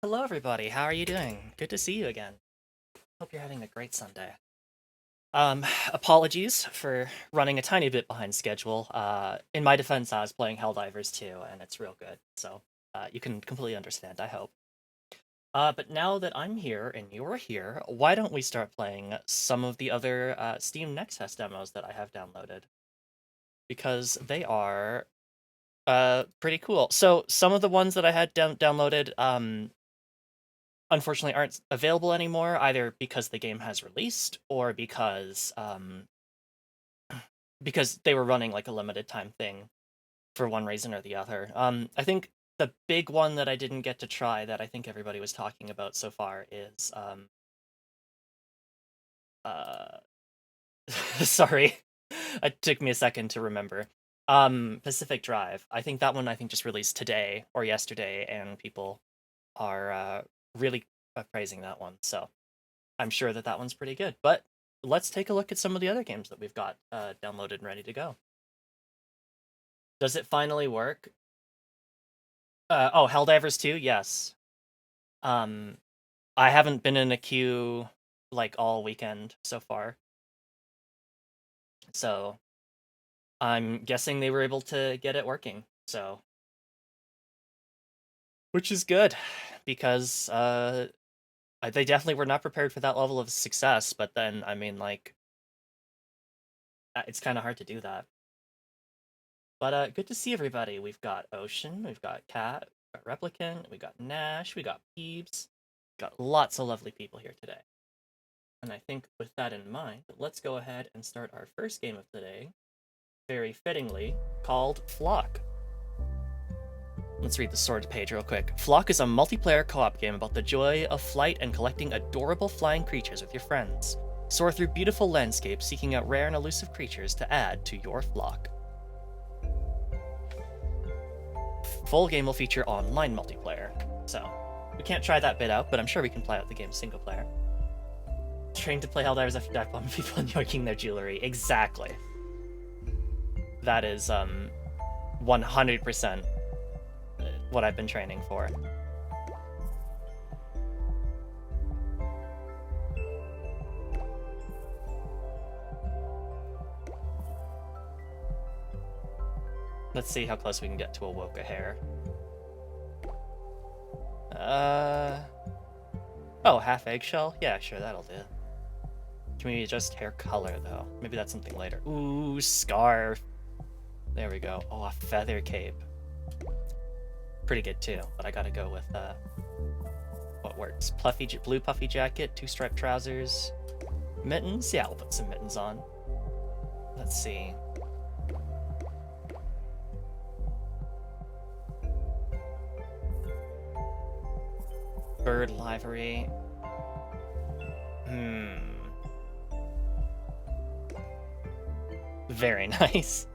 Hello everybody, how are you doing? Good to see you again. Hope you're having a great Sunday. Apologies for running a tiny bit behind schedule. In my defense, I was playing Helldivers 2, and it's real good, so you can completely understand, I hope. But now that I'm here and you're here, why don't we start playing some of the other Steam Next Test demos that I have downloaded? Because they are pretty cool. So some of the ones that I had downloaded, unfortunately aren't available anymore, either because the game has released or because they were running like a limited time thing for one reason or the other. I think the big one that I didn't get to try that I think everybody was talking about so far is uh sorry. It took me a second to remember. Pacific Drive. I think that one just released today or yesterday, and people are really praising that one. So I'm sure that that one's pretty good. But let's take a look at some of the other games that we've got downloaded and ready to go. Does it finally work? Oh, Helldivers 2? Yes. Um, I haven't been in a queue like all weekend so far. So I'm guessing they were able to get it working. So, which is good because they definitely were not prepared for that level of success, but then I mean like it's kind of hard to do that. But good to see everybody. We've got Ocean, we've got Cat, we've got Replicant, we got Nash, we got Peebs. Got lots of lovely people here today. And I think with that in mind, let's go ahead and start our first game of the day, very fittingly called Flock. Let's read the sword page real quick. Flock is a multiplayer co-op game about the joy of flight and collecting adorable flying creatures with your friends. Soar through beautiful landscapes, seeking out rare and elusive creatures to add to your flock. Full game will feature online multiplayer, so we can't try that bit out, but I'm sure we can play out the game single player. Trained to play Helldivers after dive bombing people and yoinking their jewelry. Exactly. That is 100% what I've been training for. Let's see how close we can get to a Woka hair. Oh, half eggshell? Yeah, sure, that'll do. Can we adjust hair color, though? Maybe that's something later. Ooh, scarf. There we go. Oh, a feather cape. Pretty good, too, but I gotta go with, what works? Blue puffy jacket, 2-stripe trousers. Mittens? Yeah, we'll put some mittens on. Let's see. Bird livery. Very nice.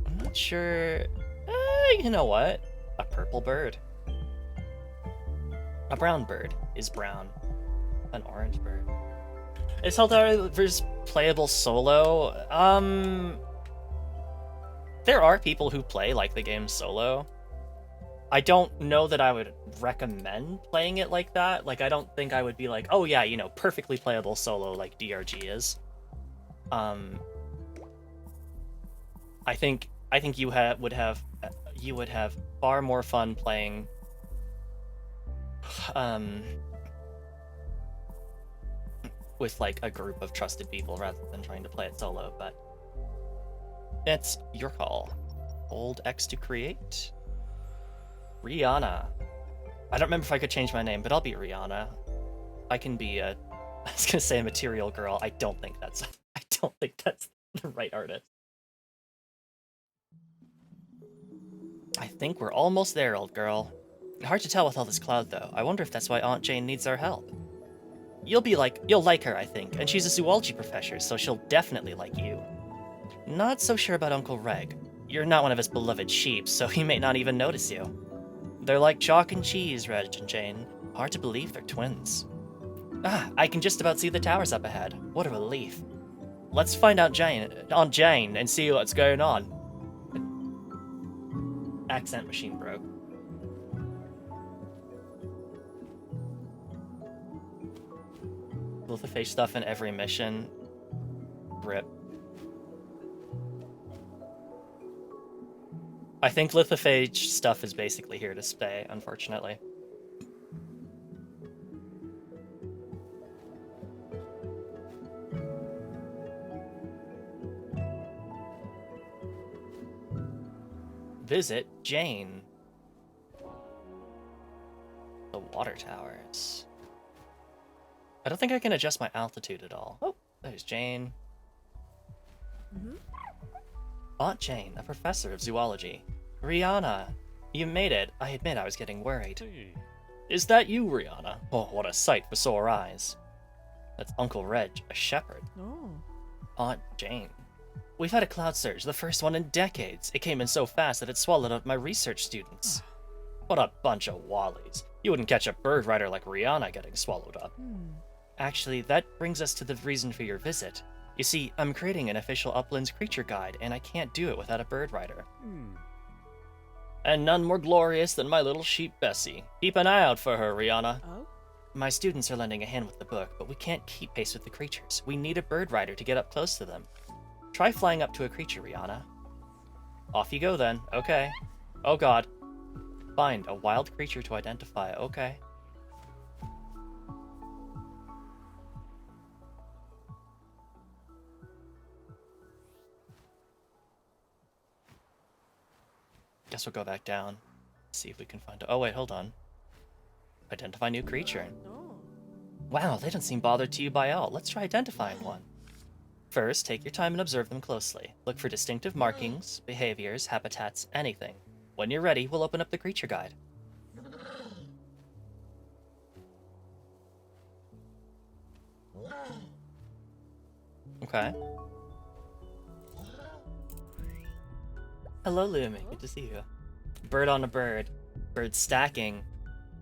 I'm not sure. You know what? A purple bird. A brown bird is brown. An orange bird. Is Helldivers playable solo? There are people who play like the game solo. I don't know that I would recommend playing it like that. Like, I don't think I would be like, oh yeah, you know, perfectly playable solo like DRG is. I think you would have far more fun playing with like a group of trusted people rather than trying to play it solo, but it's your call. Hold X to create. Rihanna. I don't remember if I could change my name, but I'll be Rihanna. I can be I was gonna say a material girl. I don't think that's the right artist. I think we're almost there, old girl. Hard to tell with all this cloud, though. I wonder if that's why Aunt Jane needs our help. You'll like her, I think, and she's a zoology professor, so she'll definitely like you. Not so sure about Uncle Reg. You're not one of his beloved sheep, so he may not even notice you. They're like chalk and cheese, Reg and Jane. Hard to believe they're twins. Ah, I can just about see the towers up ahead. What a relief. Let's find out Aunt Jane and see what's going on. Accent machine broke. Lithophage stuff in every mission. Rip. I think lithophage stuff is basically here to stay, unfortunately. Visit Jane. The water towers. I don't think I can adjust my altitude at all. Oh, there's Jane. Aunt Jane, a professor of zoology. Rihanna, you made it. I admit I was getting worried. Hey. Is that you, Rihanna? Oh, what a sight for sore eyes. That's Uncle Reg, a shepherd. Oh. Aunt Jane. We've had a cloud surge, the first one in decades. It came in so fast that it swallowed up my research students. What a bunch of wallies. You wouldn't catch a bird rider like Rihanna getting swallowed up. Actually, that brings us to the reason for your visit. You see, I'm creating an official Uplands creature guide, and I can't do it without a bird rider. And none more glorious than my little sheep Bessie. Keep an eye out for her, Rihanna. Oh? My students are lending a hand with the book, but we can't keep pace with the creatures. We need a bird rider to get up close to them. Try flying up to a creature, Rihanna. Off you go, then. Okay. Oh, God. Find a wild creature to identify. Okay. Guess we'll go back down. See if we can find... Oh, wait, hold on. Identify new creature. Oh. Wow, they don't seem bothered to you by all. Let's try identifying one. First, take your time and observe them closely. Look for distinctive markings, behaviors, habitats, anything. When you're ready, we'll open up the creature guide. Okay. Hello, Lumi. Good to see you. Bird on a bird. Bird stacking.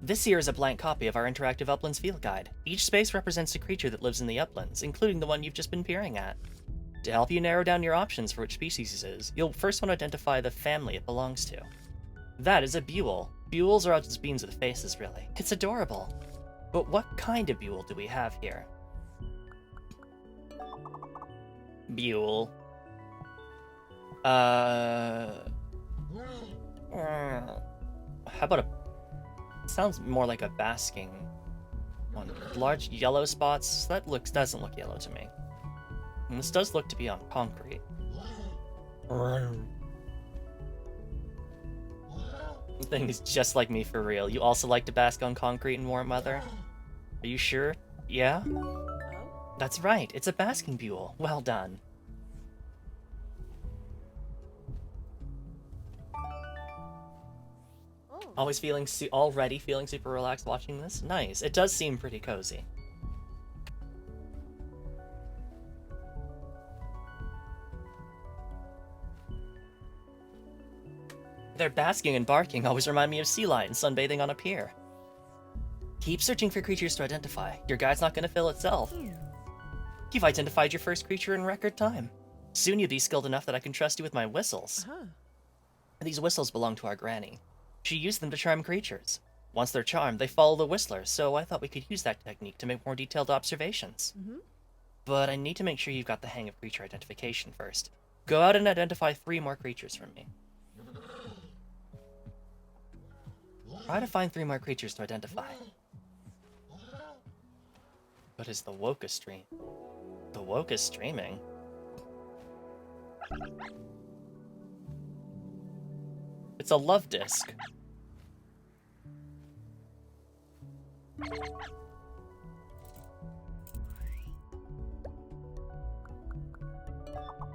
This here is a blank copy of our interactive Uplands field guide. Each space represents a creature that lives in the Uplands, including the one you've just been peering at. To help you narrow down your options for which species it is, you'll first want to identify the family it belongs to. That is a buell. Buells are just beans with faces, really. It's adorable. But what kind of buell do we have here? Buell. How about a... Sounds more like a basking one. Large yellow spots. That doesn't look yellow to me. And this does look to be on concrete. The thing is just like me for real. You also like to bask on concrete in warm weather? Are you sure? Yeah? Oh? That's right. It's a basking buell. Well done. Always feeling already feeling super relaxed watching this? Nice. It does seem pretty cozy. Their basking and barking always remind me of sea lions sunbathing on a pier. Keep searching for creatures to identify. Your guide's not going to fill itself. You've identified your first creature in record time. Soon you'll be skilled enough that I can trust you with my whistles. These whistles belong to our granny. She used them to charm creatures. Once they're charmed, they follow the whistler, so I thought we could use that technique to make more detailed observations. But I need to make sure you've got the hang of creature identification first. Go out and identify 3 more creatures for me. Try to find 3 more creatures to identify. What is the Woka stream? The Woka streaming? It's a love disc.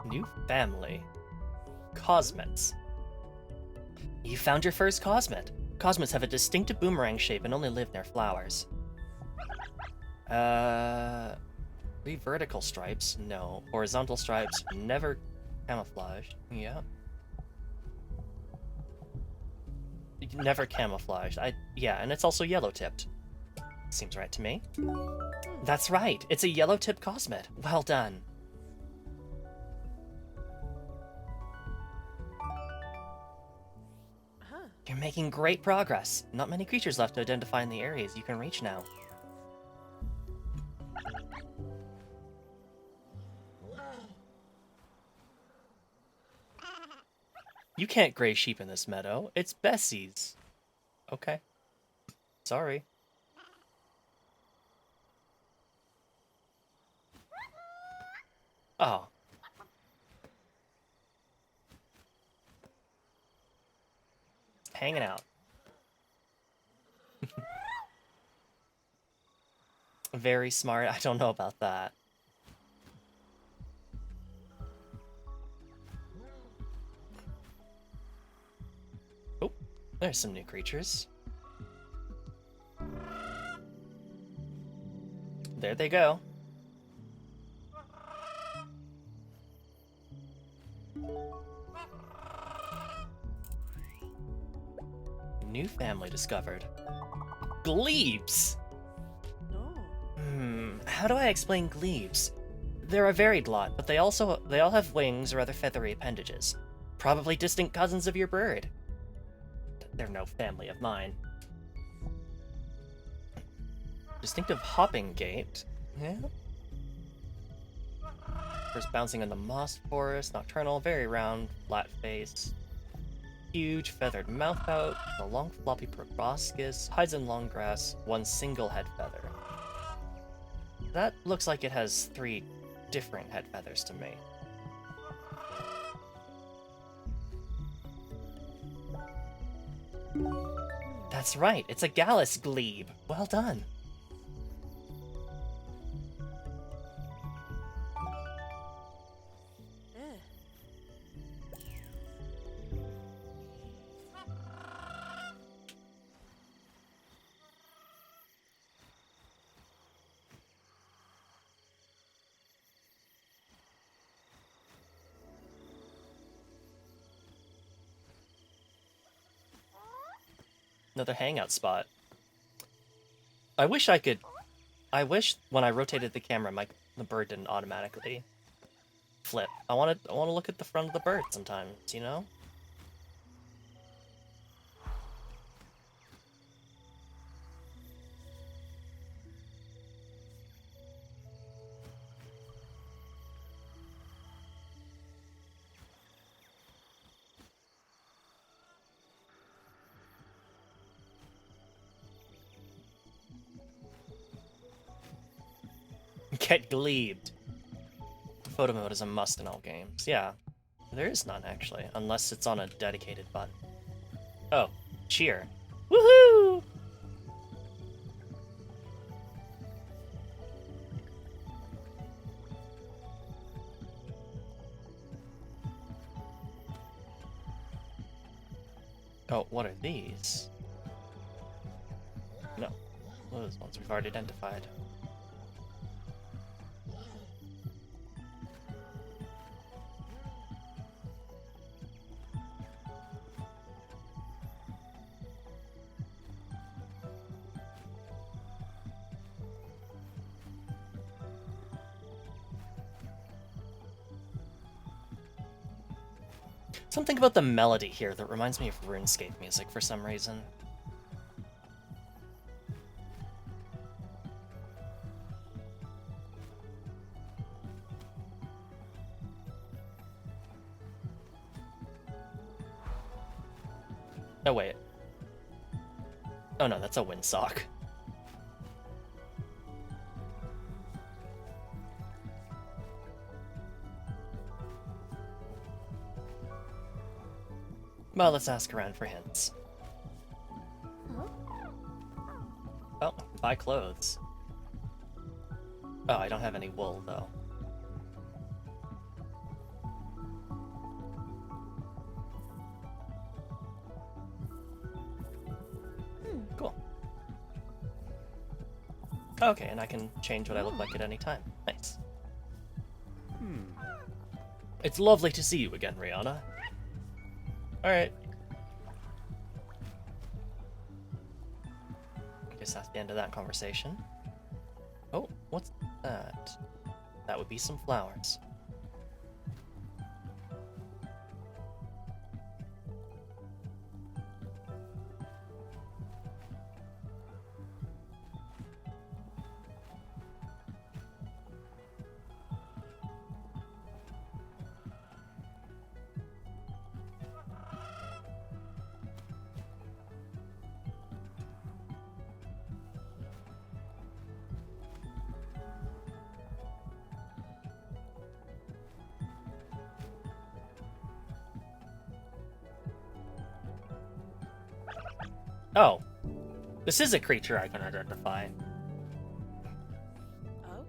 New family. Cosmets. You found your first cosmet. Cosmets have a distinctive boomerang shape and only live near flowers. 3 vertical stripes? No. Horizontal stripes? Never camouflaged. Yeah. Never camouflaged. Yeah, and it's also yellow-tipped. Seems right to me. That's right. It's a yellow-tipped cosmet. Well done. You're making great progress. Not many creatures left to identify in the areas you can reach now. You can't graze sheep in this meadow. It's Bessie's. Okay. Sorry. Oh. Hanging out. Very smart. I don't know about that. Oh, there's some new creatures. There they go. New family discovered. Glebes! How do I explain glebes? They're a varied lot, but they all have wings or other feathery appendages. Probably distant cousins of your bird. They're no family of mine. Distinctive hopping gait. Yeah. First bouncing in the moss forest, nocturnal, very round, flat face. Huge feathered mouth out, a long floppy proboscis, hides in long grass, one single head feather. That looks like it has 3 different head feathers to me. That's right, it's a Gallus glebe. Well done. Another hangout spot. I wish when I rotated the camera, the bird didn't automatically flip. I want to look at the front of the bird sometimes, you know? Get glebed. Photo mode is a must in all games. Yeah. There is none, actually, unless it's on a dedicated button. Oh, cheer. Woohoo! Oh, what are these? No. Those ones we've already identified. Something about the melody here that reminds me of RuneScape music for some reason. Oh, wait. Oh no, that's a windsock. Well, let's ask around for hints. Oh, buy clothes. Oh, I don't have any wool, though. Cool. Okay, and I can change what I look like at any time. Nice. It's lovely to see you again, Rihanna. Alright. I guess that's the end of that conversation. Oh, what's that? That would be some flowers. Oh. This is a creature I can identify. Oh?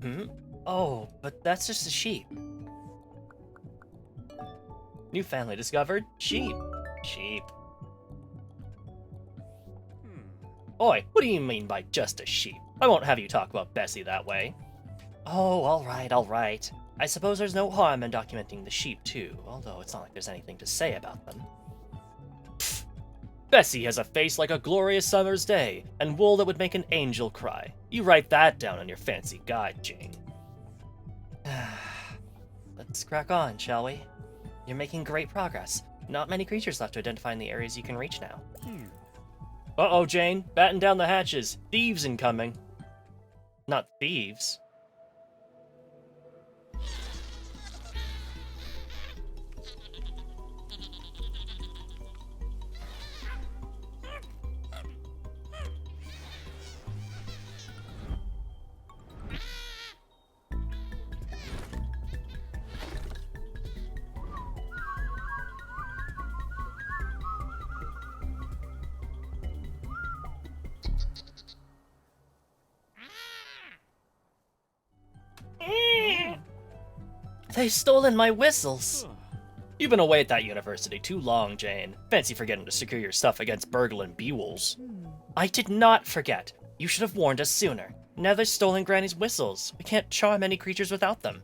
Hmm? Oh, but that's just a sheep. New family discovered? Sheep. Sheep. Oi, what do you mean by just a sheep? I won't have you talk about Bessie that way. Oh, alright, alright. I suppose there's no harm in documenting the sheep too, although it's not like there's anything to say about them. Pfft. Bessie has a face like a glorious summer's day, and wool that would make an angel cry. You write that down on your fancy guide, Jane. Let's crack on, shall we? You're making great progress. Not many creatures left to identify in the areas you can reach now. Uh-oh, Jane. Batten down the hatches. Thieves incoming. Not thieves. They've stolen my whistles! You've been away at that university too long, Jane. Fancy forgetting to secure your stuff against burglar buwels. I did not forget. You should have warned us sooner. Now they've stolen Granny's whistles. We can't charm any creatures without them.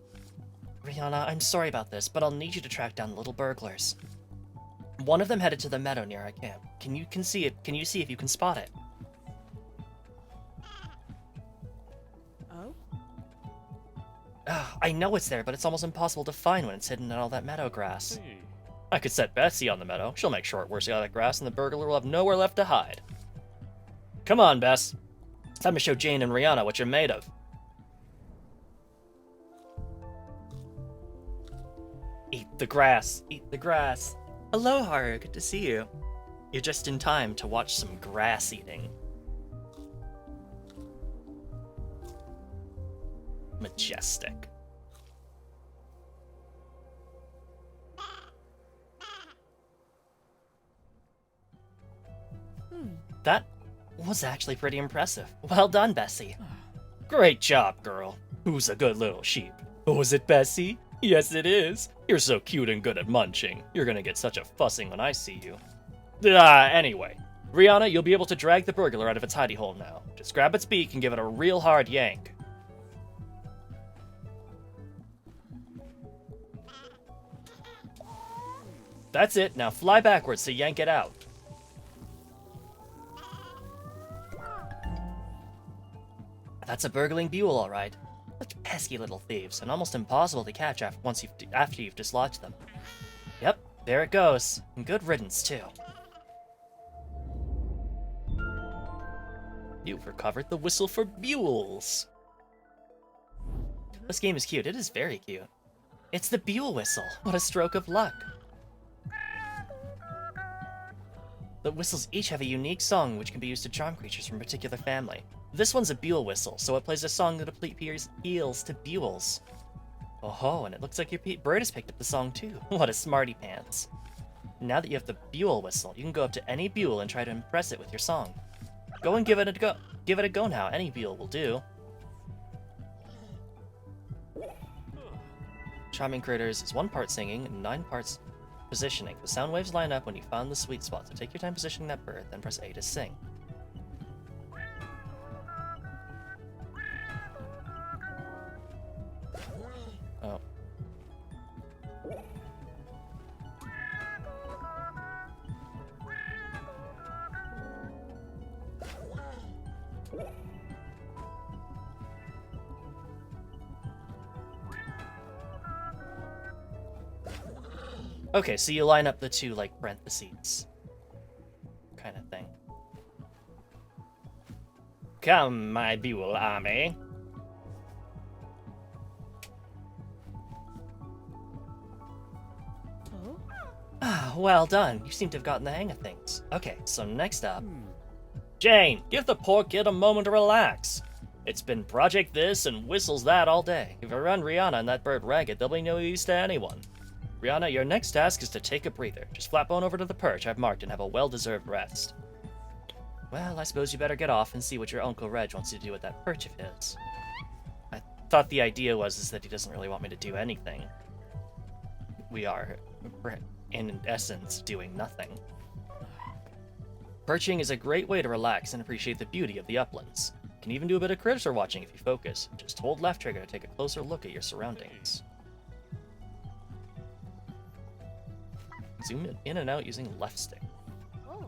Rihanna, I'm sorry about this, but I'll need you to track down the little burglars. One of them headed to the meadow near our camp. Can you see if you can spot it? I know it's there, but it's almost impossible to find when it's hidden in all that meadow grass. I could set Bessie on the meadow. She'll make sure it works out of that grass, and the burglar will have nowhere left to hide. Come on, Bess. It's time to show Jane and Rihanna what you're made of. Eat the grass. Eat the grass. Hello, Haru. Good to see you. You're just in time to watch some grass eating. Majestic. That was actually pretty impressive. Well done, Bessie. Great job, girl. Who's a good little sheep? Oh, is it Bessie? Yes, it is. You're so cute and good at munching. You're gonna get such a fussing when I see you. Anyway. Rihanna, you'll be able to drag the burglar out of its hidey hole now. Just grab its beak and give it a real hard yank. That's it, now fly backwards to yank it out. That's a burgling buell, all right. Such pesky little thieves, and almost impossible to catch after you've dislodged them. Yep, there it goes. And good riddance, too. You've recovered the whistle for buells. This game is cute. It is very cute. It's the buell whistle. What a stroke of luck. The whistles each have a unique song which can be used to charm creatures from a particular family. This one's a buell whistle, so it plays a song that appeals to buells. Oh, and it looks like your bird has picked up the song too. What a smarty pants. Now that you have the buell whistle, you can go up to any buell and try to impress it with your song. Go and give it a go. Give it a go now. Any buell will do. Charming critters is 1 part singing and 9 parts positioning. The sound waves line up when you found the sweet spot, so take your time positioning that bird, then press A to sing. Oh. Okay, so you line up the two, like, parentheses. Kind of thing. Come, my buell army. Oh? Ah, well done. You seem to have gotten the hang of things. Okay, so next up... Jane, give the poor kid a moment to relax. It's been Project This and Whistles That all day. If I run Rihanna and that bird ragged, they'll be no use to anyone. Rihanna, your next task is to take a breather. Just flap on over to the perch I've marked and have a well-deserved rest. Well, I suppose you better get off and see what your Uncle Reg wants you to do with that perch of his. I thought the idea was that he doesn't really want me to do anything. We are, in essence, doing nothing. Perching is a great way to relax and appreciate the beauty of the uplands. You can even do a bit of critter watching if you focus. Just hold left trigger to take a closer look at your surroundings. Zoom in and out using left stick. Oh.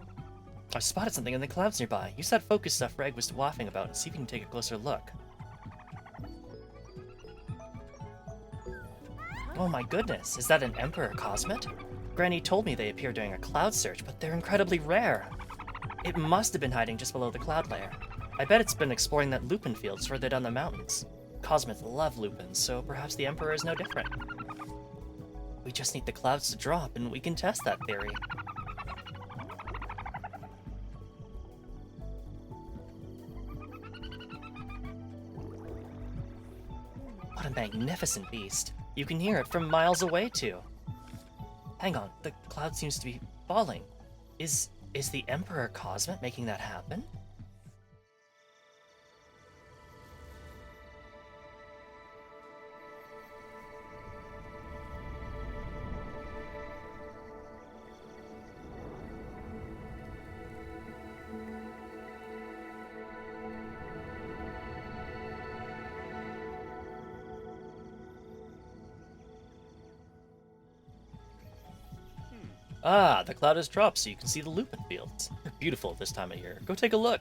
I spotted something in the clouds nearby. Use that focus stuff Reg was waffling about and see if you can take a closer look. Oh my goodness, is that an Emperor Cosmet? Granny told me they appear during a cloud search, but they're incredibly rare. It must have been hiding just below the cloud layer. I bet it's been exploring that lupin fields further down the mountains. Cosmets love lupins, so perhaps the Emperor is no different. We just need the clouds to drop, and we can test that theory. What a magnificent beast. You can hear it from miles away, too. Hang on, the cloud seems to be falling. Is the Emperor Cosmet making that happen? Ah, the cloud has dropped so you can see the lupin fields. They're beautiful at this time of year. Go take a look.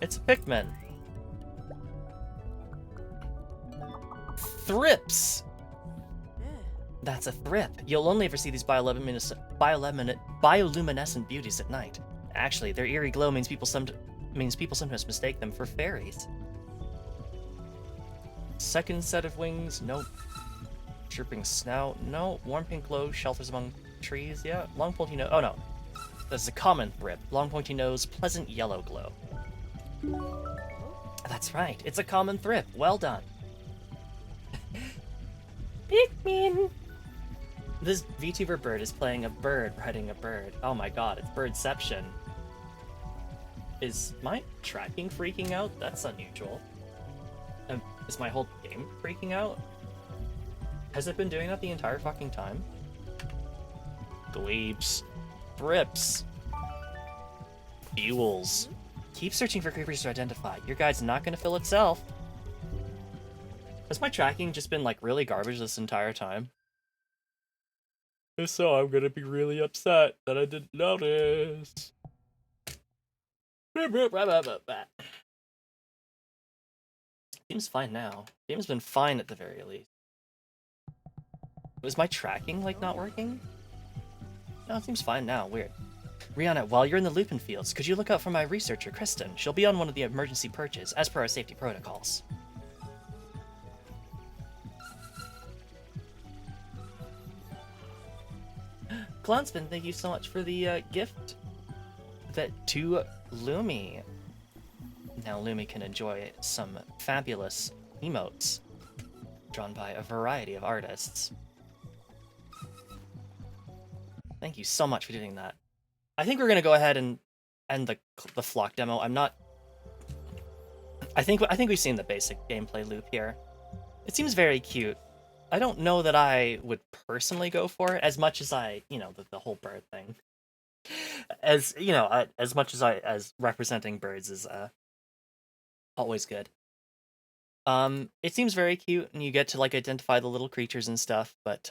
It's a Pikmin. Thrips! That's a thrip. You'll only ever see these bioluminescent beauties at night. Actually, their eerie glow means people sometimes mistake them for fairies. Second set of wings, nope. Chirping snout, no. Warm pink glow, shelters among trees, yeah. Long pointy nose, oh no. This is a common thrip. Long pointy nose, pleasant yellow glow. That's right, it's a common thrip. Well done. Pikmin! This VTuber bird is playing a bird riding a bird. Oh my god, it's birdception. Is my tracking freaking out? That's unusual. Is my whole game freaking out? Has it been doing that the entire fucking time? Dweebs. Thrips. Fuels. Keep searching for creepers to identify. Your guide's not gonna fill itself. Has my tracking just been, like, really garbage this entire time? If so, I'm gonna be really upset that I didn't notice. Seems fine now. Game's been fine at the very least. Was my tracking, like, not working? No, it seems fine now. Weird. Rihanna, while you're in the lupin fields, could you look out for my researcher, Kristen? She'll be on one of the emergency perches, as per our safety protocols. Glansman, thank you so much for the gift to Lumi. Now Lumi can enjoy some fabulous emotes drawn by a variety of artists. Thank you so much for doing that. I think we're gonna go ahead and end the flock demo. I'm not. I think we've seen the basic gameplay loop here. It seems very cute. I don't know that I would personally go for it as much as I, the whole bird thing. As as much as representing birds is always good. It seems very cute, and you get to like identify the little creatures and stuff. But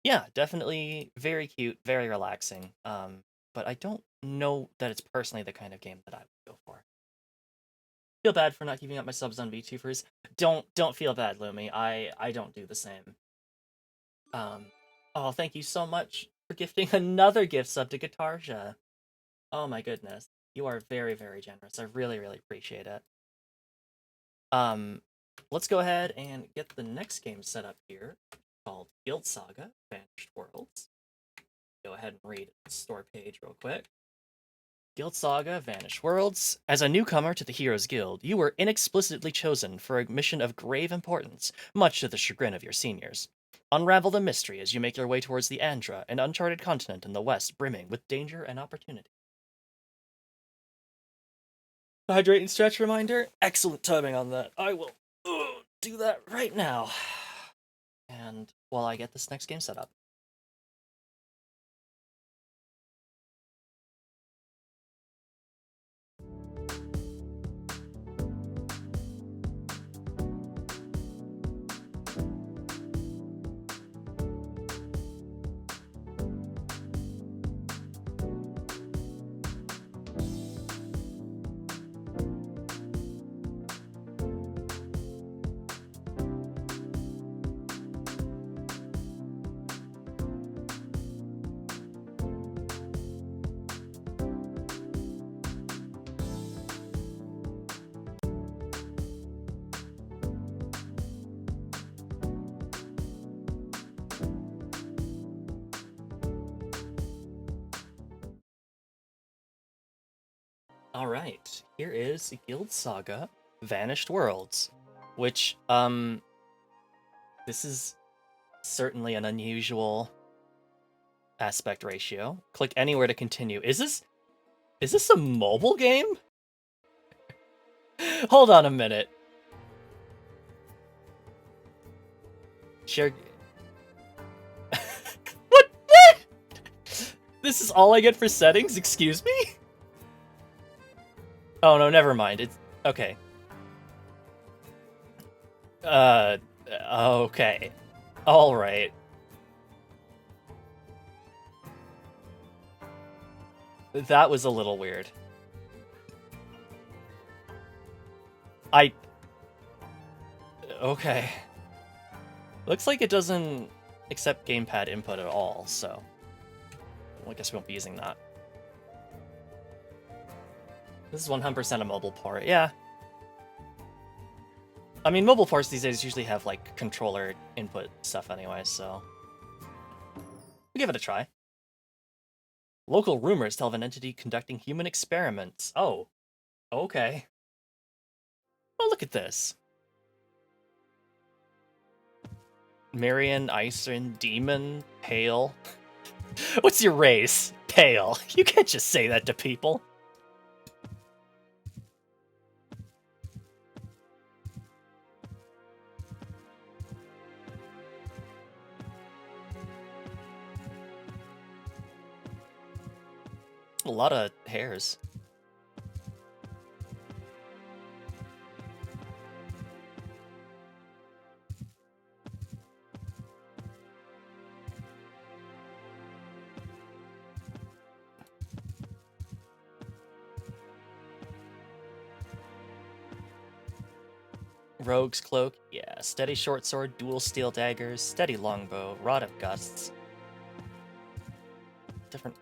yeah, definitely very cute, very relaxing. But I don't know that it's personally the kind of game that I would go for. Feel bad for not keeping up my subs on VTubers. Don't feel bad, Lumi. I don't do the same. Oh, thank you so much for gifting another gift sub to Guitarja. Oh my goodness. You are very, very generous. I really, really appreciate it. let's go ahead and get the next game set up here, called Guild Saga: Vanished Worlds. Go ahead and read the store page real quick. Guild Saga: Vanished Worlds. As a newcomer to the Heroes Guild, you were inexplicitly chosen for a mission of grave importance, much to the chagrin of your seniors. Unravel the mystery as you make your way towards the Andra, an uncharted continent in the west brimming with danger and opportunity. Hydrate and stretch reminder. Excellent timing on that. I will do that right now. And while I get this next game set up. Alright, here is Guild Saga: Vanished Worlds, which, this is certainly an unusual aspect ratio. Click anywhere to continue. Is this a mobile game? Hold on a minute. Share... What? This is all I get for settings? Excuse me? Oh no, never mind. It's... okay. Okay. Alright. That was a little weird. Okay. Looks like it doesn't accept gamepad input at all, so... well, I guess we won't be using that. This is 100% a mobile port, yeah. I mean, mobile ports these days usually have, like, controller input stuff anyway, so... we'll give it a try. Local rumors tell of an entity conducting human experiments. Oh. Okay. Oh, look at this. Marian, Ison, Demon, Pale. What's your race? Pale. You can't just say that to people. A lot of hairs. Rogue's Cloak, yeah. Steady Short Sword, Dual Steel Daggers, Steady Longbow, Rod of Gusts. Different...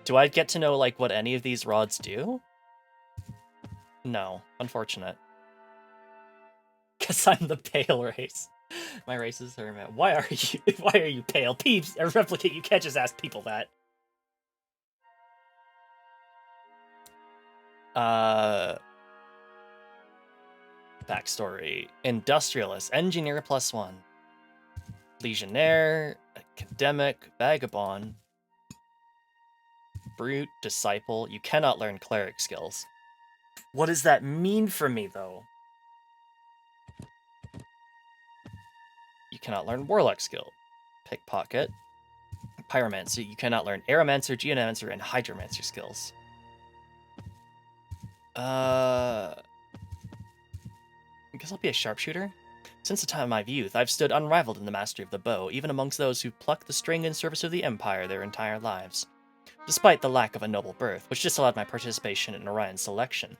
do I get to know, like, what any of these rods do? No. Unfortunate. Because I'm the pale race. My race is Hermit. Why are you pale? Peeps, or Replicate, you can't just ask people that. Backstory. Industrialist, Engineer +1. Legionnaire, Academic, Vagabond, Brute, Disciple. You cannot learn Cleric skills. What does that mean for me, though? You cannot learn Warlock skill. Pickpocket. Pyromancer. You cannot learn Aeromancer, Geomancer, and Hydromancer skills. I guess I'll be a sharpshooter. Since the time of my youth, I've stood unrivaled in the mastery of the bow, even amongst those who pluck the string in service of the Empire their entire lives. Despite the lack of a noble birth, which disallowed my participation in Orion's selection,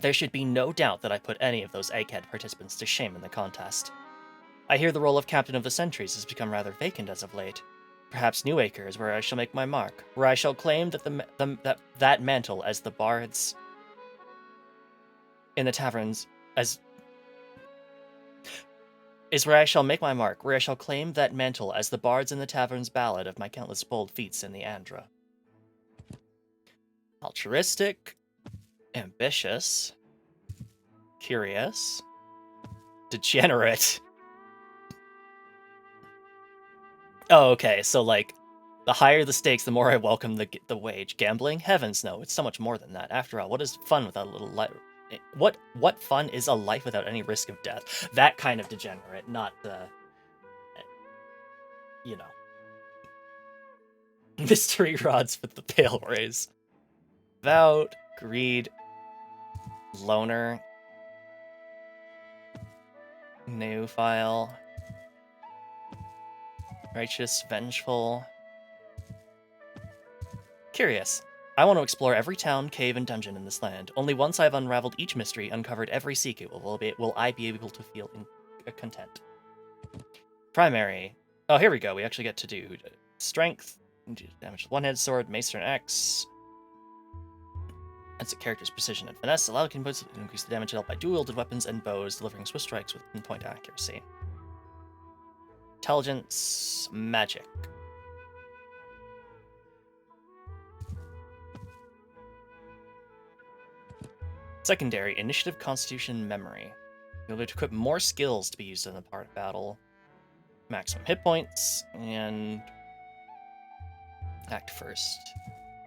there should be no doubt that I put any of those egghead participants to shame in the contest. I hear the role of Captain of the Sentries has become rather vacant as of late. Perhaps Newacre is where I shall make my mark, where I shall claim that mantle as the bards in the taverns, as is where I shall make my mark, where I shall claim that mantle as the bards in the tavern's ballad of my countless bold feats in the Andra. Altruistic, ambitious, curious, degenerate. Oh, okay, so like, the higher the stakes, the more I welcome the wage. Gambling? Heavens no, it's so much more than that. After all, what is fun without a little life? What fun is a life without any risk of death? That kind of degenerate, not the, you know, mystery rods with the pale rays. Vout, greed, loner, neophile, righteous, vengeful, curious. I want to explore every town, cave, and dungeon in this land. Only once I've unraveled each mystery, uncovered every secret, will I be able to feel content. Primary. Oh, here we go. We actually get to do strength, damage with one-handed sword, mace and X. That's a character's precision and finesse. Allow inputs to increase the damage dealt by dual-wielded weapons and bows, delivering swift strikes with pinpoint accuracy. Intelligence, magic. Secondary, initiative, constitution, memory. You'll be able to equip more skills to be used in the part of battle. Maximum hit points, and act first.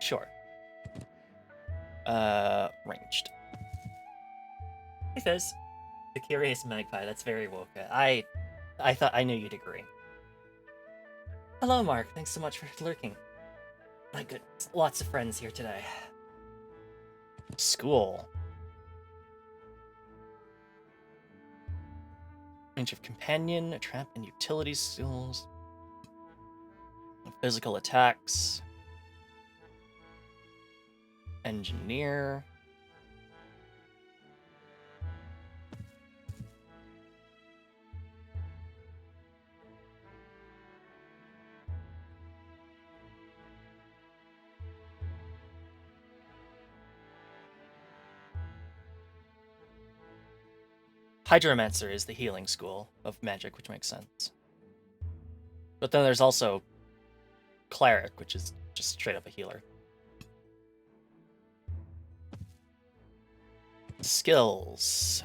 Sure. Ranged. Hey Fizz. The curious magpie, that's very woke. I thought I knew you'd agree. Hello Mark, thanks so much for lurking. My goodness, lots of friends here today. School. Range of companion, trap and utility skills. Physical attacks. Engineer. Hydromancer is the healing school of magic, which makes sense. But then there's also Cleric, which is just straight up a healer. Skills.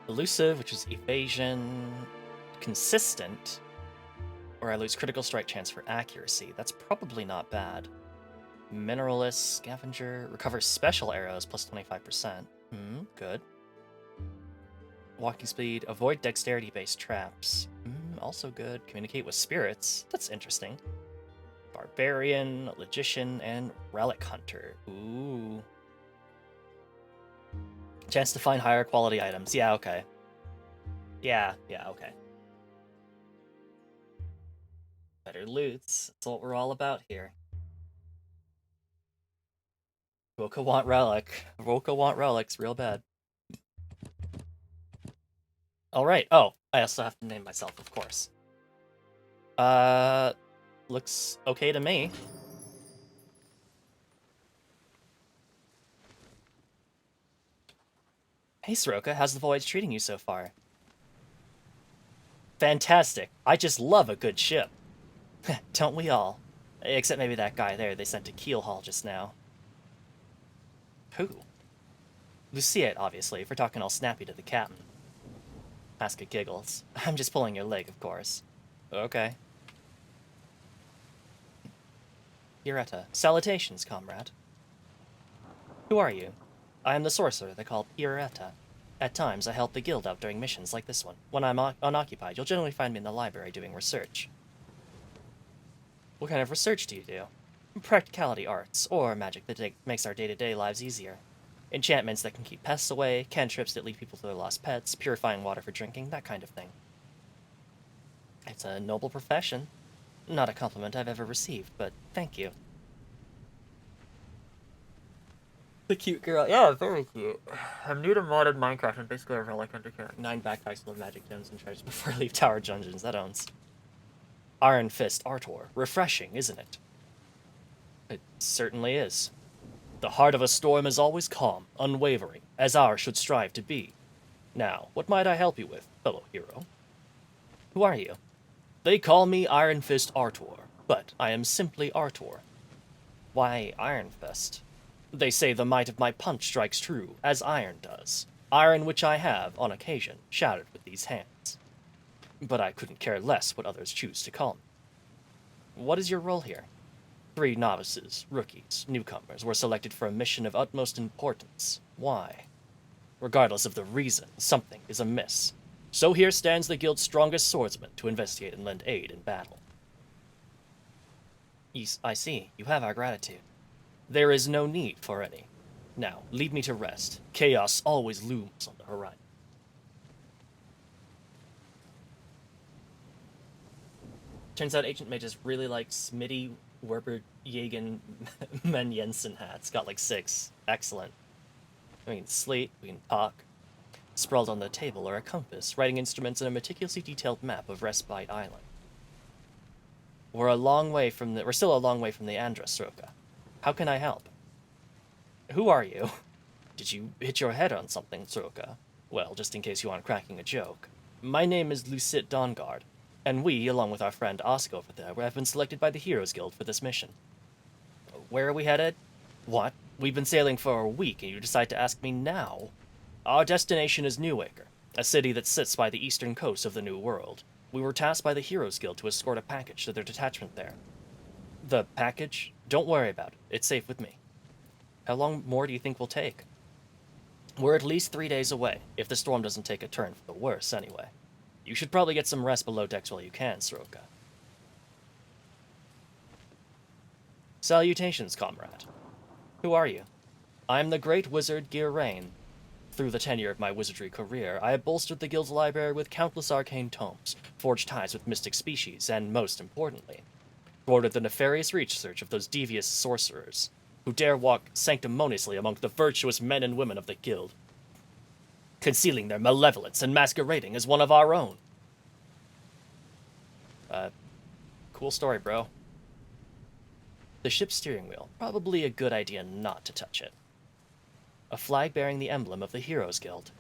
Elusive, which is evasion. Consistent, or I lose critical strike chance for accuracy. That's probably not bad. Mineralist, scavenger, recovers special arrows plus 25%. Good. Walking speed, avoid dexterity-based traps. Also good. Communicate with spirits. That's interesting. Barbarian, Logician, and Relic Hunter. Ooh. Chance to find higher quality items. Yeah, okay. Yeah, okay. Better loots. That's what we're all about here. Roka want relic. Roka want relics real bad. Alright. Oh, I also have to name myself, of course. Looks okay to me. Hey, Soroka, how's the voyage treating you so far? Fantastic. I just love a good ship. Don't we all? Except maybe that guy there they sent to Keelhaul just now. Who? Luciette, obviously, if we're talking all snappy to the captain. Aska giggles. I'm just pulling your leg, of course. Okay. Pierretta. Salutations, comrade. Who are you? I am the sorcerer they call Pierretta. At times, I help the guild out during missions like this one. When I'm unoccupied, you'll generally find me in the library doing research. What kind of research do you do? Practicality arts, or magic that makes our day-to-day lives easier. Enchantments that can keep pests away, cantrips that lead people to their lost pets, purifying water for drinking, that kind of thing. It's a noble profession. Not a compliment I've ever received, but thank you. The cute girl. Yeah, very cute. I'm new to modded Minecraft and basically a relic under carrying 9 backpacks full of magic gems and treasures before I leave Tower Dungeons. That owns. Iron Fist Artor. Refreshing, isn't it? It certainly is. The heart of a storm is always calm, unwavering, as ours should strive to be. Now, what might I help you with, fellow hero? Who are you? They call me Iron Fist Artor, but I am simply Artor. Why Iron Fist? They say the might of my punch strikes true, as iron does. Iron which I have, on occasion, shattered with these hands. But I couldn't care less what others choose to call me. What is your role here? 3 novices, rookies, newcomers were selected for a mission of utmost importance. Why? Regardless of the reason, something is amiss. So here stands the guild's strongest swordsman to investigate and lend aid in battle. I see. You have our gratitude. There is no need for any. Now, leave me to rest. Chaos always looms on the horizon. Turns out Agent May just really likes Smitty, Werber, Jagen, Men Jensen hats. Got like 6. Excellent. We can sleep, we can talk. Sprawled on the table are a compass, writing instruments, and a meticulously detailed map of Respite Island. We're still a long way from the Andra, Sroka. How can I help? Who are you? Did you hit your head on something, Sroka? Well, just in case you aren't cracking a joke. My name is Lucit Dawnguard, and we, along with our friend Osk over there, have been selected by the Heroes Guild for this mission. Where are we headed? What? We've been sailing for a week, and you decide to ask me now? Our destination is Newacre, a city that sits by the eastern coast of the New World. We were tasked by the Heroes Guild to escort a package to their detachment there. The package? Don't worry about it. It's safe with me. How long more do you think we'll take? We're at least 3 days away, if the storm doesn't take a turn for the worse, anyway. You should probably get some rest below decks while you can, Sroka. Salutations, comrade. Who are you? I'm the great wizard Girain. Through the tenure of my wizardry career, I have bolstered the guild's library with countless arcane tomes, forged ties with mystic species, and, most importantly, thwarted the nefarious research of those devious sorcerers who dare walk sanctimoniously among the virtuous men and women of the guild, concealing their malevolence and masquerading as one of our own. Cool story, bro. The ship's steering wheel. Probably a good idea not to touch it. A flag bearing the emblem of the Heroes Guild.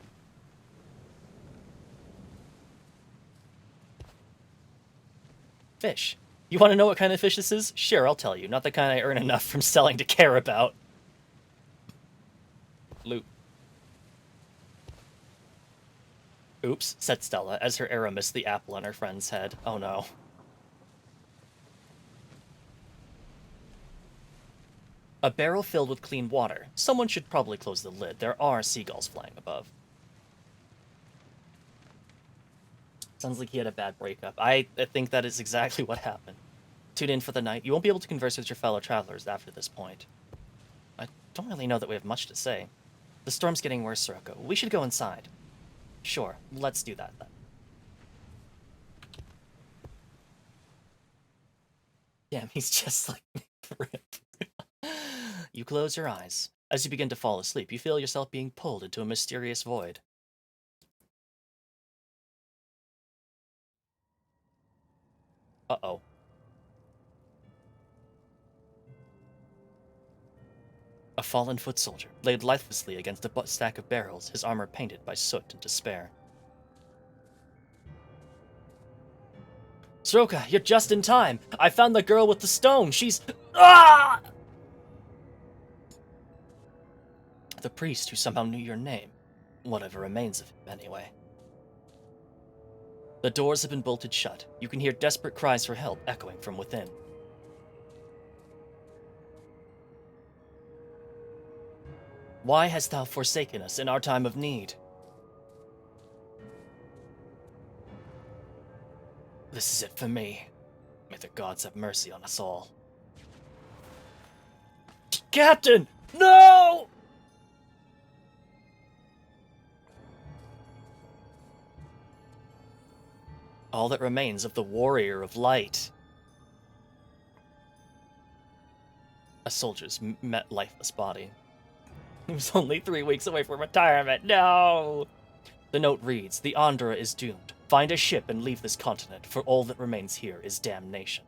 Fish. You want to know what kind of fish this is? Sure, I'll tell you. Not the kind I earn enough from selling to care about. Loot. Oops, said Stella, as her arrow missed the apple on her friend's head. Oh no. A barrel filled with clean water. Someone should probably close the lid. There are seagulls flying above. Sounds like he had a bad breakup. I think that is exactly what happened. Tune in for the night. You won't be able to converse with your fellow travelers after this point. I don't really know that we have much to say. The storm's getting worse, Sirocco. We should go inside. Sure, let's do that then. Damn, he's just like rip. You close your eyes. As you begin to fall asleep, you feel yourself being pulled into a mysterious void. Uh-oh. A fallen foot soldier, laid lifelessly against a stack of barrels, his armor painted by soot and despair. Sroka, you're just in time! I found the girl with the stone! She's... Ah! The priest who somehow knew your name. Whatever remains of him, anyway. The doors have been bolted shut. You can hear desperate cries for help echoing from within. Why hast thou forsaken us in our time of need? This is it for me. May the gods have mercy on us all. Captain! No! All that remains of the warrior of light. A soldier's met lifeless body. He was only 3 weeks away from retirement. No! The note reads, the Andhra is doomed. Find a ship and leave this continent, for all that remains here is damnation.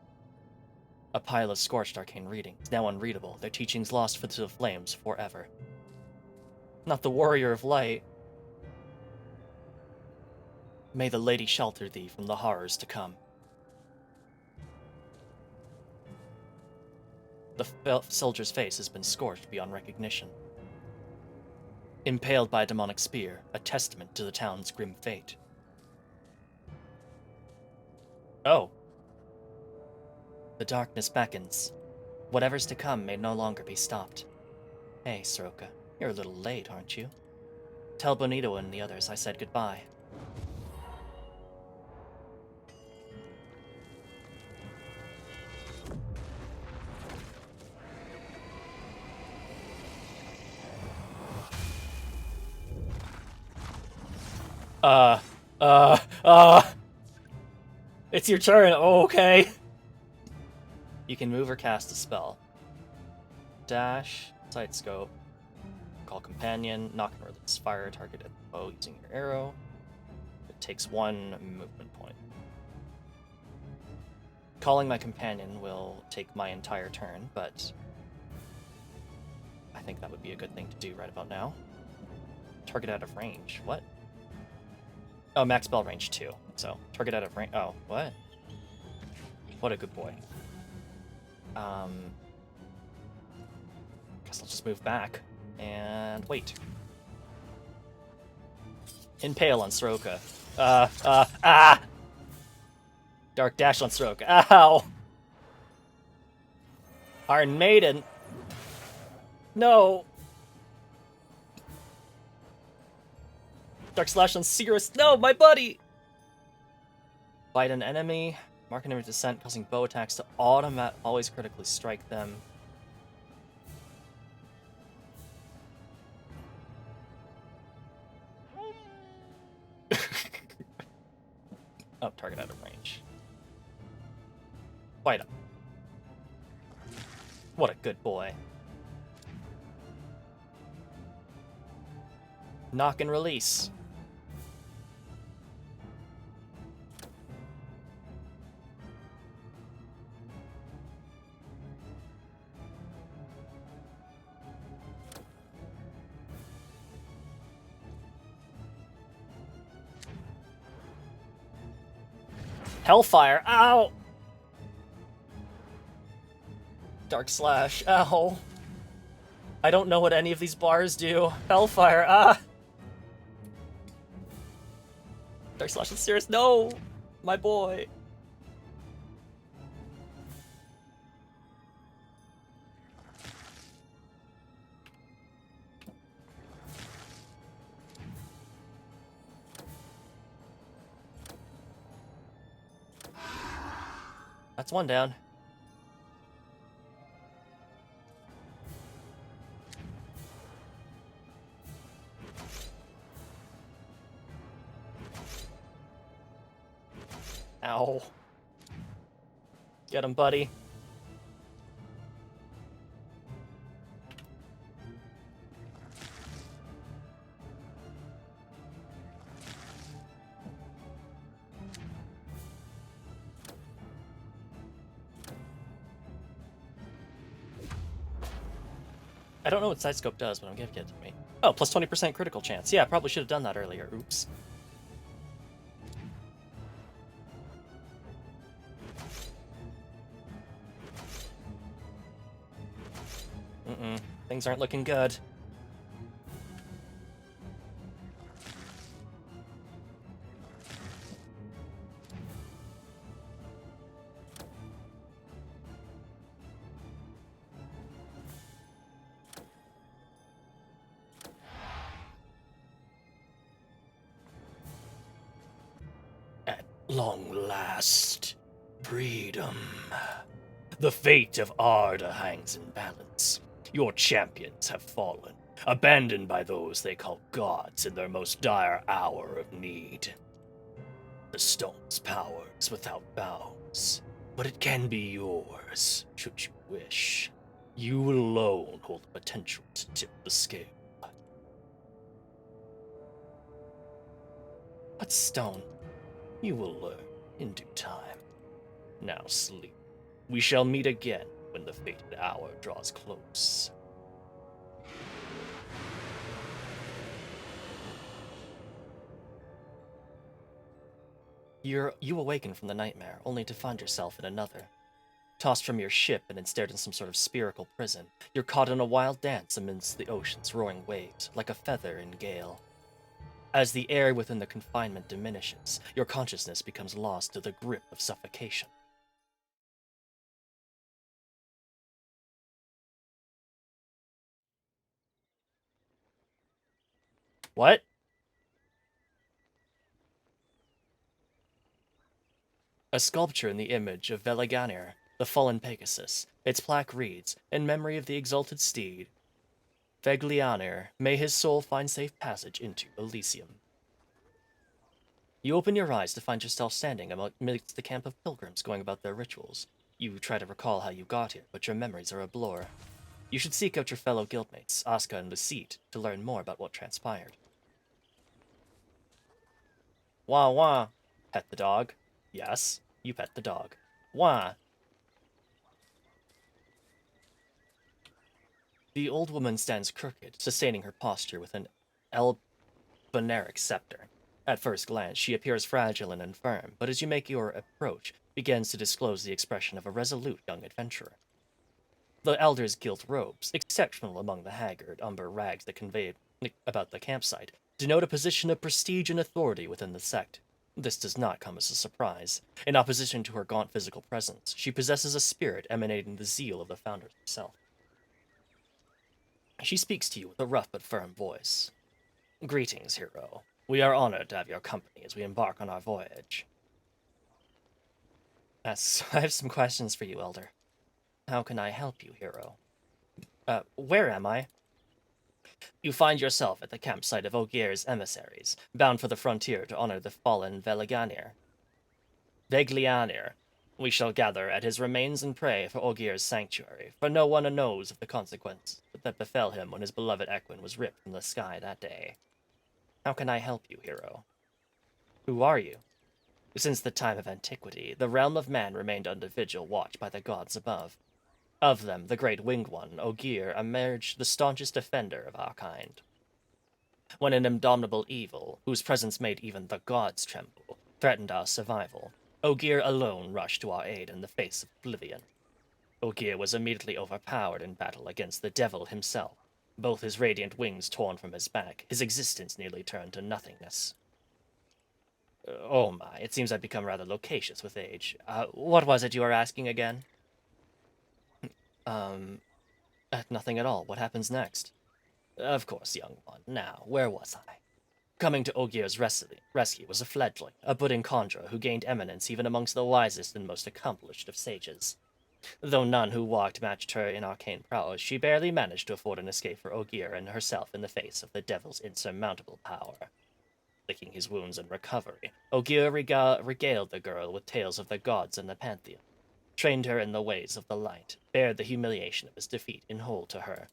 A pile of scorched arcane readings, now unreadable, their teachings lost for the flames forever. Not the warrior of light. May the lady shelter thee from the horrors to come. The soldier's face has been scorched beyond recognition. Impaled by a demonic spear, a testament to the town's grim fate. Oh. The darkness beckons. Whatever's to come may no longer be stopped. Hey, Soroka, you're a little late, aren't you? Tell Bonito and the others I said goodbye. It's your turn. Oh, okay. You can move or cast a spell. Dash, sight scope, call companion, knock and release fire target at the bow using your arrow. It takes 1 movement point. Calling my companion will take my entire turn, but I think that would be a good thing to do right about now. Target out of range. What? Oh, max spell range 2. So, target out of range. Oh, what? What a good boy. Guess I'll just move back and wait. Impale on Soroka. Dark Dash on Soroka. Ow! Iron Maiden. No! Dark Slash on Cirrus. No, my buddy! Bite an enemy. Mark an enemy descent, causing bow attacks to always critically strike them. Oh, target out of range. Bite him. What a good boy. Knock and release. Hellfire. Ow! Dark Slash. Ow. I don't know what any of these bars do. Hellfire. Ah! Dark Slash and Cirrus. No! My boy. That's 1 down. Ow. Get him, buddy. I don't know what Sidescope does, but I'm gonna give it to me. Oh, plus 20% critical chance. Yeah, I probably should have done that earlier. Oops. Things aren't looking good. At long last, freedom. The fate of Arda hangs in balance. Your champions have fallen, abandoned by those they call gods in their most dire hour of need. The stone's power is without bounds, but it can be yours, should you wish. You alone hold the potential to tip the scale. But stone, you will learn in due time. Now sleep. We shall meet again when the fated hour draws close. You awaken from the nightmare, only to find yourself in another. Tossed from your ship and ensnared in some sort of spherical prison, you're caught in a wild dance amidst the ocean's roaring waves, like a feather in gale. As the air within the confinement diminishes, your consciousness becomes lost to the grip of suffocation. What? A sculpture in the image of Veliganir, the fallen Pegasus. Its plaque reads, in memory of the exalted steed, Veglianir, may his soul find safe passage into Elysium. You open your eyes to find yourself standing amidst the camp of pilgrims going about their rituals. You try to recall how you got here, but your memories are a blur. You should seek out your fellow guildmates, Aska and Lucite, to learn more about what transpired. Wah wah. Pet the dog. Yes, you pet the dog. Wah. The old woman stands crooked, sustaining her posture with an Elboneric scepter. At first glance, she appears fragile and infirm, but as you make your approach, begins to disclose the expression of a resolute young adventurer. The elder's gilt robes, exceptional among the haggard, umber rags that conveyed about the campsite, denote a position of prestige and authority within the sect. This does not come as a surprise. In opposition to her gaunt physical presence, she possesses a spirit emanating the zeal of the founder himself. She speaks to you with a rough but firm voice. Greetings, hero. We are honored to have your company as we embark on our voyage. Yes, I have some questions for you, Elder. How can I help you, hero? Where am I? You find yourself at the campsite of Ogier's emissaries, bound for the frontier to honor the fallen Veglianir. We shall gather at his remains and pray for Ogier's sanctuary, for no one knows of the consequence that befell him when his beloved Equin was ripped from the sky that day. How can I help you, hero? Who are you? Since the time of antiquity, the realm of man remained under vigil watch by the gods above. Of them, the great winged one, Ogier, emerged the staunchest defender of our kind. When an indomitable evil, whose presence made even the gods tremble, threatened our survival, Ogier alone rushed to our aid in the face of oblivion. Ogier was immediately overpowered in battle against the devil himself. Both his radiant wings torn from his back, his existence nearly turned to nothingness. Oh my, it seems I've become rather loquacious with age. What was it you were asking again? Nothing at all. What happens next? Of course, young one. Now, where was I? Coming to Ogier's rescue was a fledgling, a budding conjurer who gained eminence even amongst the wisest and most accomplished of sages. Though none who walked matched her in arcane prowess, she barely managed to afford an escape for Ogier and herself in the face of the devil's insurmountable power. Licking his wounds in recovery, Ogier regaled the girl with tales of the gods and the pantheon, trained her in the ways of the light, bared the humiliation of his defeat in whole to her.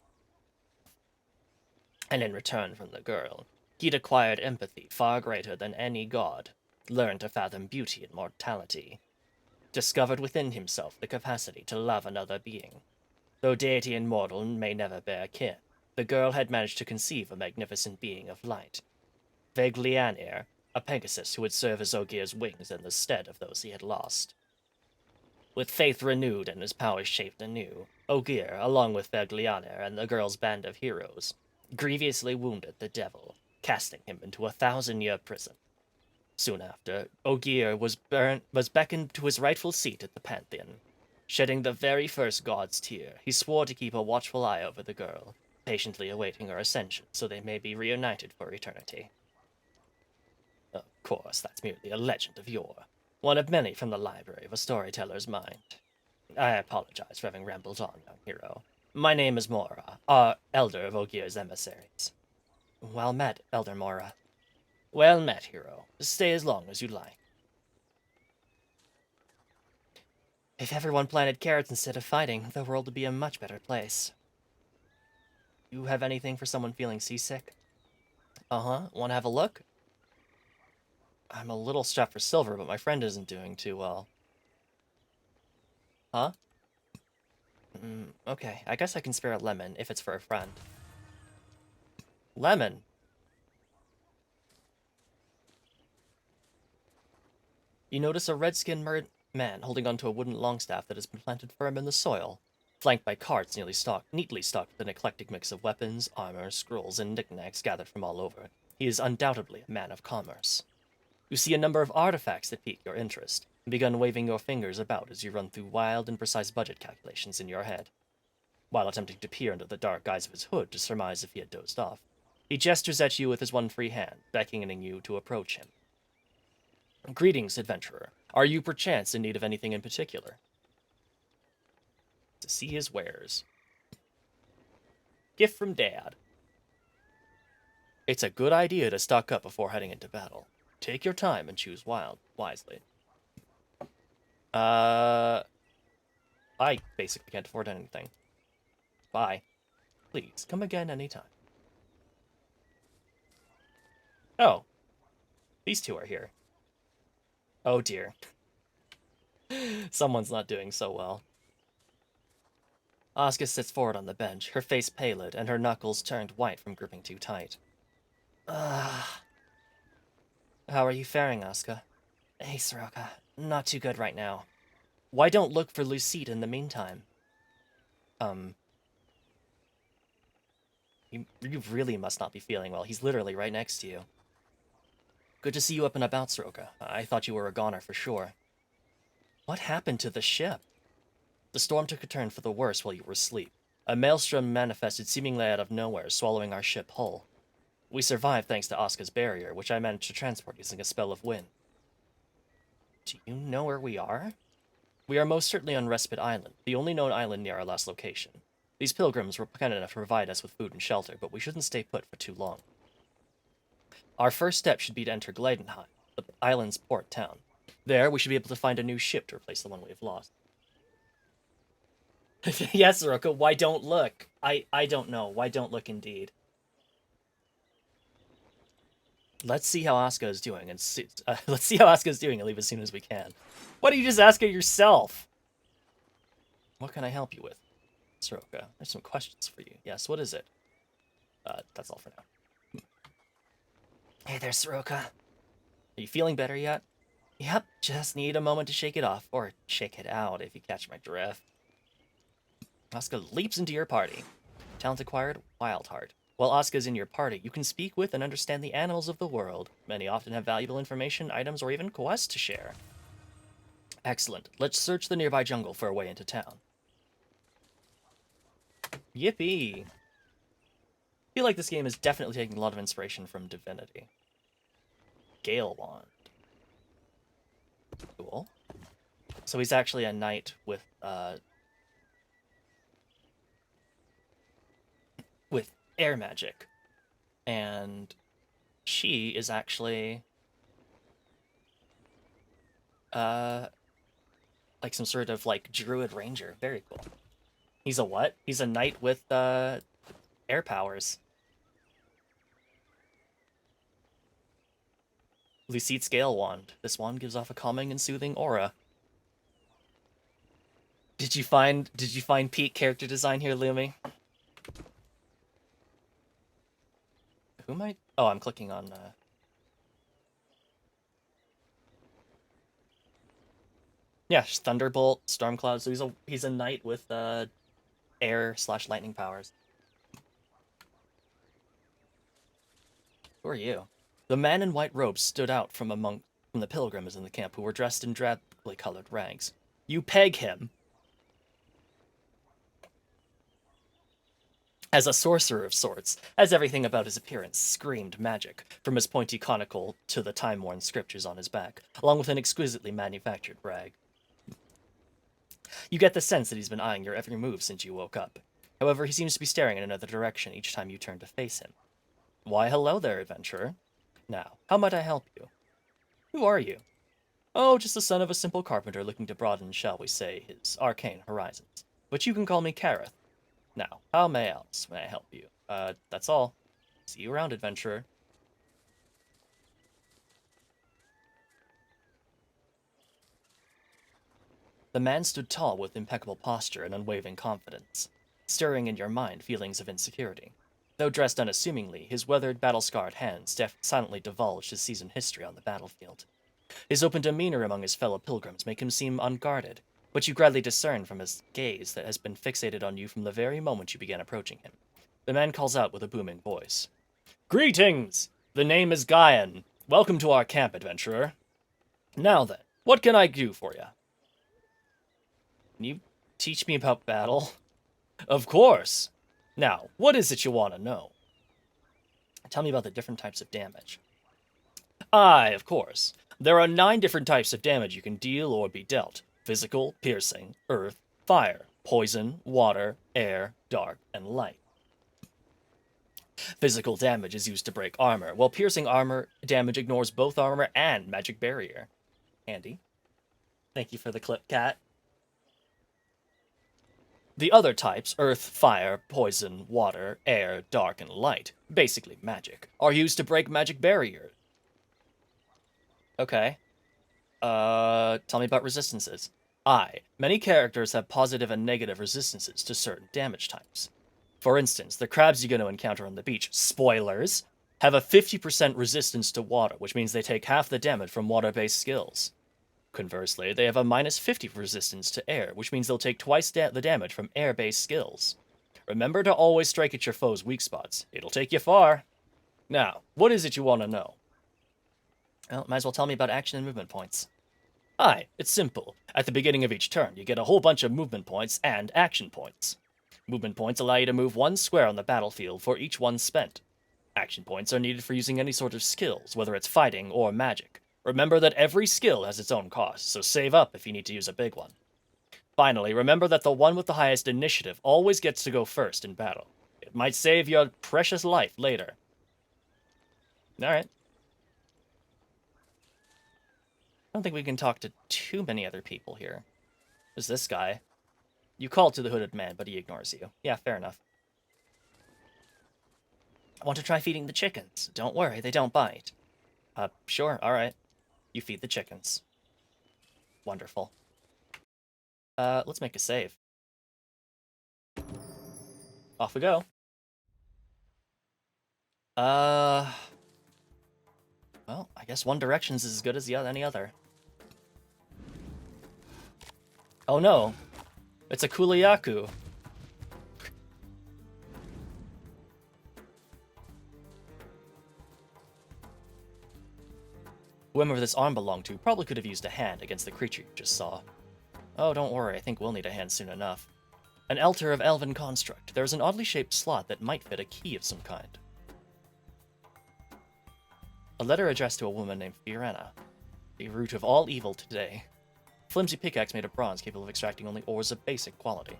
And in return from the girl, he'd acquired empathy far greater than any god, learned to fathom beauty and mortality, discovered within himself the capacity to love another being. Though deity and mortal may never bear kin, the girl had managed to conceive a magnificent being of light, Veglianir, a Pegasus who would serve as Ogier's wings in the stead of those he had lost. With faith renewed and his powers shaped anew, Ogier, along with Veglianir and the girl's band of heroes, grievously wounded the devil, casting him into a 1,000-year prison. Soon after, Ogier was beckoned to his rightful seat at the Pantheon. Shedding the very first god's tear, he swore to keep a watchful eye over the girl, patiently awaiting her ascension so they may be reunited for eternity. Of course, that's merely a legend of yore, one of many from the library of a storyteller's mind. I apologize for having rambled on, young hero. My name is Mora, elder of Ogier's emissaries. Well met, Elder Mora. Well met, hero. Stay as long as you like. If everyone planted carrots instead of fighting, the world would be a much better place. You have anything for someone feeling seasick? Uh-huh. Want to have a look? I'm a little strapped for silver, but my friend isn't doing too well. Huh? Okay, I guess I can spare a lemon if it's for a friend. Lemon? You notice a red-skinned man holding onto a wooden longstaff that has been planted firm in the soil, flanked by carts neatly stocked with an eclectic mix of weapons, armor, scrolls, and knickknacks gathered from all over. He is undoubtedly a man of commerce. You see a number of artifacts that pique your interest, and begin waving your fingers about as you run through wild and precise budget calculations in your head. While attempting to peer into the dark eyes of his hood to surmise if he had dozed off, he gestures at you with his one free hand, beckoning you to approach him. Greetings, adventurer. Are you perchance in need of anything in particular? To see his wares. Gift from Dad. It's a good idea to stock up before heading into battle. Take your time and choose wisely. I basically can't afford anything. Bye. Please, come again anytime. Oh. These two are here. Oh dear. Someone's not doing so well. Asuka sits forward on the bench, her face pallid and her knuckles turned white from gripping too tight. How are you faring, Asuka? Hey, Soroka. Not too good right now. Why don't look for Lucite in the meantime? You really must not be feeling well. He's literally right next to you. Good to see you up and about, Soroka. I thought you were a goner for sure. What happened to the ship? The storm took a turn for the worse while you were asleep. A maelstrom manifested seemingly out of nowhere, swallowing our ship whole. We survived thanks to Asuka's barrier, which I managed to transport using a spell of wind. Do you know where we are? We are most certainly on Respite Island, the only known island near our last location. These pilgrims were kind enough to provide us with food and shelter, but we shouldn't stay put for too long. Our first step should be to enter Gleidenheim, the island's port town. There, we should be able to find a new ship to replace the one we have lost. Yes, Soroka, why don't look? I don't know. Why don't look indeed? Let's see how Asuka is doing, and let's see how Asuka is doing and leave as soon as we can. Why don't you just ask her yourself? What can I help you with? Soroka, there's some questions for you. Yes, what is it? That's all for now. Hey there, Soroka. Are you feeling better yet? Yep, just need a moment to shake it off, or shake it out, if you catch my drift. Asuka leaps into your party. Talent acquired, Wild Heart. While Asuka's in your party, you can speak with and understand the animals of the world. Many often have valuable information, items, or even quests to share. Excellent. Let's search the nearby jungle for a way into town. Yippee! I feel like this game is definitely taking a lot of inspiration from Divinity. Gale Wand. Cool. So he's actually a knight with air magic. And she is actually like some sort of like druid ranger. Very cool. He's a what? He's a knight with air powers. Lucite's Gale Wand. This wand gives off a calming and soothing aura. Did you find peak character design here, Lumi? Who might? Oh, I'm clicking on. Yeah, Thunderbolt, Stormcloud. So he's a knight with air/lightning powers. Who are you? The man in white robes stood out from the pilgrims in the camp who were dressed in drably colored rags. You peg him as a sorcerer of sorts, as everything about his appearance screamed magic, from his pointy conical to the time-worn scriptures on his back, along with an exquisitely manufactured brag. You get the sense that he's been eyeing your every move since you woke up. However, he seems to be staring in another direction each time you turn to face him. Why, hello there, adventurer. Now, how might I help you? Who are you? Oh, just the son of a simple carpenter looking to broaden, shall we say, his arcane horizons. But you can call me Kareth. Now, how may I help you? That's all. See you around, adventurer. The man stood tall with impeccable posture and unwavering confidence, stirring in your mind feelings of insecurity. Though dressed unassumingly, his weathered, battle-scarred hands silently divulged his seasoned history on the battlefield. His open demeanor among his fellow pilgrims make him seem unguarded, but you gladly discern from his gaze that has been fixated on you from the very moment you began approaching him. The man calls out with a booming voice. Greetings! The name is Guyan. Welcome to our camp, adventurer. Now then, what can I do for you? Can you teach me about battle? Of course! Now, what is it you want to know? Tell me about the different types of damage. Aye, of course. There are 9 different types of damage you can deal or be dealt. Physical, piercing, earth, fire, poison, water, air, dark, and light. Physical damage is used to break armor, while piercing armor damage ignores both armor and magic barrier. Handy. Thank you for the clip, Cat. The other types, earth, fire, poison, water, air, dark, and light, basically magic, are used to break magic barriers. Okay. Tell me about resistances. Aye, many characters have positive and negative resistances to certain damage types. For instance, the crabs you're going to encounter on the beach, spoilers, have a 50% resistance to water, which means they take half the damage from water-based skills. Conversely, they have a minus 50 resistance to air, which means they'll take twice the damage from air-based skills. Remember to always strike at your foe's weak spots. It'll take you far. Now, what is it you want to know? Well, might as well tell me about action and movement points. Aye, it's simple. At the beginning of each turn, you get a whole bunch of movement points and action points. Movement points allow you to move 1 square on the battlefield for each one spent. Action points are needed for using any sort of skills, whether it's fighting or magic. Remember that every skill has its own cost, so save up if you need to use a big one. Finally, remember that the one with the highest initiative always gets to go first in battle. It might save your precious life later. Alright. I don't think we can talk to too many other people here. There's this guy. You call to the hooded man, but he ignores you. Yeah, fair enough. I want to try feeding the chickens. Don't worry, they don't bite. Sure, alright. You feed the chickens. Wonderful. Let's make a save. Off we go. Well, I guess One Direction's as good as any other. Oh no! It's a Kuliyaku! Whoever this arm belonged to probably could have used a hand against the creature you just saw. Oh, don't worry, I think we'll need a hand soon enough. An altar of elven construct. There's an oddly shaped slot that might fit a key of some kind. A letter addressed to a woman named Fiorena. The root of all evil today. Flimsy pickaxe made of bronze capable of extracting only ores of basic quality.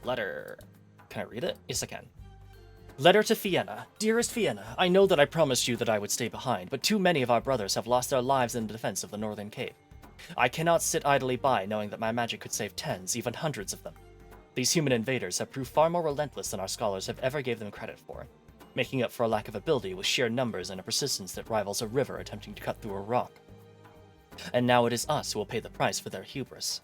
Letter. Can I read it? Yes, I can. Letter to Fiena. Dearest Fiena, I know that I promised you that I would stay behind, but too many of our brothers have lost their lives in the defense of the Northern Cape. I cannot sit idly by knowing that my magic could save tens, even hundreds of them. These human invaders have proved far more relentless than our scholars have ever gave them credit for, making up for a lack of ability with sheer numbers and a persistence that rivals a river attempting to cut through a rock. And now it is us who will pay the price for their hubris.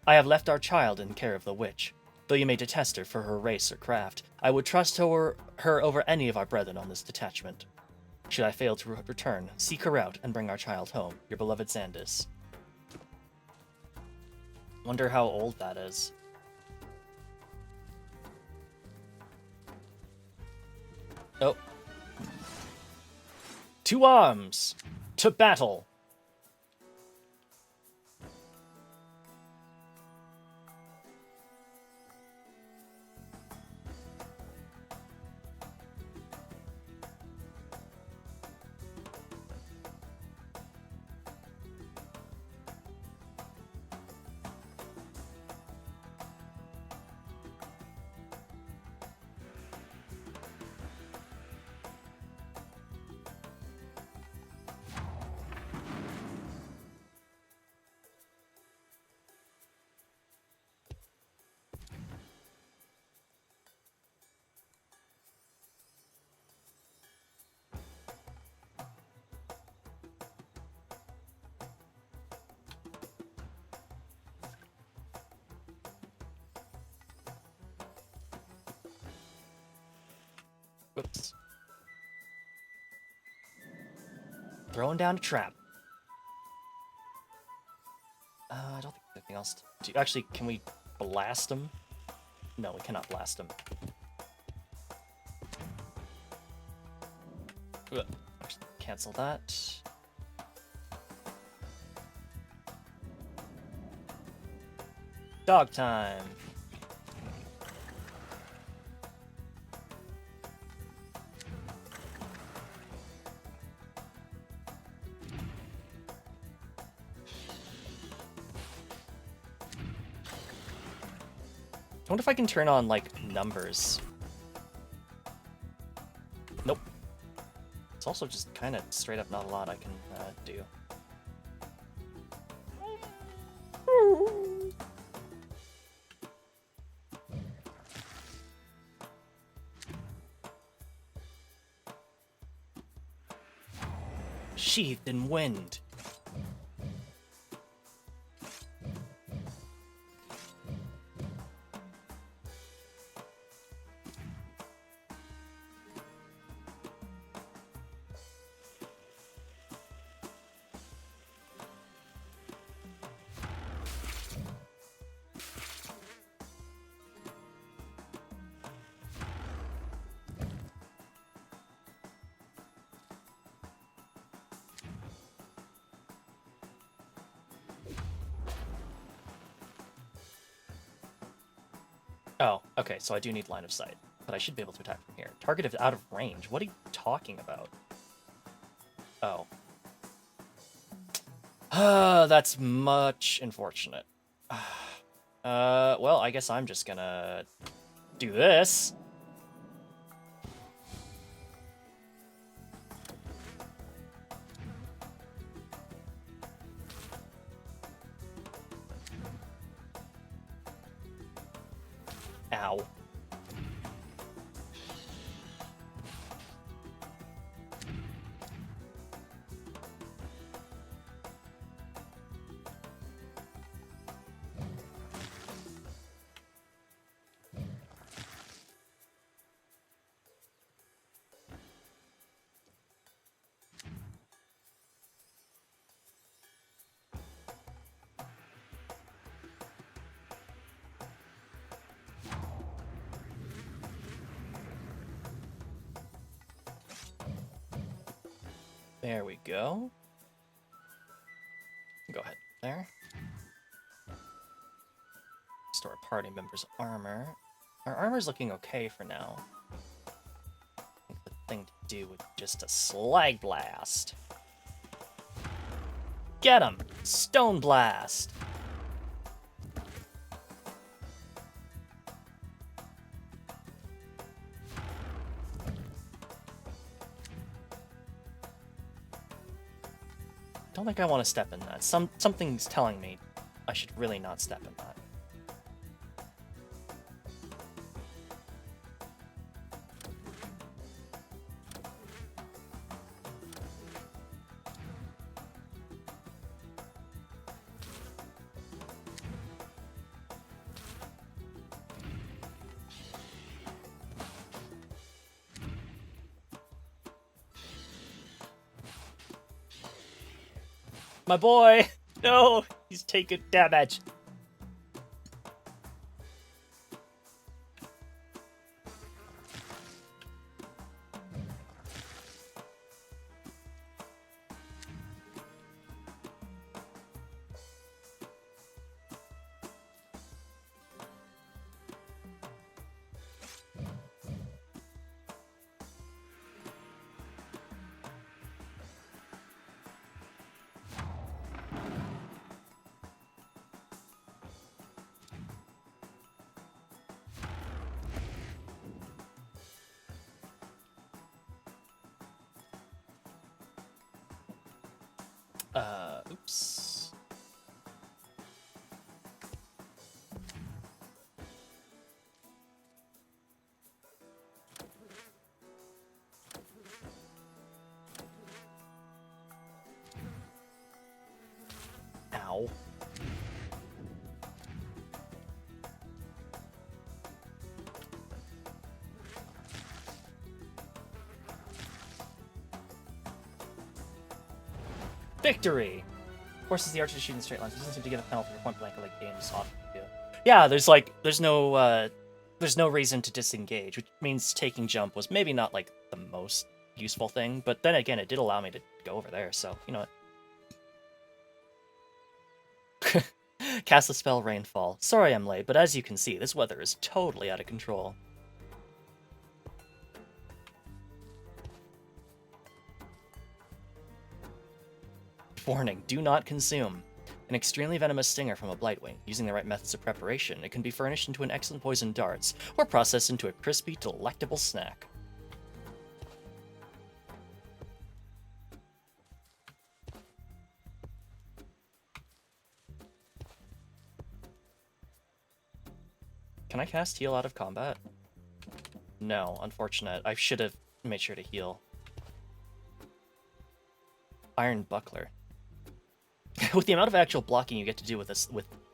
I have left our child in care of the witch. Though you may detest her for her race or craft, I would trust her over any of our brethren on this detachment. Should I fail to return, seek her out and bring our child home. Your beloved Xandis. Wonder how old that is. Oh. To arms! To battle! Whoops. Throwing down a trap. I don't think there's anything else to do. Actually, can we blast them? No, we cannot blast them. Actually, cancel that. Dog time. I wonder if I can turn on, like, numbers. Nope. It's also just kind of straight up not a lot I can do. Sheathed in wind. Oh, okay, so I do need line of sight, but I should be able to attack from here. Target is out of range. What are you talking about? Oh. That's much unfortunate. Well, I guess I'm just gonna do this. Ow. There we go. Go ahead there. Restore a party member's armor. Our armor's looking okay for now. I think the thing to do would be just a slag blast. Get him! Stone blast! Don't think I want to step in that. Something's telling me I should really not step in that. My boy! No! He's taking damage! Oops. Ow. Victory! Forces the archer to shoot in straight lines. It doesn't seem to get a penalty for point blank like games often do. Yeah, there's no reason to disengage, which means taking jump was maybe not like the most useful thing, but then again, it did allow me to go over there, so you know what. Cast the spell Rainfall. Sorry I'm late, but as you can see, this weather is totally out of control. Warning, do not consume. An extremely venomous stinger from a blightwing. Using the right methods of preparation, it can be furnished into an excellent poison darts, or processed into a crispy, delectable snack. Can I cast heal out of combat? No, unfortunate. I should have made sure to heal. Iron Buckler. With the amount of actual blocking you get to do with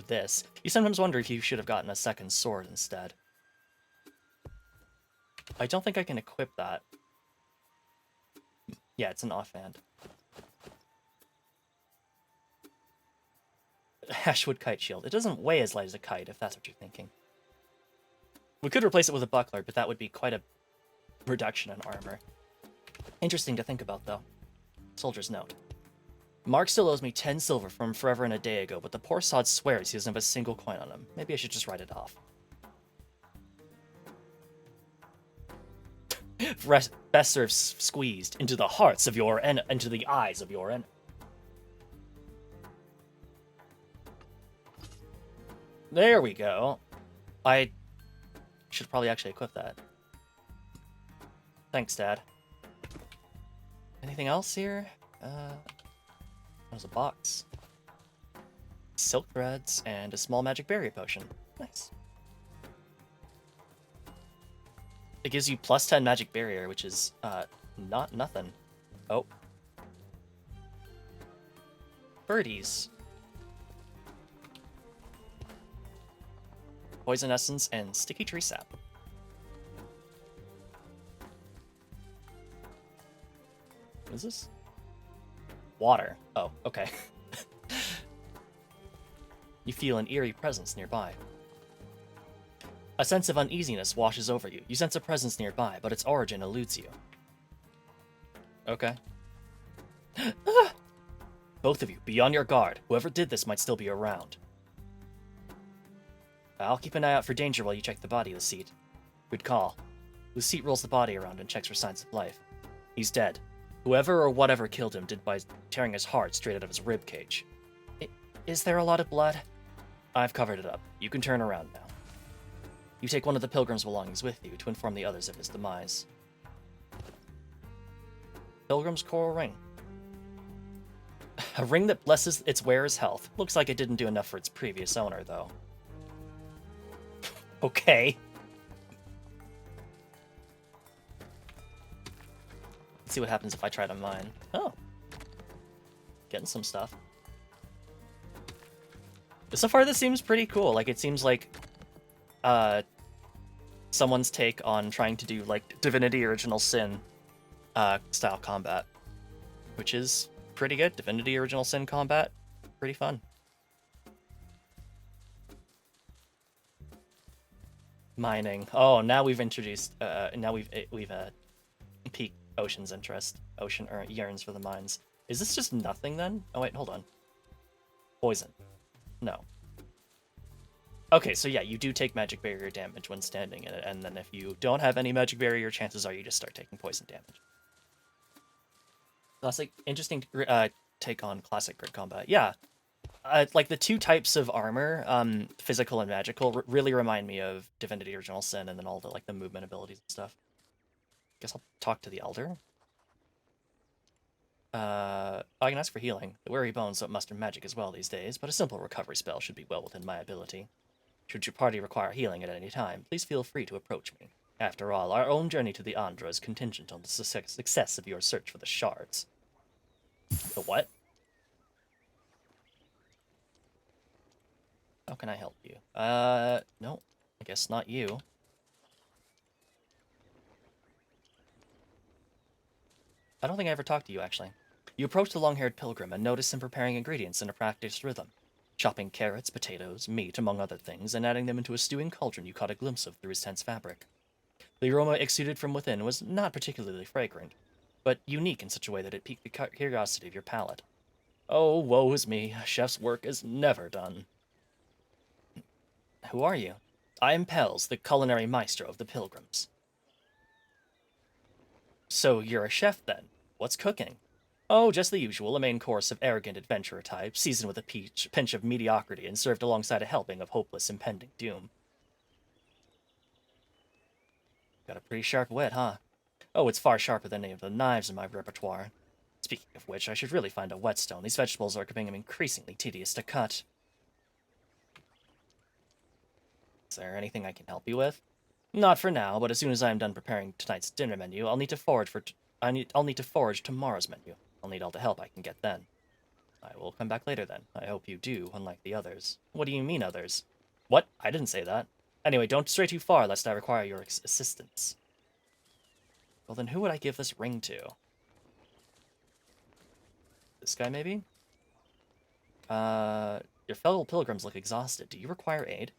this, you sometimes wonder if you should have gotten a second sword instead. I don't think I can equip that. Yeah, it's an offhand. Ashwood Kite Shield. It doesn't weigh as light as a kite, if that's what you're thinking. We could replace it with a buckler, but that would be quite a reduction in armor. Interesting to think about, though. Soldier's note. Mark still owes me 10 silver from forever and a day ago, but the poor sod swears he doesn't have a single coin on him. Maybe I should just write it off. Best served squeezed into the hearts of your into the eyes of your enemy. There we go. I should probably actually equip that. Thanks, Dad. Anything else here? There's a box. Silk threads and a small magic barrier potion. Nice. It gives you plus 10 magic barrier, which is not nothing. Oh. Birdies. Poison essence and sticky tree sap. What is this? Water. Oh, okay. You feel an eerie presence nearby. A sense of uneasiness washes over you. You sense a presence nearby, but its origin eludes you. Okay. Both of you, be on your guard. Whoever did this might still be around. I'll keep an eye out for danger while you check the body of Lucite. Good call. Lucite rolls the body around and checks for signs of life. He's dead. Whoever or whatever killed him did by tearing his heart straight out of his rib cage. Is there a lot of blood? I've covered it up. You can turn around now. You take one of the pilgrim's belongings with you to inform the others of his demise. Pilgrim's coral ring. A ring that blesses its wearer's health. Looks like it didn't do enough for its previous owner, though. Okay. Let's see what happens if I try to mine. Oh. Getting some stuff. So far, this seems pretty cool. Like, it seems like someone's take on trying to do, like, Divinity Original Sin style combat. Which is pretty good. Divinity Original Sin combat. Pretty fun. Mining. Oh, now we've introduced, now we've piqued Ocean's interest. Ocean yearns for the mines. Is this just nothing then? Oh wait, hold on. Poison. No. Okay, so yeah, you do take magic barrier damage when standing in it, and then if you don't have any magic barrier, chances are you just start taking poison damage. That's like interesting take on classic grid combat. Yeah. Like the two types of armor, physical and magical, really remind me of Divinity Original Sin, and then all the like the movement abilities and stuff. Guess I'll talk to the Elder. I can ask for healing. The weary bones don't muster magic as well these days, but a simple recovery spell should be well within my ability. Should your party require healing at any time, please feel free to approach me. After all, our own journey to the Andra is contingent on the success of your search for the shards. The what? How can I help you? No. I guess not you. I don't think I ever talked to you, actually. You approach the long-haired pilgrim and notice him preparing ingredients in a practiced rhythm, chopping carrots, potatoes, meat, among other things, and adding them into a stewing cauldron you caught a glimpse of through his tense fabric. The aroma exuded from within was not particularly fragrant, but unique in such a way that it piqued the curiosity of your palate. Oh, woe is me, a chef's work is never done. Who are you? I am Pels, the culinary maestro of the pilgrims. So you're a chef, then? What's cooking? Oh, just the usual, a main course of arrogant adventurer type, seasoned with a pinch of mediocrity and served alongside a helping of hopeless impending doom. Got a pretty sharp wit, huh? Oh, it's far sharper than any of the knives in my repertoire. Speaking of which, I should really find a whetstone. These vegetables are becoming increasingly tedious to cut. Is there anything I can help you with? Not for now, but as soon as I am done preparing tonight's dinner menu, I'll need to forage tomorrow's menu. I'll need all the help I can get then. I will come back later then. I hope you do, unlike the others. What do you mean, others? What? I didn't say that. Anyway, don't stray too far, lest I require your assistance. Well, then who would I give this ring to? This guy, maybe? Your fellow pilgrims look exhausted. Do you require aid?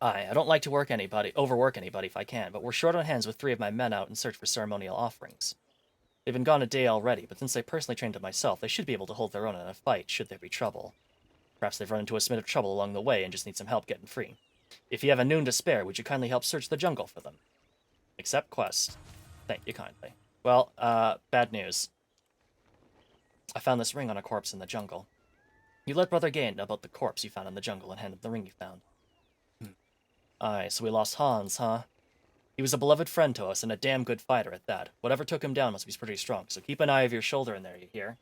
I don't like to overwork anybody if I can, but we're short on hands with 3 of my men out in search for ceremonial offerings. They've been gone a day already, but since I personally trained them myself, they should be able to hold their own in a fight, should there be trouble. Perhaps they've run into a smit of trouble along the way and just need some help getting free. If you have a noon to spare, would you kindly help search the jungle for them? Accept quest. Thank you kindly. Well, bad news. I found this ring on a corpse in the jungle. You let Brother Gain know about the corpse you found in the jungle and hand him the ring you found. Aye, so we lost Hans, huh? He was a beloved friend to us and a damn good fighter at that. Whatever took him down must be pretty strong, so keep an eye over your shoulder in there, you hear?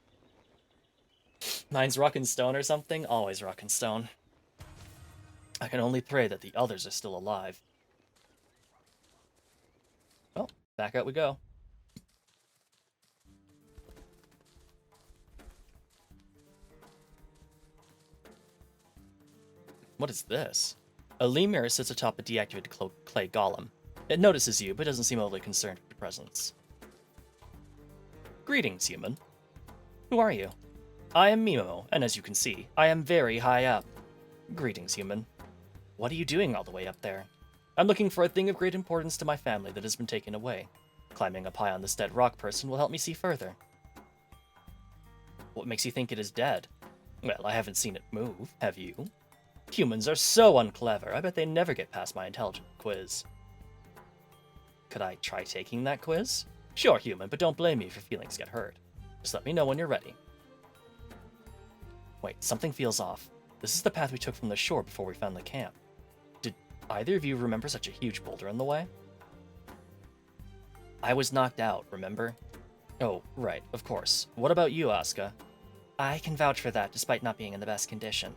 Mine's rockin' stone or something? Always rockin' stone. I can only pray that the others are still alive. Well, back out we go. What is this? A lemur sits atop a deactivated clay golem. It notices you, but doesn't seem overly concerned with your presence. Greetings, human. Who are you? I am Mimo, and as you can see, I am very high up. Greetings, human. What are you doing all the way up there? I'm looking for a thing of great importance to my family that has been taken away. Climbing up high on this dead rock person will help me see further. What makes you think it is dead? Well, I haven't seen it move, have you? Humans are so unclever, I bet they never get past my intelligence quiz. Could I try taking that quiz? Sure, human, but don't blame me if your feelings get hurt. Just let me know when you're ready. Wait, something feels off. This is the path we took from the shore before we found the camp. Did either of you remember such a huge boulder in the way? I was knocked out, remember? Oh, right, of course. What about you, Asuka? I can vouch for that, despite not being in the best condition.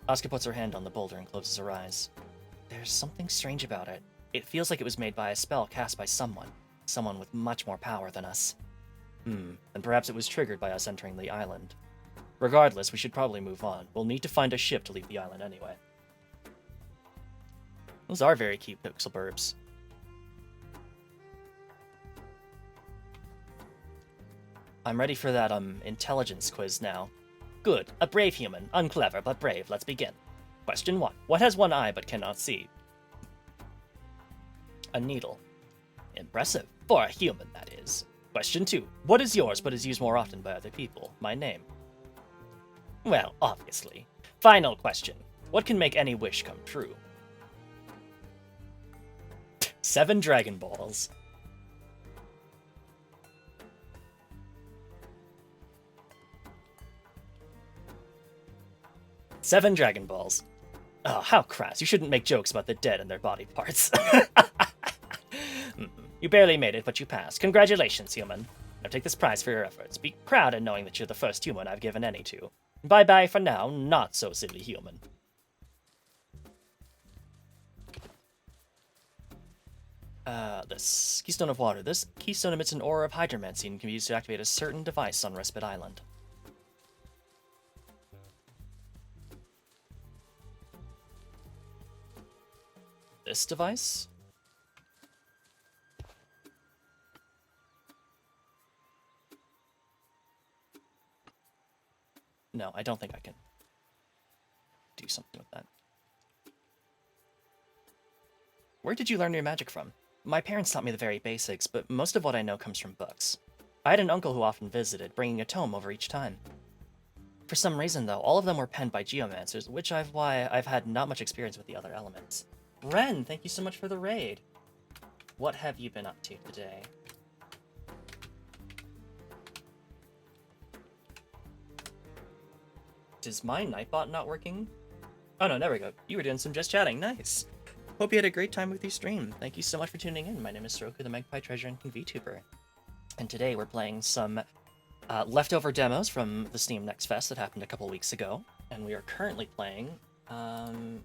Asuka puts her hand on the boulder and closes her eyes. There's something strange about it. It feels like it was made by a spell cast by someone with much more power than us. And perhaps it was triggered by us entering the island. Regardless, we should probably move on. We'll need to find a ship to leave the island anyway. Those are very cute pixel burbs. I'm ready for that, intelligence quiz now. Good. A brave human. Unclever, but brave. Let's begin. Question 1. What has one eye but cannot see? A needle. Impressive. For a human, that is. Question 2. What is yours but is used more often by other people? My name. Well, obviously. Final question. What can make any wish come true? 7 Dragon Balls. Seven Dragon Balls. Oh, how crass. You shouldn't make jokes about the dead and their body parts. You barely made it, but you passed. Congratulations, human. Now take this prize for your efforts. Be proud in knowing that you're the first human I've given any to. Bye-bye for now, not so silly human. This Keystone of Water. This keystone emits an aura of hydromancy and can be used to activate a certain device on Respite Island. This device? No, I don't think I can do something with that. Where did you learn your magic from? My parents taught me the very basics, but most of what I know comes from books. I had an uncle who often visited, bringing a tome over each time. For some reason, though, all of them were penned by geomancers, why I've had not much experience with the other elements. Ren, thank you so much for the raid. What have you been up to today? Is my Nightbot not working? Oh no, there we go. You were doing some just chatting. Nice. Hope you had a great time with your stream. Thank you so much for tuning in. My name is Soroku, the Magpie Treasure Hunting VTuber. And today we're playing some leftover demos from the Steam Next Fest that happened a couple weeks ago. And we are currently playing,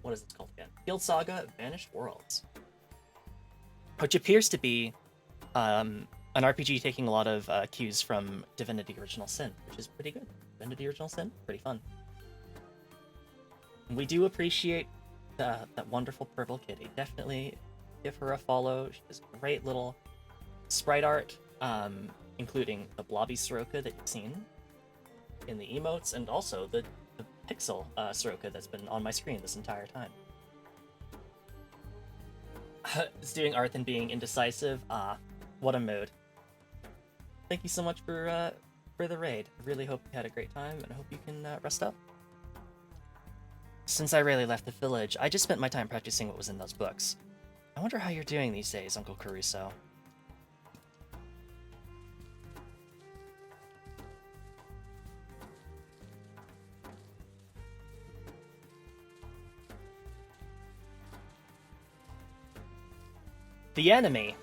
what is it called again? Guild Saga Vanished Worlds. Which appears to be an RPG taking a lot of cues from Divinity Original Sin, which is pretty good. Divinity Original Sin, pretty fun. We do appreciate that wonderful purple kitty. Definitely give her a follow. She has great little sprite art, including the blobby Soroka that you've seen in the emotes, and also the pixel Soroka that's been on my screen this entire time. It's doing art and being indecisive. What a mood. Thank you so much for the raid. I really hope you had a great time, and I hope you can rest up. Since I rarely left the village, I just spent my time practicing what was in those books. I wonder how you're doing these days, Uncle Caruso. The enemy!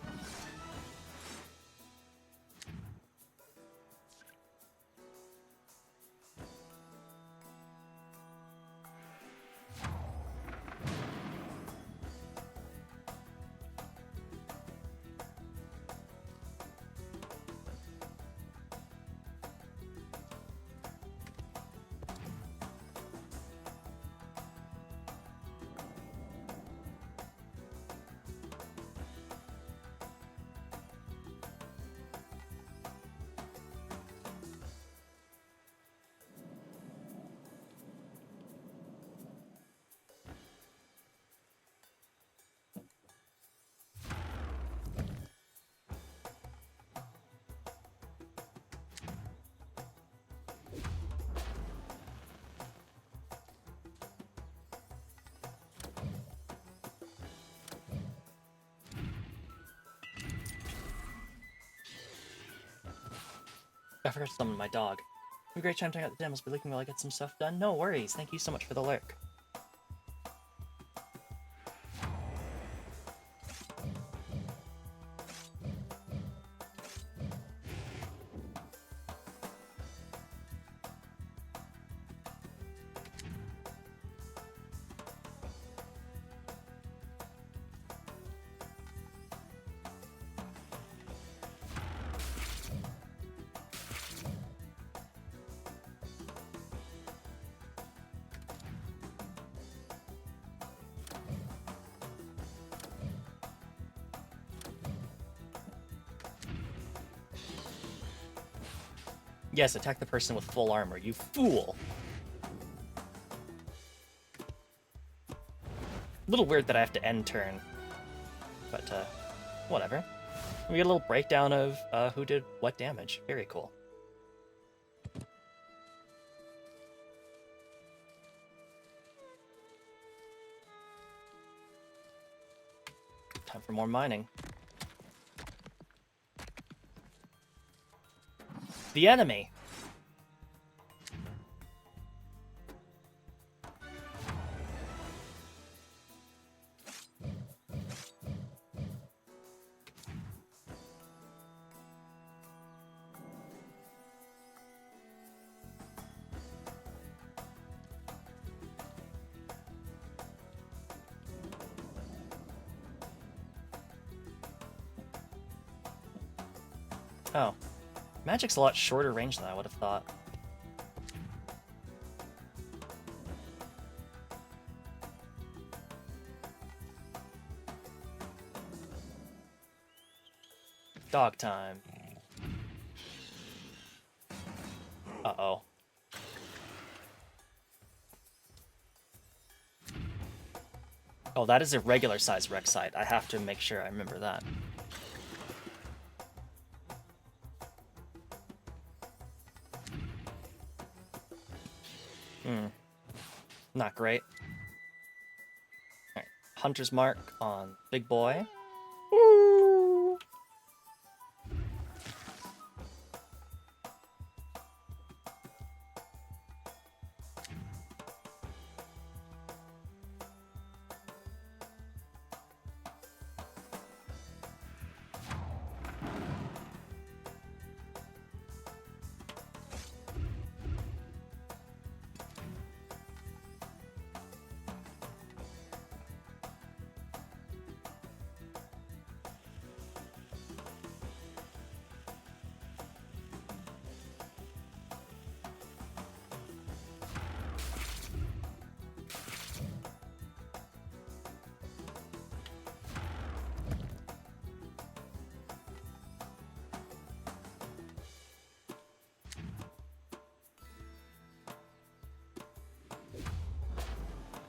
I forgot to summon my dog. Have a great time checking out the demos, be looking while I get some stuff done. No worries, thank you so much for the lurk. Yes, attack the person with full armor, you fool! A little weird that I have to end turn. But, whatever. We get a little breakdown of who did what damage. Very cool. Time for more mining. The enemy! Oh. Magic's a lot shorter range than I would have thought. Dog time. Uh-oh. Oh, that is a regular size Rex site. I have to make sure I remember that. Not great. Alright, Hunter's Mark on Big Boy. Ooh.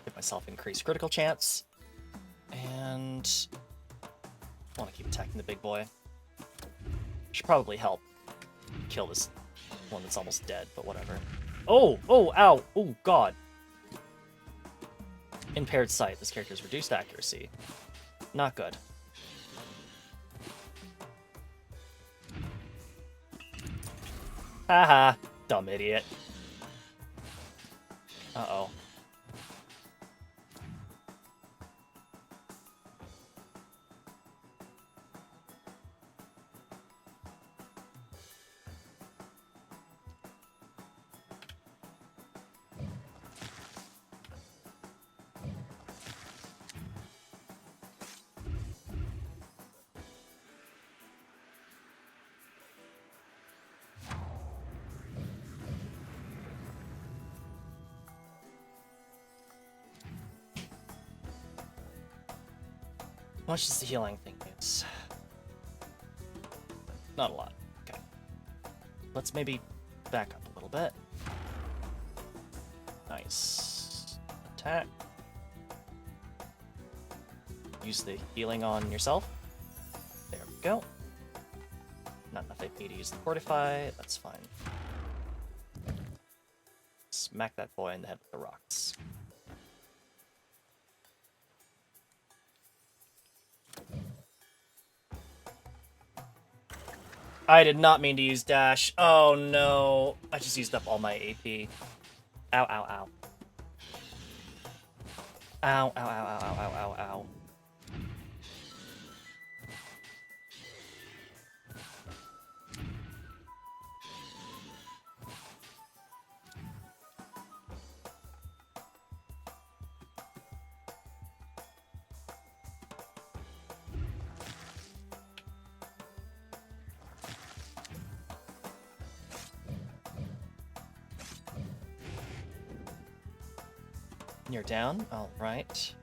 Give myself increased critical chance. And I want to keep attacking the big boy. Should probably help kill this one that's almost dead, but whatever. Oh! Oh, ow! Oh, God. Impaired sight. This character has reduced accuracy. Not good. Haha. Dumb idiot. Uh-oh. How much does the healing thing use? Not a lot. Okay. Let's maybe back up a little bit. Nice. Attack. Use the healing on yourself. There we go. Not enough AP to use the Fortify. That's fine. Smack that boy in the head with the rocks. I did not mean to use dash. Oh no. I just used up all my AP. Ow, ow, ow. Ow, ow, ow, ow, ow, ow, ow, ow. You're down? Alright.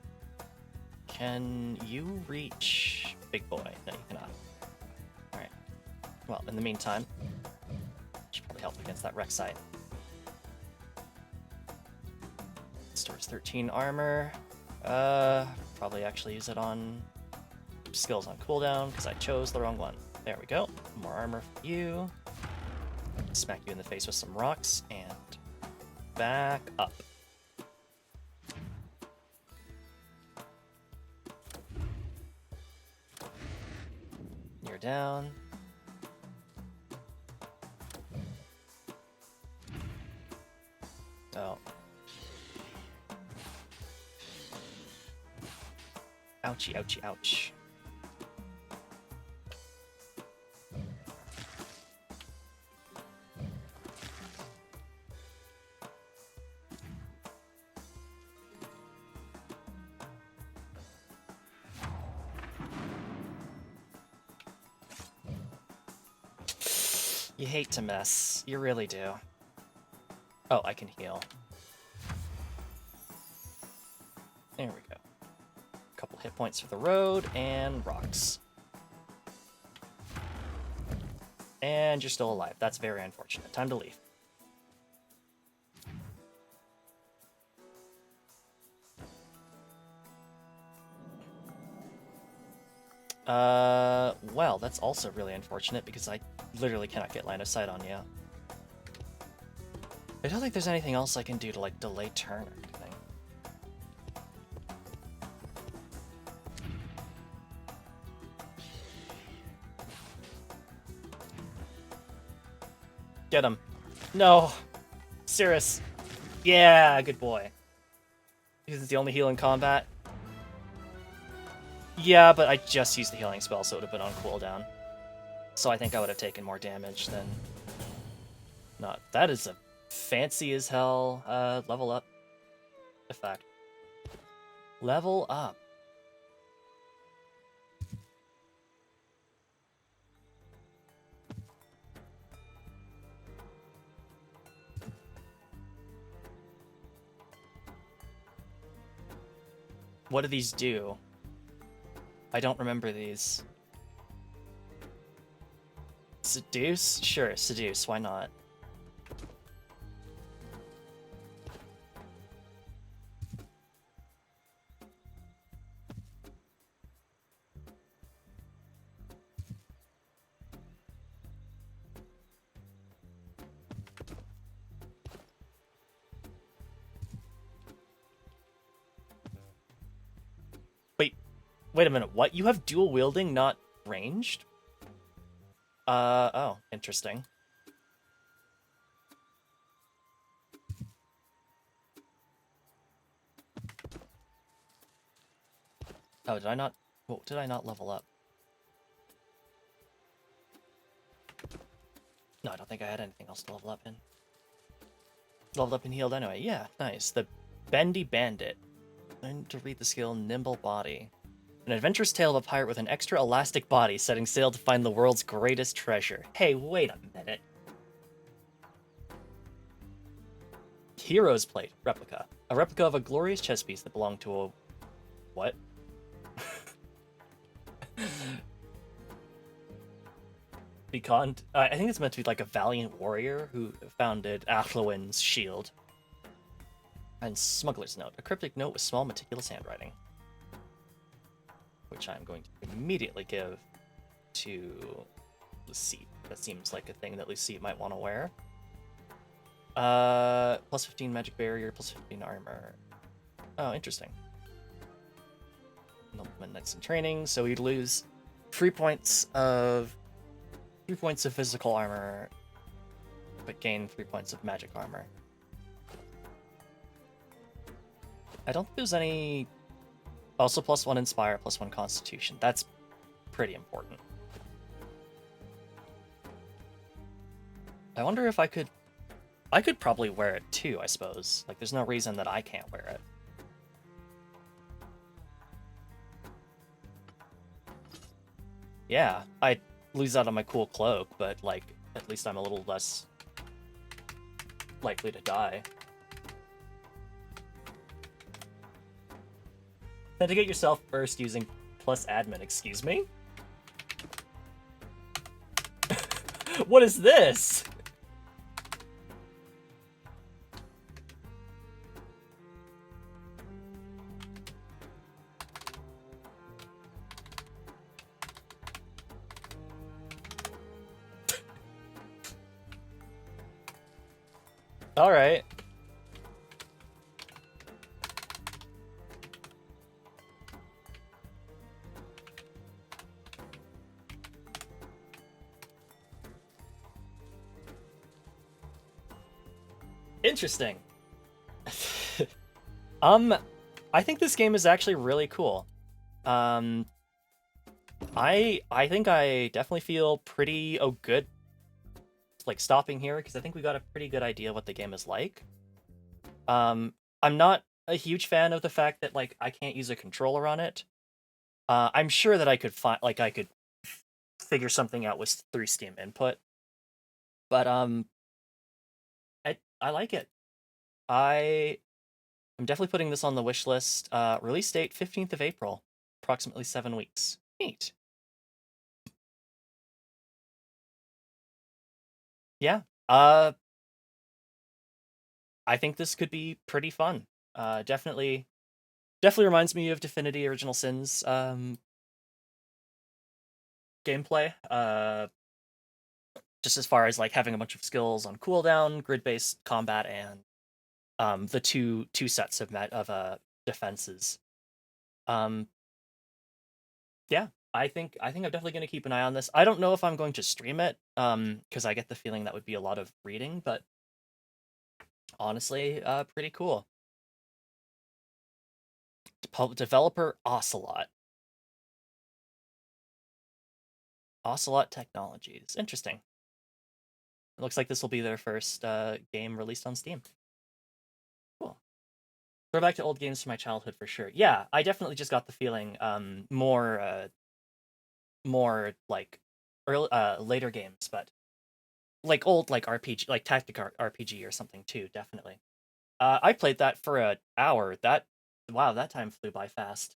Can you reach Big Boy? No, you cannot. Alright. Well, in the meantime, should probably help against that Rex site. Stores 13 armor. Probably actually use it on skills on cooldown, because I chose the wrong one. There we go. More armor for you. Smack you in the face with some rocks, and back up. You're down. Oh. Ouchie, ouchie, ouch. You hate to mess. You really do. Oh, I can heal. There we go. Couple hit points for the road, and rocks. And you're still alive. That's very unfortunate. Time to leave. Well, that's also really unfortunate because I literally cannot get line of sight on you. I don't think there's anything else I can do to, like, delay turn or anything. Get him. No! Cirrus! Yeah, good boy. Because it's the only heal in combat. Yeah, but I just used the healing spell, so it would have been on cooldown. So I think I would have taken more damage than not. That is a fancy as hell level up effect. Level up. What do these do? I don't remember these. Seduce? Sure, seduce. Why not? Wait a minute. What? You have dual wielding, not ranged? Oh, interesting. Oh, did I not... What did I not level up? No, I don't think I had anything else to level up in. Leveled up and healed anyway. Yeah, nice. The Bendy Bandit. Learn to read the skill Nimble Body. An adventurous tale of a pirate with an extra elastic body setting sail to find the world's greatest treasure. Hey, wait a minute. Hero's Plate. Replica. A replica of a glorious chess piece that belonged to a... What? I think it's meant to be like a valiant warrior who founded Athloin's shield. And Smuggler's Note. A cryptic note with small, meticulous handwriting. Which I'm going to immediately give to Lucite. That seems like a thing that Lucite might want to wear. Plus 15 magic barrier, plus 15 armor. Oh, interesting. Nobleman Knights in training, so we'd lose 3 points of physical armor, but gain 3 points of magic armor. I don't think there's any... Also plus 1 Inspire, plus 1 Constitution. That's pretty important. I wonder if I could... I could probably wear it too, I suppose. Like, there's no reason that I can't wear it. Yeah, I lose out on my cool cloak, but, like, at least I'm a little less likely to die. Authenticate yourself first using plus admin, excuse me? What is this? Alright. Interesting. I think this game is actually really cool. I think I definitely feel pretty good, like, stopping here, because I think we got a pretty good idea what the game is like. I'm not a huge fan of the fact that, like, I can't use a controller on it. I'm sure that I could figure something out through Steam input. But I like it. I'm definitely putting this on the wish list. Release date 15th of April, approximately 7 weeks. Neat. Yeah. I think this could be pretty fun. Definitely reminds me of Divinity Original Sins. gameplay. Just as far as like having a bunch of skills on cooldown, grid-based combat, and the two sets of defenses. Yeah, I think I'm definitely going to keep an eye on this. I don't know if I'm going to stream it, because I get the feeling that would be a lot of reading, but honestly, pretty cool. Developer Ocelot. Ocelot Technologies. Interesting. It looks like this will be their first game released on Steam. Cool. Throwback to old games from my childhood for sure. Yeah, I definitely just got the feeling more like early, later games, but like old like RPG, like tactical RPG or something too. Definitely. I played that for an hour. Wow, that time flew by fast.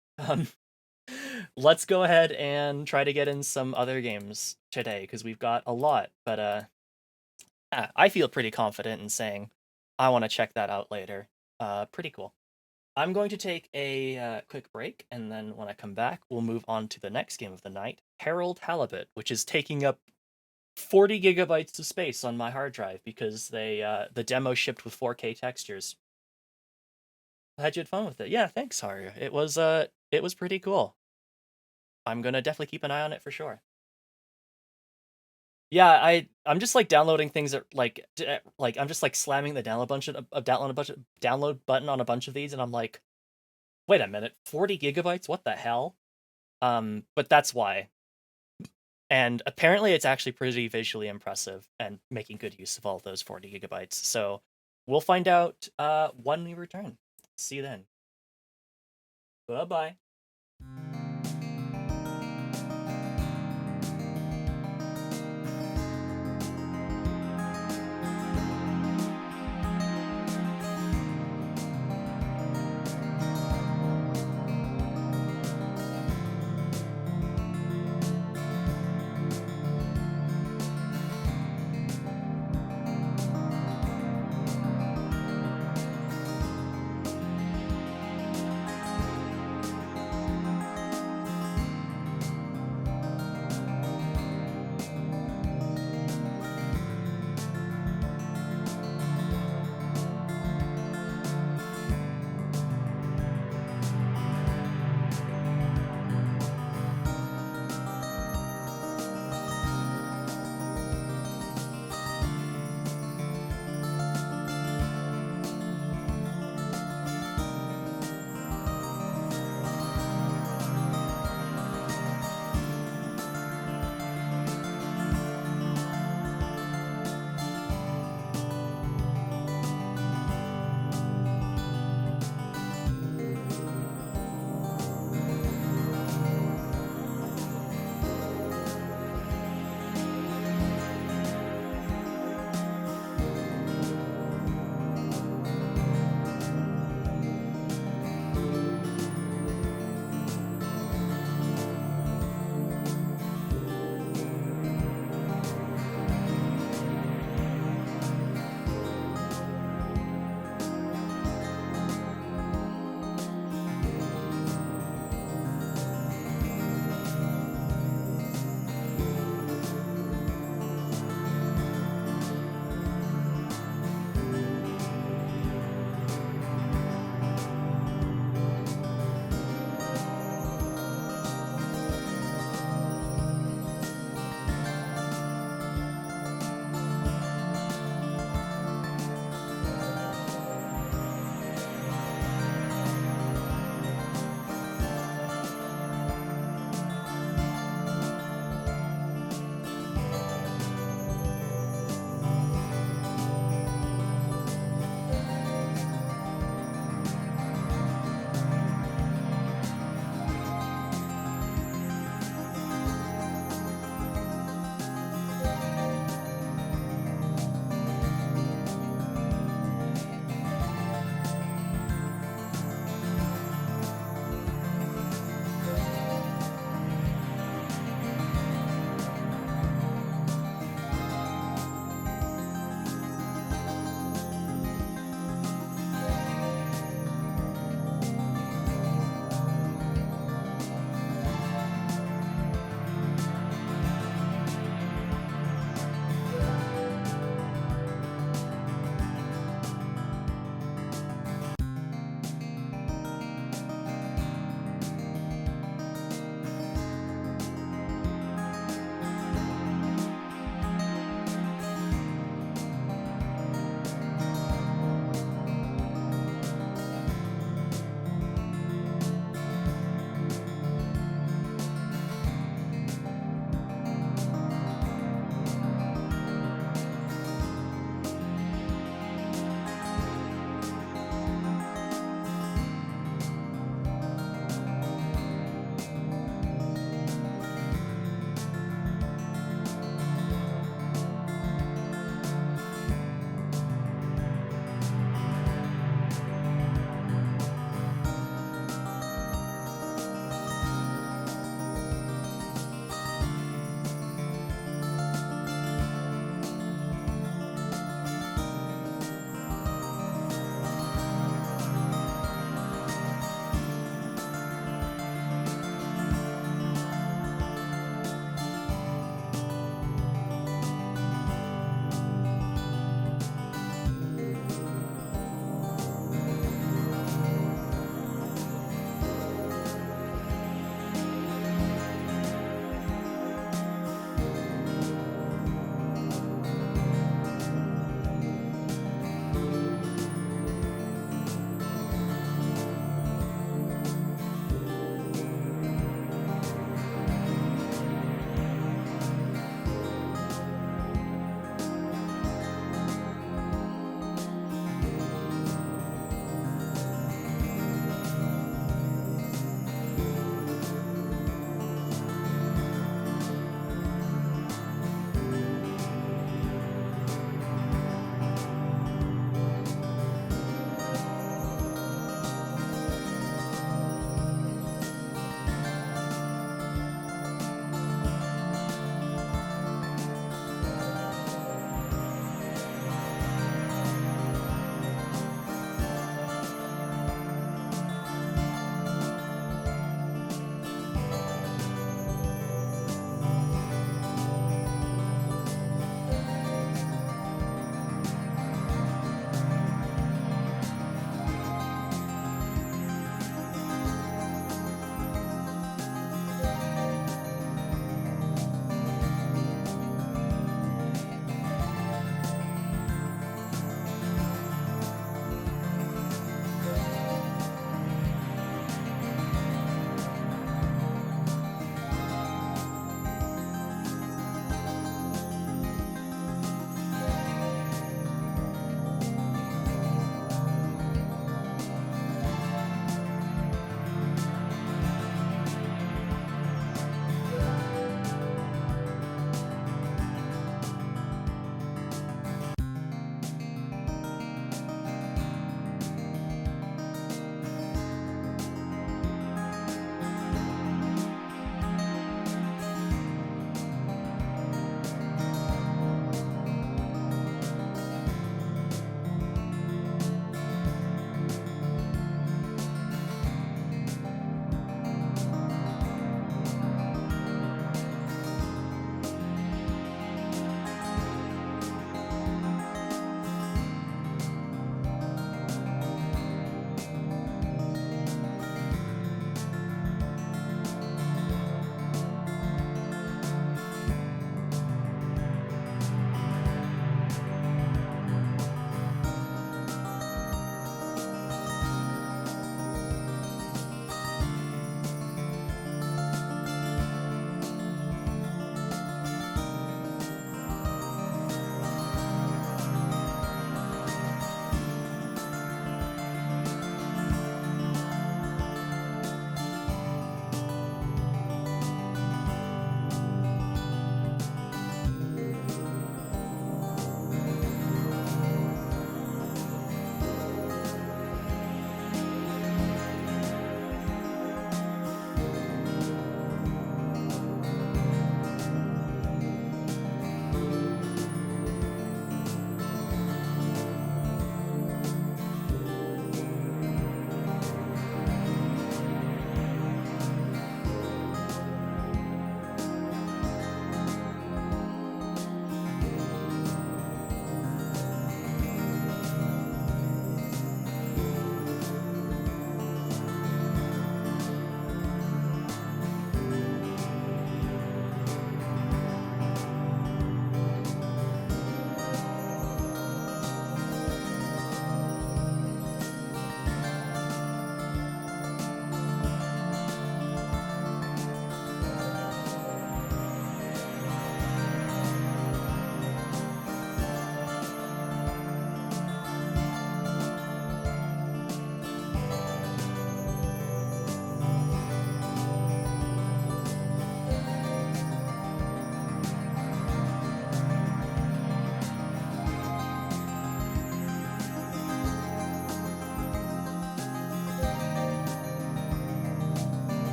Let's go ahead and try to get in some other games today because we've got a lot. But I feel pretty confident in saying I want to check that out later. Pretty cool. I'm going to take a quick break, and then when I come back, we'll move on to the next game of the night, Harold Halibut, which is taking up 40 gigabytes of space on my hard drive because the demo shipped with 4K textures. I had you had fun with it. Yeah, thanks, Haru. It was pretty cool. I'm gonna definitely keep an eye on it for sure. Yeah, I'm just like downloading things that like I'm just like slamming the download button on a bunch of these, and I'm like, wait a minute, 40 gigabytes? What the hell? But that's why. And apparently it's actually pretty visually impressive and making good use of all of those 40 gigabytes. So we'll find out when we return. See you then. Bye-bye.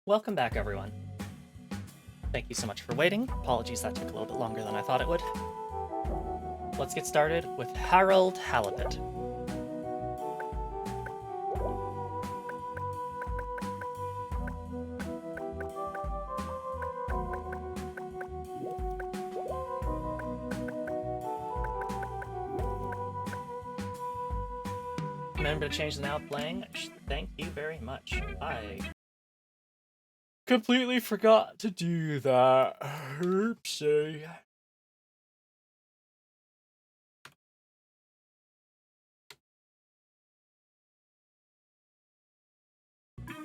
Welcome back, everyone. Thank you so much for waiting. Apologies that took a little bit longer than I thought it would. Let's get started with Harold Halibut. Remember to change the now playing? Thank you very much. I completely forgot to do that. Oopsie.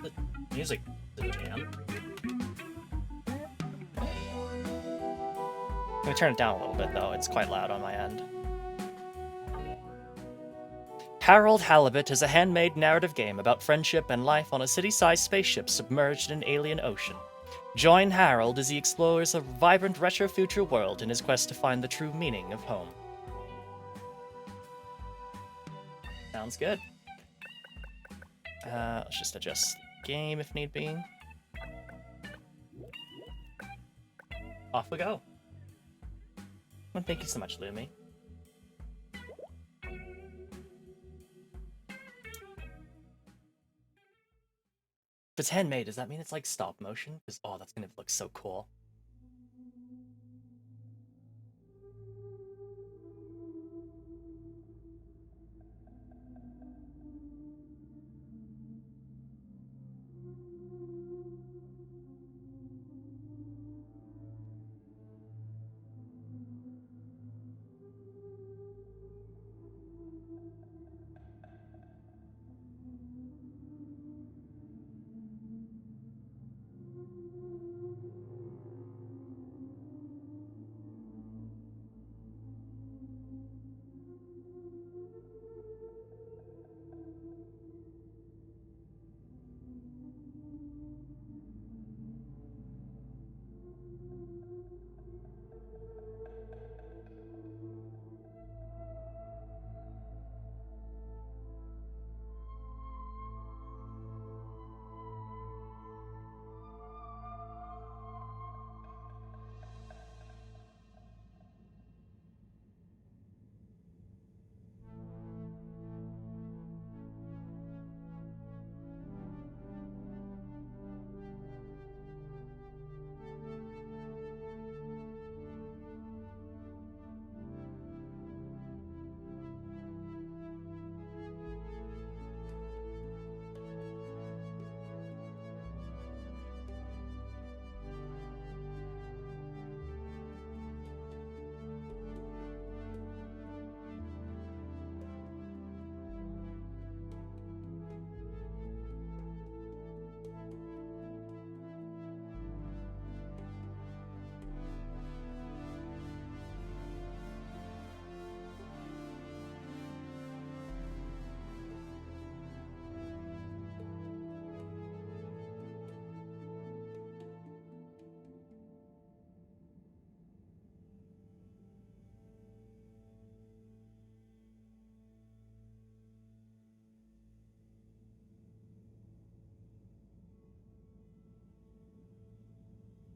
The music didn't jam. I'm gonna turn it down a little bit though, it's quite loud on my end. Harold Halibut is a handmade narrative game about friendship and life on a city-sized spaceship submerged in an alien ocean. Join Harold as he explores a vibrant retro-future world in his quest to find the true meaning of home. Sounds good. Let's just adjust the game if need be. Off we go. Well, thank you so much, Lumi. If it's handmade, does that mean it's like stop motion? Because, oh, that's gonna look so cool.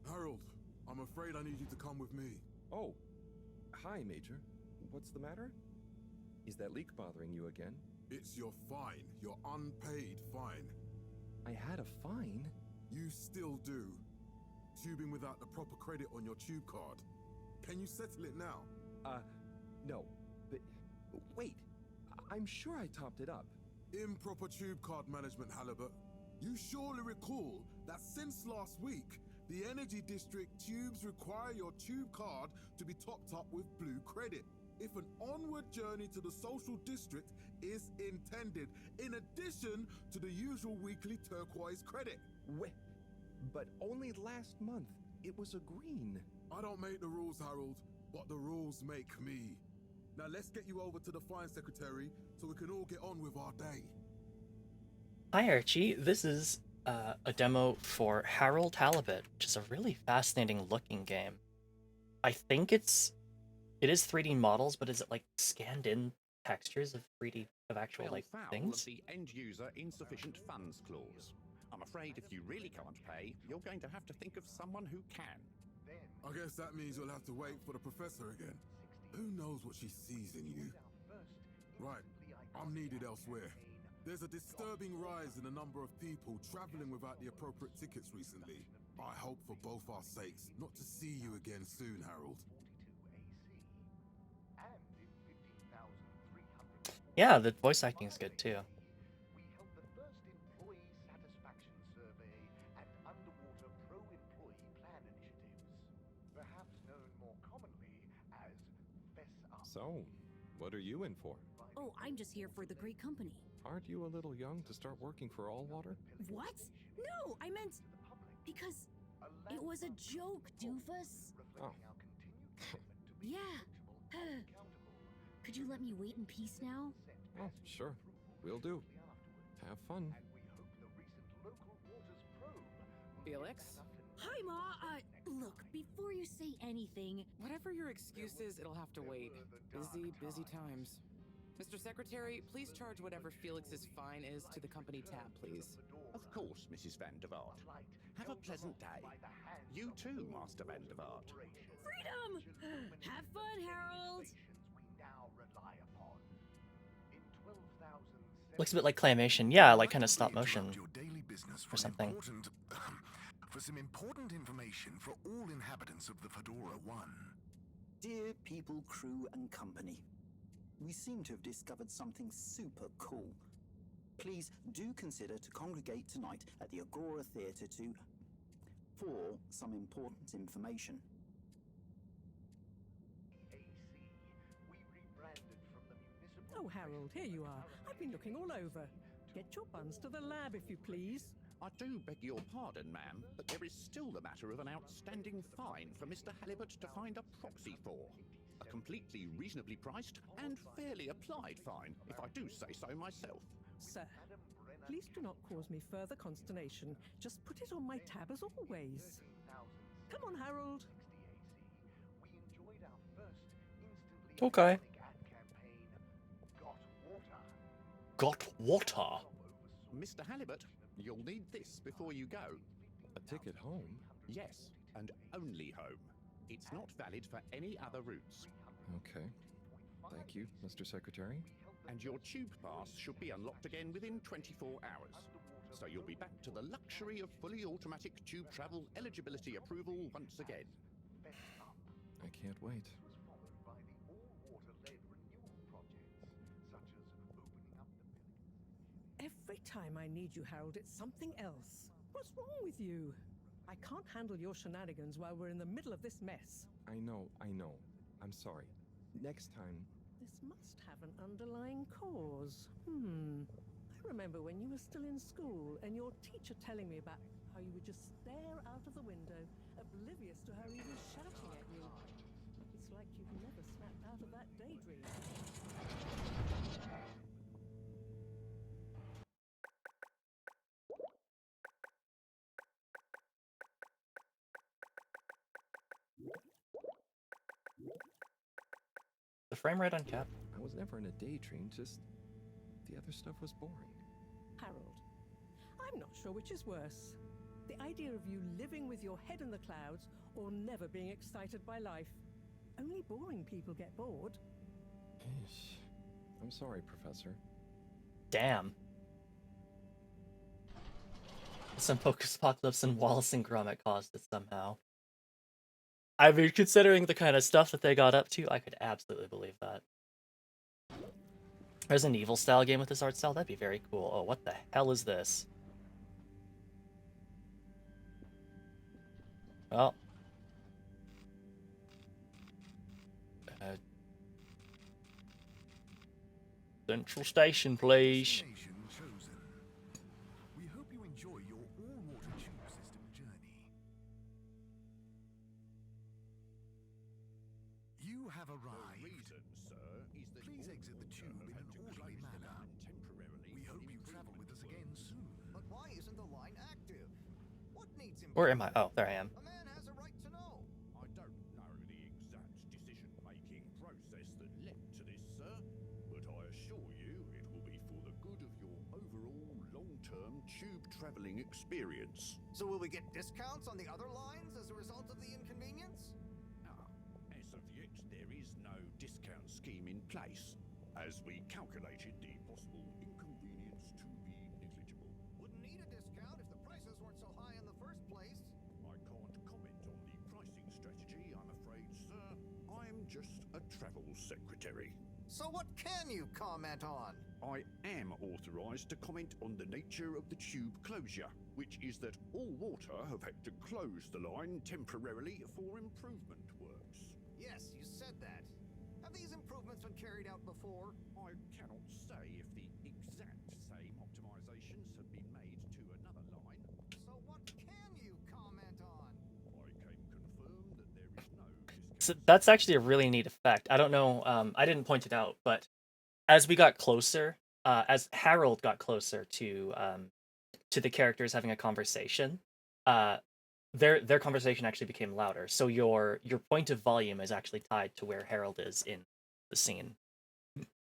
Harold, I'm afraid I need you to come with me. Oh, hi, Major. What's the matter? Is that leak bothering you again? It's your fine, your unpaid fine. I had a fine? You still do. Tubing without the proper credit on your tube card. Can you settle it now? No. But, wait. I'm sure I topped it up. Improper tube card management, Halibut. You surely recall that since last week, the Energy District tubes require your tube card to be topped up with blue credit if an onward journey to the social district is intended, in addition to the usual weekly turquoise credit. Wait, but only last month it was a green. I don't make the rules, Harold, but the rules make me. Now let's get you over to the fine secretary so we can all get on with our day. Hi, Archie. This is a demo for Harold Halibut, which is a really fascinating looking game. I think it is 3D models, but is it like scanned in textures of 3D of actual like things? Of the end user insufficient funds clause. I'm afraid if you really can't pay, you're going to have to think of someone who can. I guess that means you'll have to wait for the professor again. Who knows what she sees in you? Right, I'm needed elsewhere. There's a disturbing rise in the number of people traveling without the appropriate tickets recently. I hope for both our sakes not to see you again soon, Harold. Yeah, the voice acting is good too. We held the first employee satisfaction survey and underwater pro-employee plan initiatives, perhaps known more commonly as Fess Up. So, what are you in for? Oh, I'm just here for the great company. Aren't you a little young to start working for Allwater? What? No, I meant because it was a joke, doofus. Oh. Yeah. Could you let me wait in peace now? Oh, sure. Will do. Have fun. Felix? Hi, Ma. Look, before you say anything, Whatever your excuse is, it'll have to wait. Busy times. Mr. Secretary, please charge whatever Felix's fine is to the company tab, please. Of course, Mrs. Van der Vaart. Have a pleasant day. You too, Master Van der Vaart. freedom! Have fun, Harold! Looks a bit like claymation. Yeah, like kind of stop motion Your daily business or something. For some important information for all inhabitants of the Fedora 1. Dear people, crew, and company, we seem to have discovered something super cool. Please do consider to congregate tonight at the Agora Theatre for some important information. Oh, Harold, here you are. I've been looking all over. Get your buns to the lab, if you please. I do beg your pardon, ma'am, but there is still the matter of an outstanding fine for Mr. Halibut to find a proxy for. A completely reasonably priced and fairly applied fine, if I do say so myself. Sir, please do not cause me further consternation. Just put it on my tab as always. Come on, Harold. Okay. Got water. Mr. Halibut, you'll need this before you go. A ticket home? Yes, and only home. It's not valid for any other routes. Okay. Thank you, Mr. Secretary. And your tube pass should be unlocked again within 24 hours. So you'll be back to the luxury of fully automatic tube travel eligibility approval once again. I can't wait. Every time I need you, Harold, it's something else. What's wrong with you? I can't handle your shenanigans while we're in the middle of this mess. I know. I'm sorry. Next time. This must have an underlying cause. I remember when you were still in school and your teacher telling me about how you would just stare out of the window, oblivious to her even shouting at you. It's like you've never snapped out of that daydream. The frame rate on Cap. I was never in a daydream, just the other stuff was boring. Harold, I'm not sure which is worse. The idea of you living with your head in the clouds or never being excited by life. Only boring people get bored. Eesh. I'm sorry, Professor. Damn. Some Focus Apocalypse and Wallace and Gromit caused it somehow. I mean, considering the kind of stuff that they got up to, I could absolutely believe that. There's an Evil style game with this art style, that'd be very cool. Oh, what the hell is this? Well. Central Station, please. Destination chosen. We hope you enjoy your all-water tube system journey. You have arrived. Reason, sir, is that Please exit the tube in an orderly manner. We hope you travel with us again soon. But why isn't the line active? What needs Where am I? Oh, there I am. A man has a right to know. I don't know the exact decision-making process that led to this, sir, but I assure you it will be for the good of your overall long-term tube traveling experience. So will we get discounts on the other lines as a result of the inconvenience? As of yet, there is no discount scheme in place. As we calculated the possible inconvenience to be negligible. Wouldn't need a discount if the prices weren't so high in the first place. I can't comment on the pricing strategy, I'm afraid, sir. I'm just a travel secretary. So what can you comment on? I am authorised to comment on the nature of the tube closure, which is that all water have had to close the line temporarily for improvement works. Yes, you said that. Have these improvements been carried out before? I cannot say if the exact same optimizations have been made to another line. So what can you comment on? I can confirm that there is no discount. So that's actually a really neat effect. I don't know, I didn't point it out, but as we got closer, as Harold got closer to the characters having a conversation, their conversation actually became louder. So your point of volume is actually tied to where Harold is in the scene.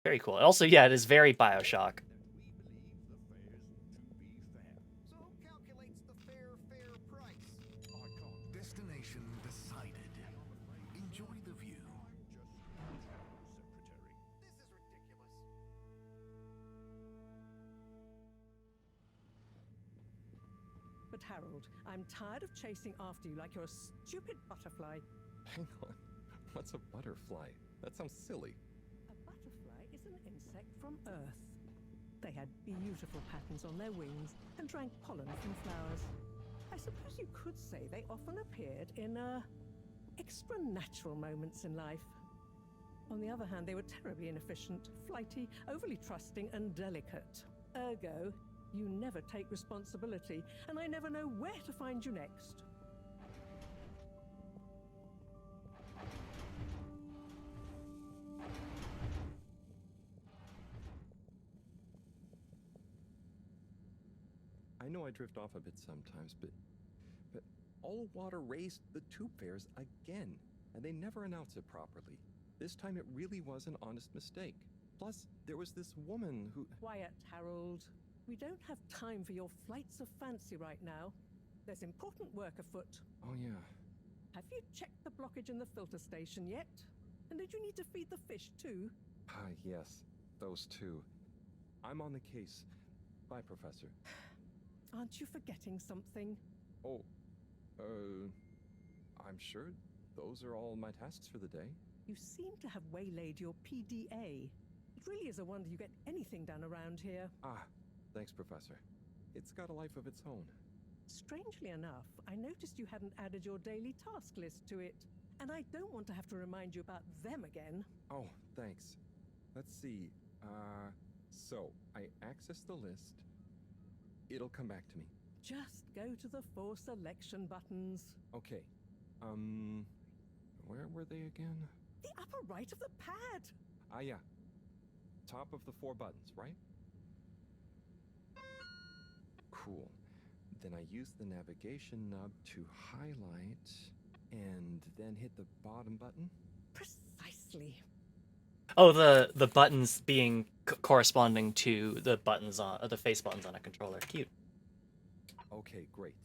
Very cool. Also, yeah, it is very BioShock. So who calculates the fair price? I can't. Destination decided. Enjoy the view. This is ridiculous. But Harold, I'm tired of chasing after you like you're a stupid butterfly. Hang on. What's a butterfly? That sounds silly. A butterfly is an insect from Earth. They had beautiful patterns on their wings and drank pollen from flowers. I suppose you could say they often appeared in extra natural moments in life. On the other hand, they were terribly inefficient, flighty, overly trusting, and delicate. Ergo, you never take responsibility, and I never know where to find you next. I know I drift off a bit sometimes, but All Water raised the tube fares again, and they never announce it properly. This time it really was an honest mistake. Plus, there was this woman who... Quiet, Harold. We don't have time for your flights of fancy right now. There's important work afoot. Oh, yeah. Have you checked the blockage in the filter station yet? And did you need to feed the fish too? Yes. Those two. I'm on the case. Bye, Professor. Aren't you forgetting something? Oh, I'm sure those are all my tasks for the day. You seem to have waylaid your PDA. It really is a wonder you get anything done around here. Thanks, Professor. It's got a life of its own. Strangely enough, I noticed you hadn't added your daily task list to it. And I don't want to have to remind you about them again. Oh, thanks. Let's see. So, I access the list. It'll come back to me. Just go to the 4 selection buttons. Okay. Where were they again? The upper right of the pad. Yeah. Top of the 4 buttons, right? Cool. Then I use the navigation nub to highlight, and then hit the bottom button. Precisely. Oh, the buttons being corresponding to the buttons on the face buttons on a controller. Cute. Okay, great.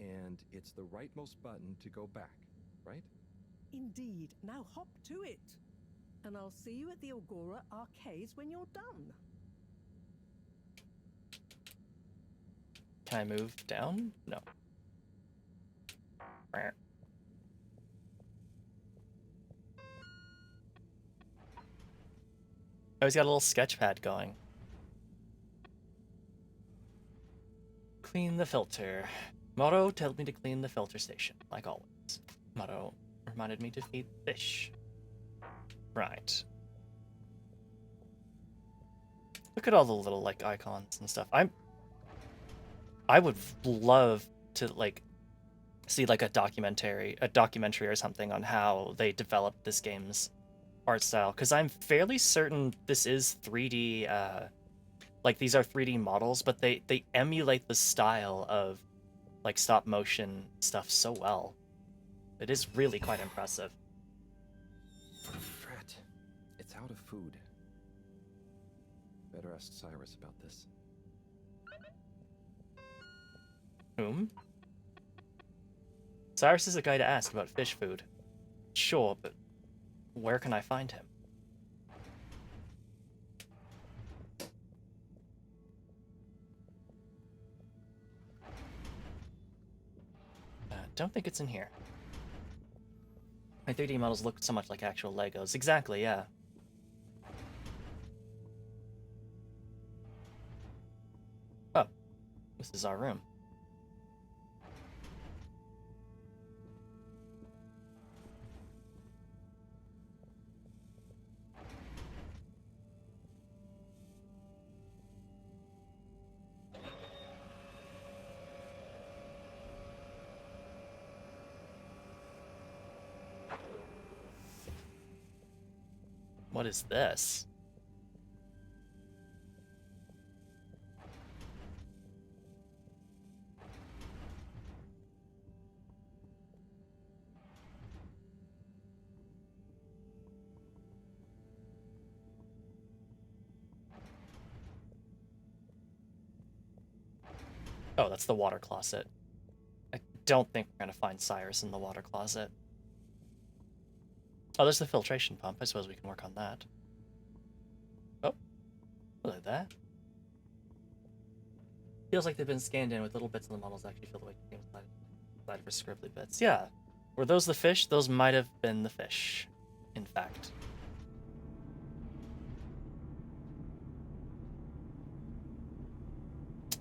And it's the rightmost button to go back, right? Indeed. Now hop to it. And I'll see you at the Agora Arcades when you're done. Can I move down? No. Oh, he's got a little sketch pad going. Clean the filter. Motto told me to clean the filter station, like always. Motto reminded me to feed fish. Right. Look at all the little, like, icons and stuff. I would love to, like, see, like, a documentary or something on how they developed this game's art style, because I'm fairly certain this is 3D, like, these are 3D models, but they emulate the style of, like, stop motion stuff so well. It is really quite impressive. Drat. It's out of food. Better ask Cyrus about this. Whom? Cyrus is a guy to ask about fish food. Sure, but where can I find him? Don't think it's in here. My 3D models look so much like actual Legos. Exactly, yeah. Oh, this is our room. What is this? Oh, that's the water closet. I don't think we're gonna find Cyrus in the water closet. Oh, there's the filtration pump. I suppose we can work on that. Oh, look at that. Feels like they've been scanned in with little bits of the models actually feel the way it came inside for scribbly bits. Yeah. Were those the fish? Those might have been the fish, in fact.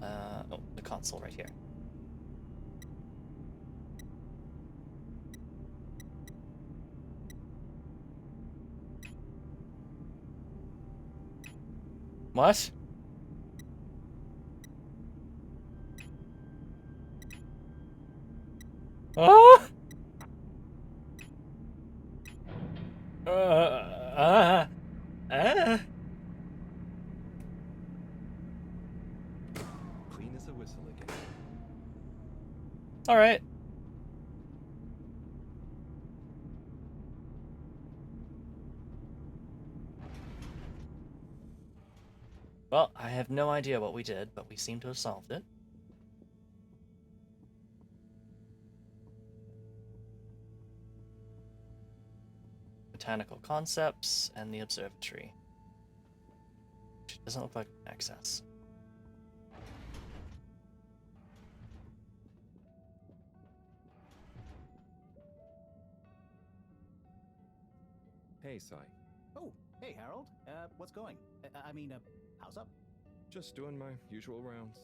Oh, the console right here. What? Oh! Clean as a whistle again. All right. Well, I have no idea what we did, but we seem to have solved it. Botanical concepts and the observatory. Which doesn't look like access. Hey, Sai. Oh, hey, Harold. What's going? How's up? Just doing my usual rounds.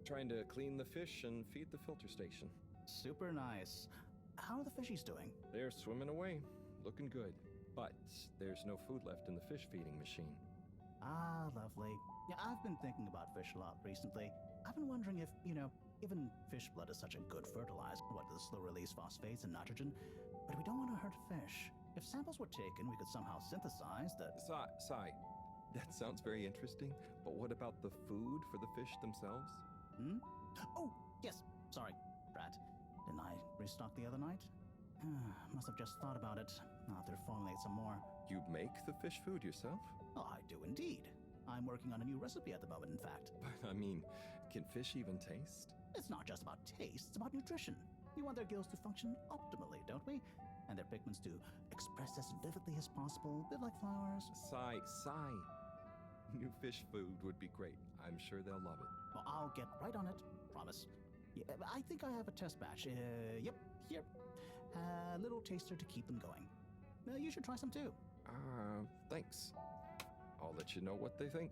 Trying to clean the fish and feed the filter station. Super nice. How are the fishies doing? They're swimming away, looking good. But there's no food left in the fish feeding machine. Ah, lovely. Yeah, I've been thinking about fish a lot recently. I've been wondering if, even fish blood is such a good fertilizer, what the slow-release phosphates and nitrogen, but we don't want to hurt fish. If samples were taken, we could somehow synthesize the... Sai, that sounds very interesting, but what about the food for the fish themselves? Hmm? Oh, yes. Sorry, Brad. Didn't I restock the other night? Must have just thought about it. I'll have to formulate some more. You make the fish food yourself? Oh, I do indeed. I'm working on a new recipe at the moment, in fact. But, I mean, can fish even taste? It's not just about taste, it's about nutrition. We want their gills to function optimally, don't we? And their pigments to express as vividly as possible, a bit like flowers. Sai. New fish food would be great. I'm sure they'll love it. Well, I'll get right on it, promise. Yeah, I think I have a test batch. Yep, here. A little taster to keep them going. You should try some too. Thanks. I'll let you know what they think.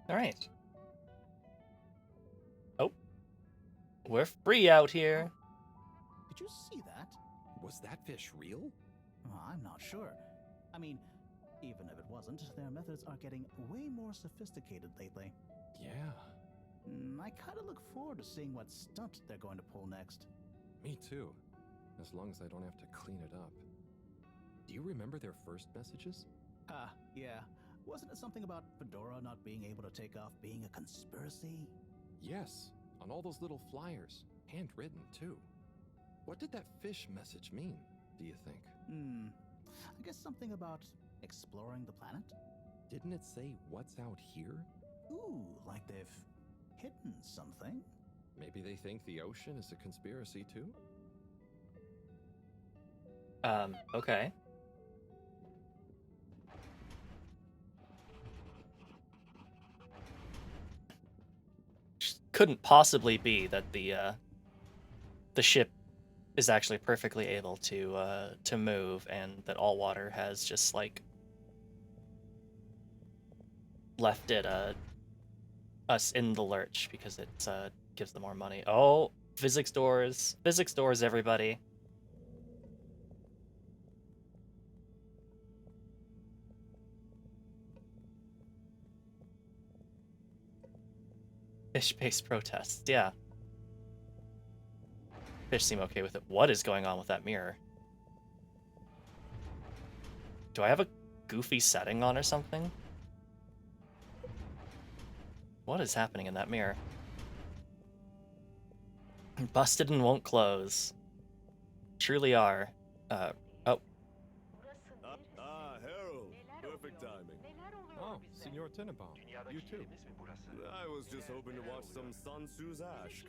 All right. Oh. We're free out here. Did you see that? Was that fish real? I'm not sure. I mean, even if it wasn't, their methods are getting way more sophisticated lately. Yeah. I kind of look forward to seeing what stunt they're going to pull next. Me too. As long as I don't have to clean it up. Do you remember their first messages? Yeah. Wasn't it something about Fedora not being able to take off being a conspiracy? Yes, on all those little flyers. Handwritten, too. What did that fish message mean, do you think? I guess something about exploring the planet? Didn't it say what's out here? Ooh, like they've hidden something? Maybe they think the ocean is a conspiracy too? Okay. Couldn't possibly be that the ship is actually perfectly able to move, and that all water has just like left it us in the lurch because it gives them more money. Oh, physics doors, everybody. Fish-based protests, yeah. Fish seem okay with it. What is going on with that mirror? Do I have a goofy setting on or something? What is happening in that mirror? Busted and won't close. Truly are. Oh. Harold. Perfect timing. Oh, Signor Tenenbaum. You too. I was just hoping to watch some Sun Tzu's Ash.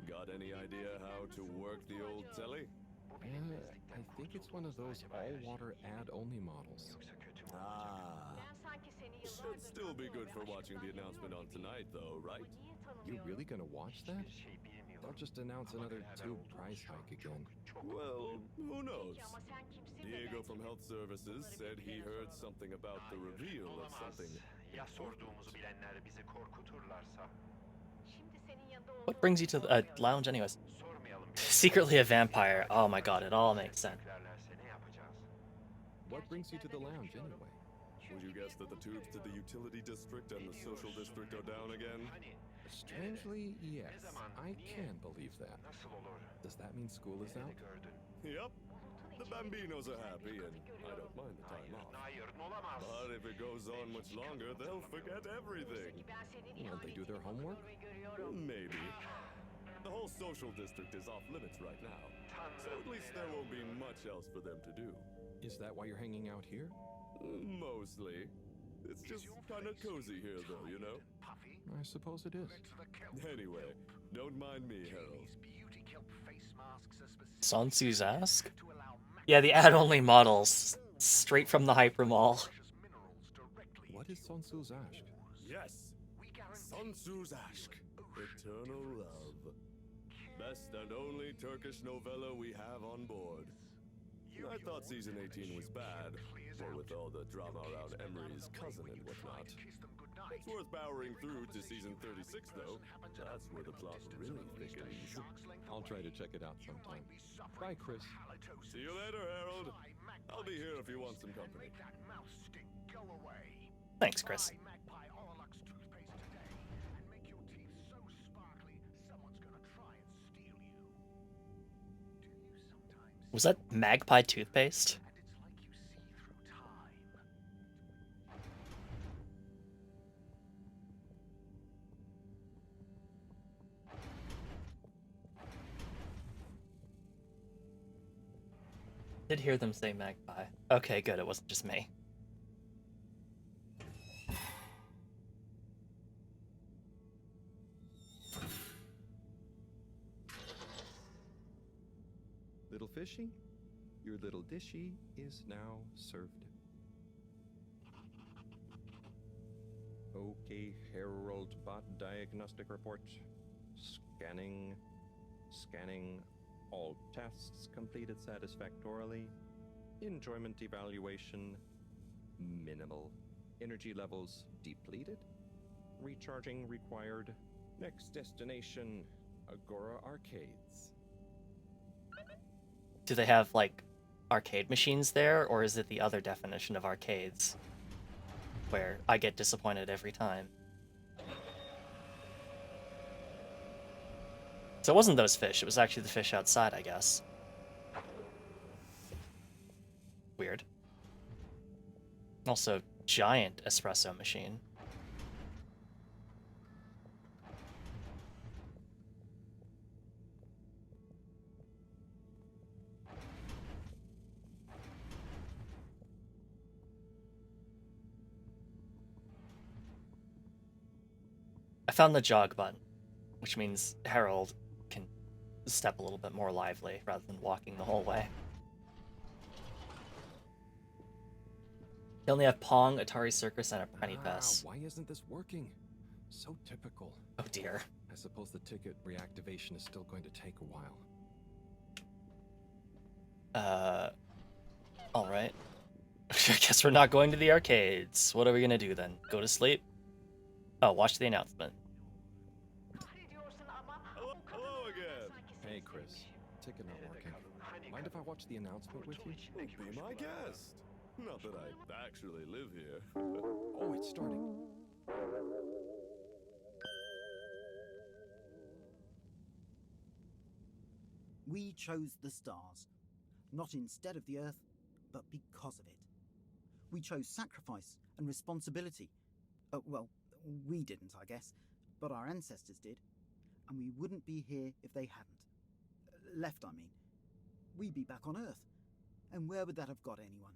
Got any idea how to work the old telly? I think it's one of those all-water ad-only models. Ah. Should still be good for watching the announcement on tonight, though, right? You really gonna watch that? They'll just announce another tube price hike again. Well, who knows? Diego from Health Services said he heard something about the reveal of something. What brings you to the lounge anyways? Secretly a vampire. Oh my god, it all makes sense. What brings you to the lounge anyway? Would you guess that the tubes to the utility district and the social district are down again? Strangely, yes. I can believe that. Does that mean school is out? Yep. The Bambinos are happy, and I don't mind the time off. But if it goes on much longer, they'll forget everything. Won't they do their homework? Maybe. The whole social district is off limits right now, so at least there won't be much else for them to do. Is that why you're hanging out here? Mostly. It's just kind of cozy here, though, you know? I suppose it is. Anyway, don't mind me, Harold. Sun Tzu's Ask? Yeah, the ad-only models. Straight from the Hyper Mall. What is Sun Tzu's Ask? Yes! Sun Tzu's Ask. Eternal love. Best and only Turkish novella we have on board. I thought season 18 was bad, what with all the drama around Emery's cousin and whatnot. It's worth powering through to season 36, though. That's where the plot really thickens. I'll try to check it out sometime. Bye, Chris. See you later, Harold. I'll be here if you want some company. Thanks, Chris. Was that Magpie toothpaste? Did hear them say Magpie. Okay, good, it wasn't just me. Little fishy, your little dishy is now served. Okay, Harold Bot diagnostic report. Scanning. All tests completed satisfactorily. Enjoyment evaluation minimal. Energy levels depleted. Recharging required. Next destination, Agora Arcades. Do they have, like, arcade machines there, or is it the other definition of arcades? Where I get disappointed every time. So it wasn't those fish, it was actually the fish outside, I guess. Weird. Also, giant espresso machine. I found the jog button. which means Harold can step a little bit more lively rather than walking the whole way. They only have Pong, Atari Circus, and a Penny Pass. Why isn't this working? So typical. Oh dear. I suppose the ticket reactivation is still going to take a while. Alright. I guess we're not going to the arcades. What are we gonna do then? Go to sleep? Oh, watch the announcement. Hello again. Hey, Chris. Ticket not working. Mind if I watch the announcement with you? Be my guest. Not that I actually live here. Oh, it's starting. We chose the stars, not instead of the Earth, but because of it. We chose sacrifice and responsibility. Well, we didn't, I guess, but our ancestors did, and we wouldn't be here if they hadn't. Left, I mean. We'd be back on Earth, and where would that have got anyone?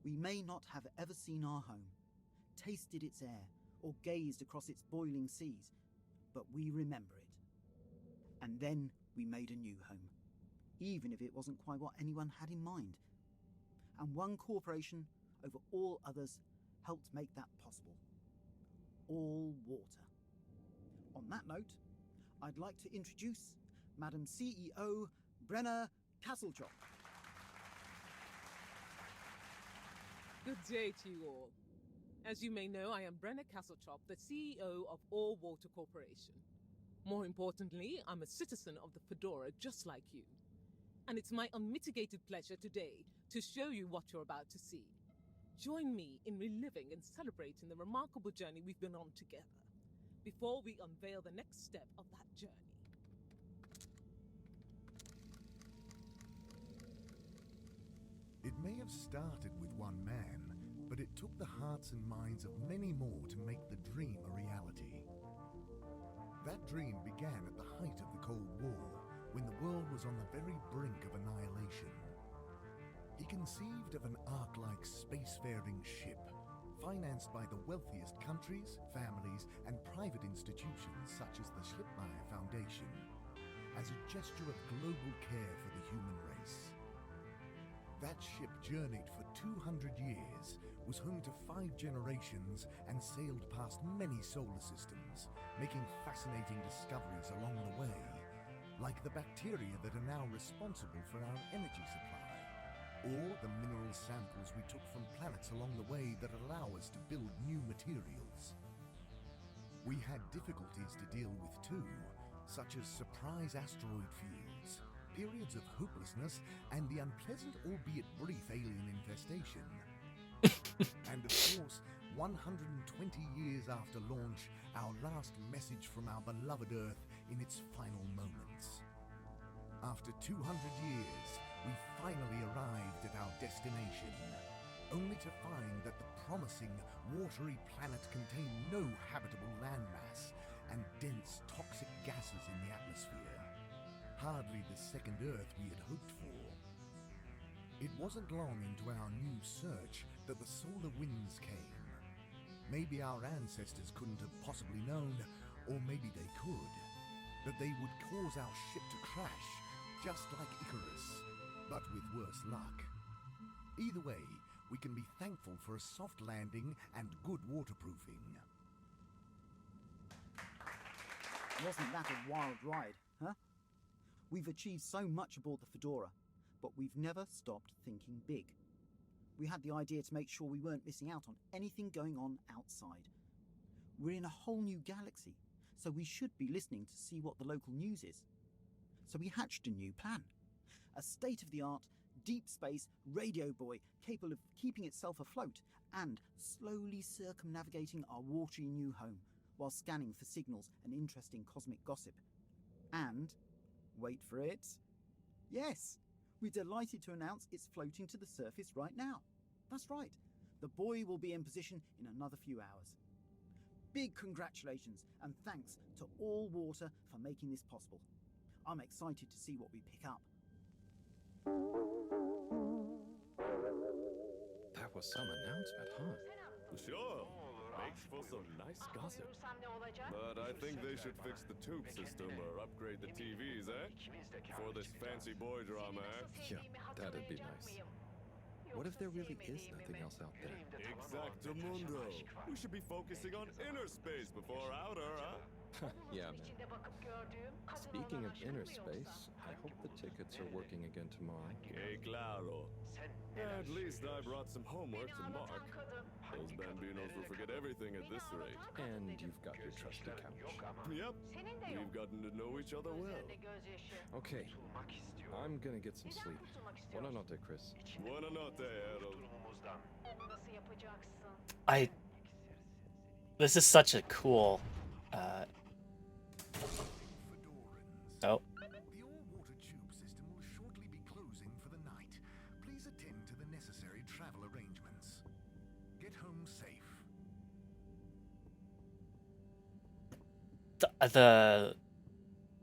We may not have ever seen our home, tasted its air, or gazed across its boiling seas, but we remember it. And then we made a new home, even if it wasn't quite what anyone had in mind. And one corporation over all others helped make that possible. All water. On that note, I'd like to introduce Madam CEO Brenna Castlechock. Good day to you all. As you may know, I am Brenna Castlechock, the CEO of All Water Corporation. More importantly, I'm a citizen of the Fedora just like you. And it's my unmitigated pleasure today to show you what you're about to see. Join me in reliving and celebrating the remarkable journey we've been on together, before we unveil the next step of that journey. It may have started with one man, but it took the hearts and minds of many more to make the dream a reality. That dream began at the height of the Cold War, when the world was on the very brink of annihilation. He conceived of an Ark-like spacefaring ship, financed by the wealthiest countries, families, and private institutions such as the Schlipmeyer Foundation, as a gesture of global care for the human race. That ship journeyed for 200 years, was home to 5 generations, and sailed past many solar systems, making fascinating discoveries along the way, like the bacteria that are now responsible for our energy supply, or the mineral samples we took from planets along the way that allow us to build new materials. We had difficulties to deal with too, such as surprise asteroid fields, periods of hopelessness, and the unpleasant albeit brief alien infestation. And of course, 120 years after launch, our last message from our beloved Earth in its final moments. After 200 years, we finally arrived at our destination, only to find that the promising, watery planet contained no habitable landmass and dense, toxic gases in the atmosphere. Hardly the second Earth we had hoped for. It wasn't long into our new search that the solar winds came. Maybe our ancestors couldn't have possibly known, or maybe they could, that they would cause our ship to crash, just like Icarus, but with worse luck. Either way, we can be thankful for a soft landing and good waterproofing. Wasn't that a wild ride, huh? We've achieved so much aboard the Fedora, but we've never stopped thinking big. We had the idea to make sure we weren't missing out on anything going on outside. We're in a whole new galaxy, so we should be listening to see what the local news is. So we hatched a new plan. A state-of-the-art, deep space radio buoy capable of keeping itself afloat and slowly circumnavigating our watery new home while scanning for signals and interesting cosmic gossip. And, wait for it, yes! We're delighted to announce it's floating to the surface right now. That's right. The buoy will be in position in another few hours. Big congratulations and thanks to All Water for making this possible. I'm excited to see what we pick up. That was some announcement, huh? Sure. Makes for some nice gossip. But I think they should fix the tube system or upgrade the TVs, eh? For this fancy boy drama, eh? Yeah, that'd be nice. What if there really is nothing else out there? Exactamundo. We should be focusing on inner space before outer, huh? Yeah, man. Speaking of inner space, I hope the tickets are working again tomorrow. Que claro. At least I brought some homework to mark. Those bambinos will forget everything at this rate. And you've got your trusty couch. Yep. We've gotten to know each other well. Okay. I'm gonna get some sleep. Buona notte, Chris. Buona notte, Harold. This is such a cool. Oh. The all-water tube system will shortly be closing for the night. Please attend to the necessary travel arrangements. Get home safe. The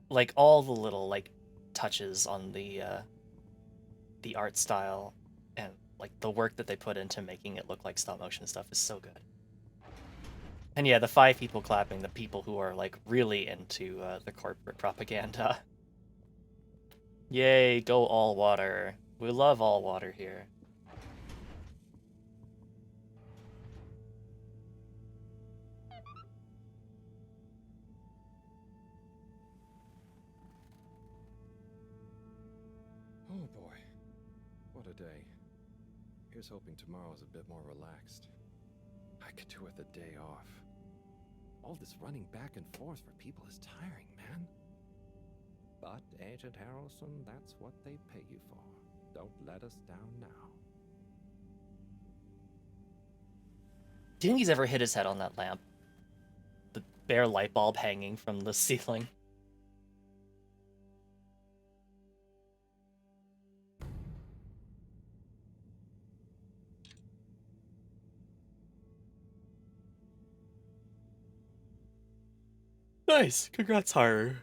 like all the little like touches on the art style and like the work that they put into making it look like stop motion stuff is so good. And yeah, the 5 people clapping, the people who are like really into the corporate propaganda. Yay, go all water. We love all water here. Oh boy, what a day. Here's hoping tomorrow's a bit more relaxed. I could do with a day off. All this running back and forth for people is tiring, man. But, Agent Harrelson, that's what they pay you for. Don't let us down now. Do you think he's ever hit his head on that lamp? The bare light bulb hanging from the ceiling. Nice! Congrats, Haru.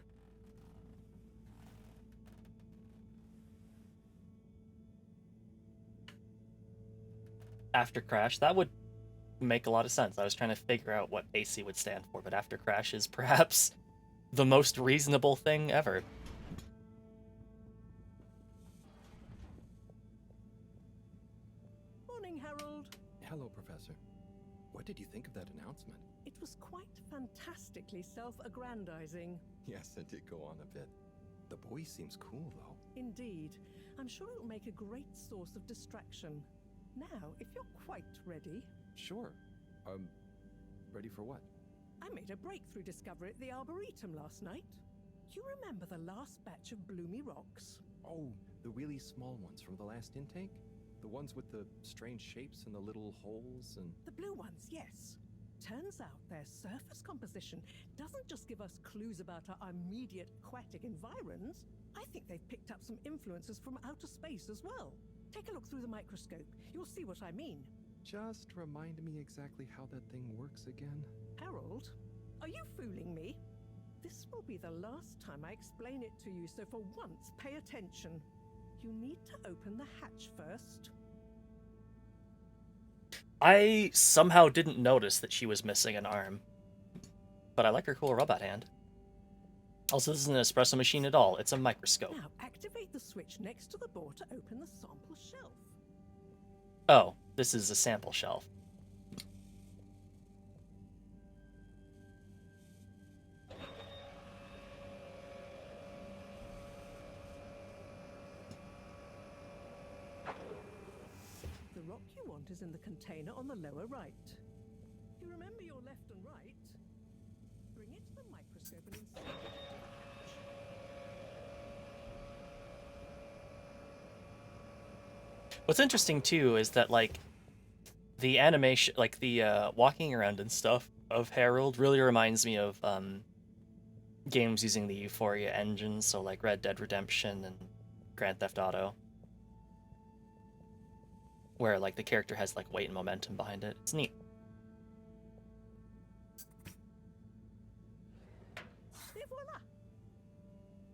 After Crash, that would make a lot of sense. I was trying to figure out what AC would stand for, but After Crash is perhaps the most reasonable thing ever. Morning, Harold. Hello, Professor. What did you think of that announcement? It was quite fantastically self-aggrandizing. Yes, it did go on a bit. The boy seems cool, though. Indeed. I'm sure it'll make a great source of distraction. Now, if you're quite ready... Sure. Ready for what? I made a breakthrough discovery at the Arboretum last night. You remember the last batch of bloomy rocks? Oh, the really small ones from the last intake? The ones with the strange shapes and the little holes and... The blue ones, yes. Turns out their surface composition doesn't just give us clues about our immediate aquatic environs. I think they've picked up some influences from outer space as well. Take a look through the microscope. You'll see what I mean. Just remind me exactly how that thing works again. Harold, are you fooling me? This will be the last time I explain it to you, so for once, pay attention. You need to open the hatch first. I somehow didn't notice that she was missing an arm. But I like her cool robot hand. Also, this isn't an espresso machine at all. It's a microscope. Now, activate the switch next to the door to open the sample shelf. Oh, this is a sample shelf. The rock you want is in the container on the lower right. You remember your left and right? Bring it to the microscope and insert it into the hatch. What's interesting too is that like the animation, like the walking around and stuff of Harold really reminds me of games using the Euphoria engine, so like Red Dead Redemption and Grand Theft Auto, where like the character has like weight and momentum behind it. It's neat. Et voila!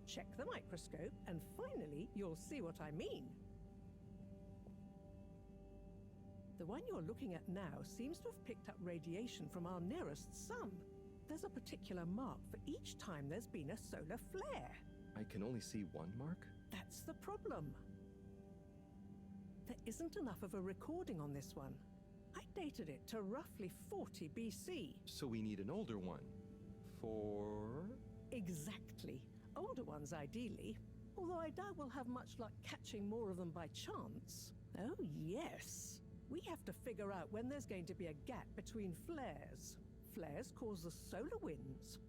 Check the microscope and finally you'll see what I mean. The one you're looking at now seems to have picked up radiation from our nearest sun. There's a particular mark for each time there's been a solar flare. I can only see one mark? That's the problem. There isn't enough of a recording on this one. I dated it to roughly 40 BC. So we need an older one. For... Exactly. Older ones, ideally. Although I doubt we'll have much luck catching more of them by chance. Oh, yes. We have to figure out when there's going to be a gap between flares. Flares cause the solar winds.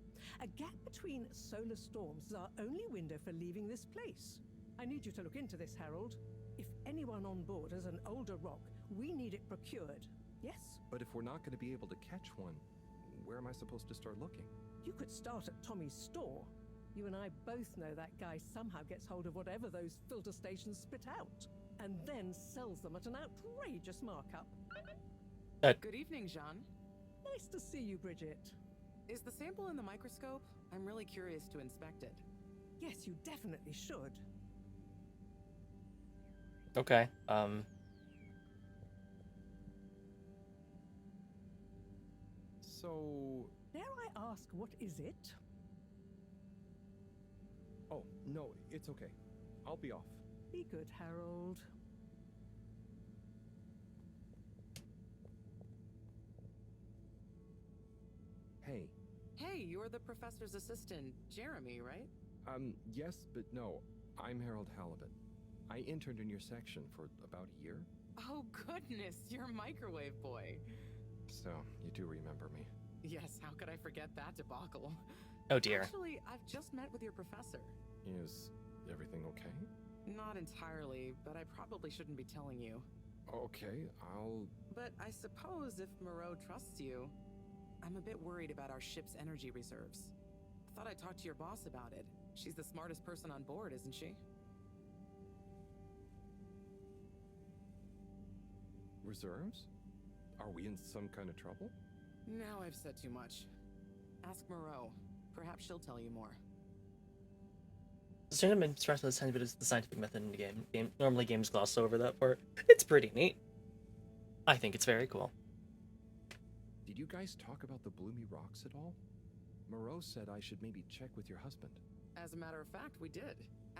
A gap between solar storms is our only window for leaving this place. I need you to look into this, Harold. If anyone on board has an older rock, we need it procured. Yes? But if we're not going to be able to catch one, where am I supposed to start looking? You could start at Tommy's store. You and I both know that guy somehow gets hold of whatever those filter stations spit out, and then sells them at an outrageous markup. Good evening, Jean. Nice to see you, Bridget. Is the sample in the microscope? I'm really curious to inspect it. Yes, you definitely should. Okay, So... Dare I ask, what is it? Oh, no, it's okay. I'll be off. Be good, Harold. Hey. Hey, you're the professor's assistant, Jeremy, right? Yes, but no. I'm Harold Halibut. I interned in your section for about a year. Oh, goodness, you're Microwave Boy. So, you do remember me. Yes, how could I forget that debacle? oh dear. Actually, I've just met with your professor. Is everything okay? Not entirely, but I probably shouldn't be telling you. Okay, I'll... But I suppose if Moreau trusts you, I'm a bit worried about our ship's energy reserves. Thought I'd talk to your boss about it. She's the smartest person on board, isn't she? Reserves? Are we in some kind of trouble? Now I've said too much. Ask Moreau. Perhaps she'll tell you more. The student been stressed with the scientific method in the game. Normally games gloss over that part. It's pretty neat. I think it's very cool. Did you guys talk about the Bloomy Rocks at all? Moreau said I should maybe check with your husband. As a matter of fact, we did.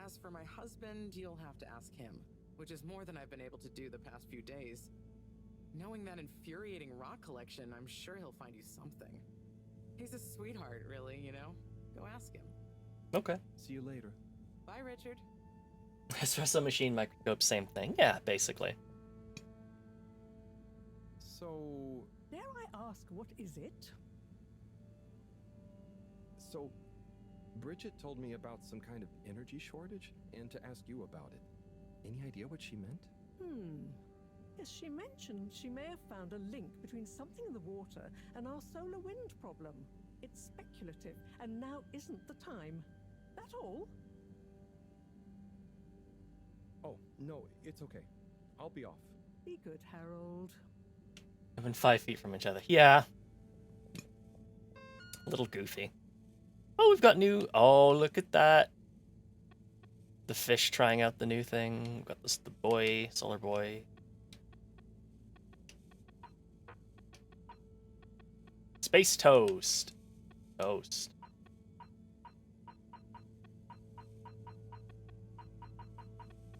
As for my husband, you'll have to ask him, which is more than I've been able to do the past few days. Knowing that infuriating rock collection, I'm sure he'll find you something. He's a sweetheart, really, you know? Go ask him. Okay. See you later. Bye, Richard. Espresso machine microscope, same thing. Yeah, basically. So... Dare I ask, what is it? So, Bridget told me about some kind of energy shortage, and to ask you about it. Any idea what she meant? Yes, she mentioned she may have found a link between something in the water and our solar wind problem. It's speculative, and now isn't the time. That all? Oh, no, it's okay. I'll be off. Be good, Harold. We've been 5 feet from each other. Yeah. A little goofy. Oh, we've got new... Oh, look at that. The fish trying out the new thing. We've got this, the boy, solar boy. Space toast. Toast.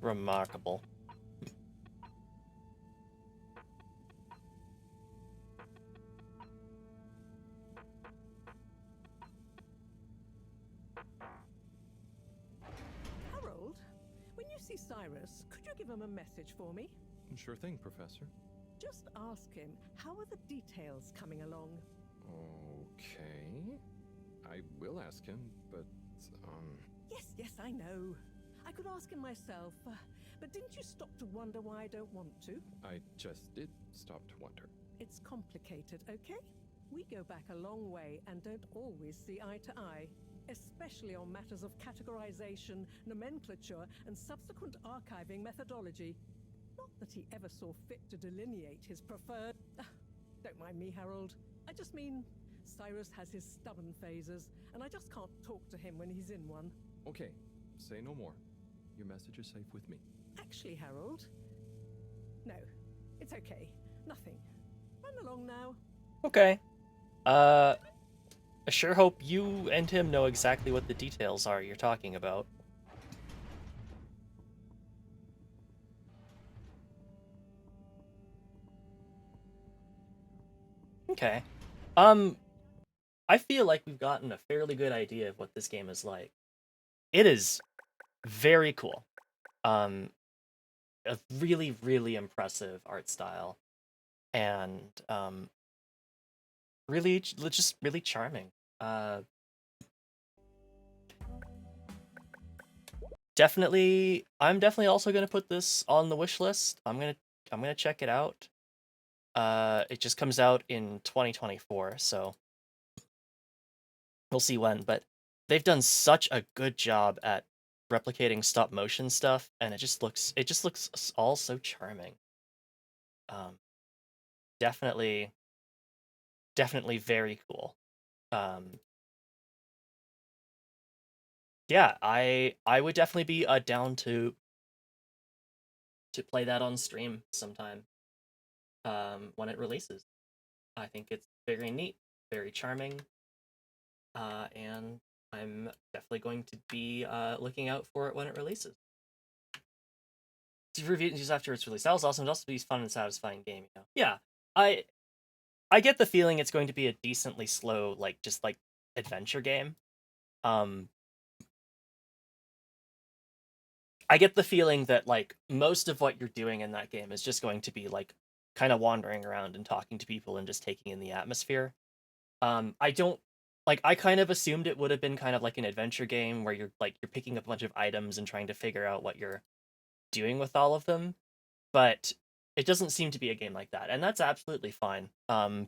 Remarkable. Harold, when you see Cyrus, could you give him a message for me? Sure thing, Professor. Just ask him, how are the details coming along? Okay. I will ask him, but, Yes, I know. I could ask him myself, but didn't you stop to wonder why I don't want to? I just did stop to wonder. It's complicated, okay? We go back a long way and don't always see eye to eye, especially on matters of categorization, nomenclature, and subsequent archiving methodology. Not that he ever saw fit to delineate his preferred... Don't mind me, Harold. I just mean, Cyrus has his stubborn phases, and I just can't talk to him when he's in one. Okay, say no more. Your message is safe with me. Actually, Harold... No, it's okay. Nothing. Run along now. Okay. I sure hope you and him know exactly what the details are you're talking about. Okay. I feel like we've gotten a fairly good idea of what this game is like. It is very cool. A really, really impressive art style. And, really, just really charming. Definitely, I'm definitely also gonna put this on the wish list. I'm gonna check it out. It just comes out in 2024, so we'll see when. But they've done such a good job at replicating stop motion stuff, and it just looks all so charming. Definitely very cool. Yeah, I would definitely be down to play that on stream sometime when it releases. I think it's very neat, very charming, and I'm definitely going to be looking out for it when it releases. To review it after it's released. That was awesome. It'll also be a fun and satisfying game, you know. Yeah, I get the feeling it's going to be a decently slow, like, just, like, adventure game. I get the feeling that, like, most of what you're doing in that game is just going to be, like, kind of wandering around and talking to people and just taking in the atmosphere. I don't, like, I kind of assumed it would have been kind of like an adventure game where you're picking up a bunch of items and trying to figure out what you're doing with all of them, but it doesn't seem to be a game like that, and that's absolutely fine. I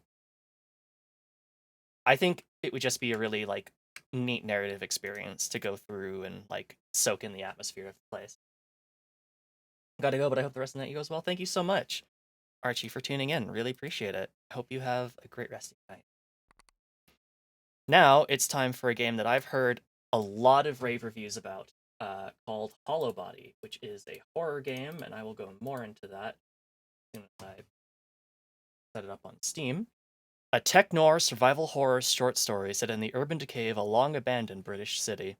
think it would just be a really, like, neat narrative experience to go through and, like, soak in the atmosphere of the place. Gotta go, but I hope the rest of the night goes well. Thank you so much, Archie, for tuning in. Really appreciate it. Hope you have a great rest of your night. Now it's time for a game that I've heard a lot of rave reviews about, called Hollowbody, which is a horror game, and I will go more into that as soon as I set it up on Steam. A tech-noir survival horror short story set in the urban decay of a long-abandoned British city.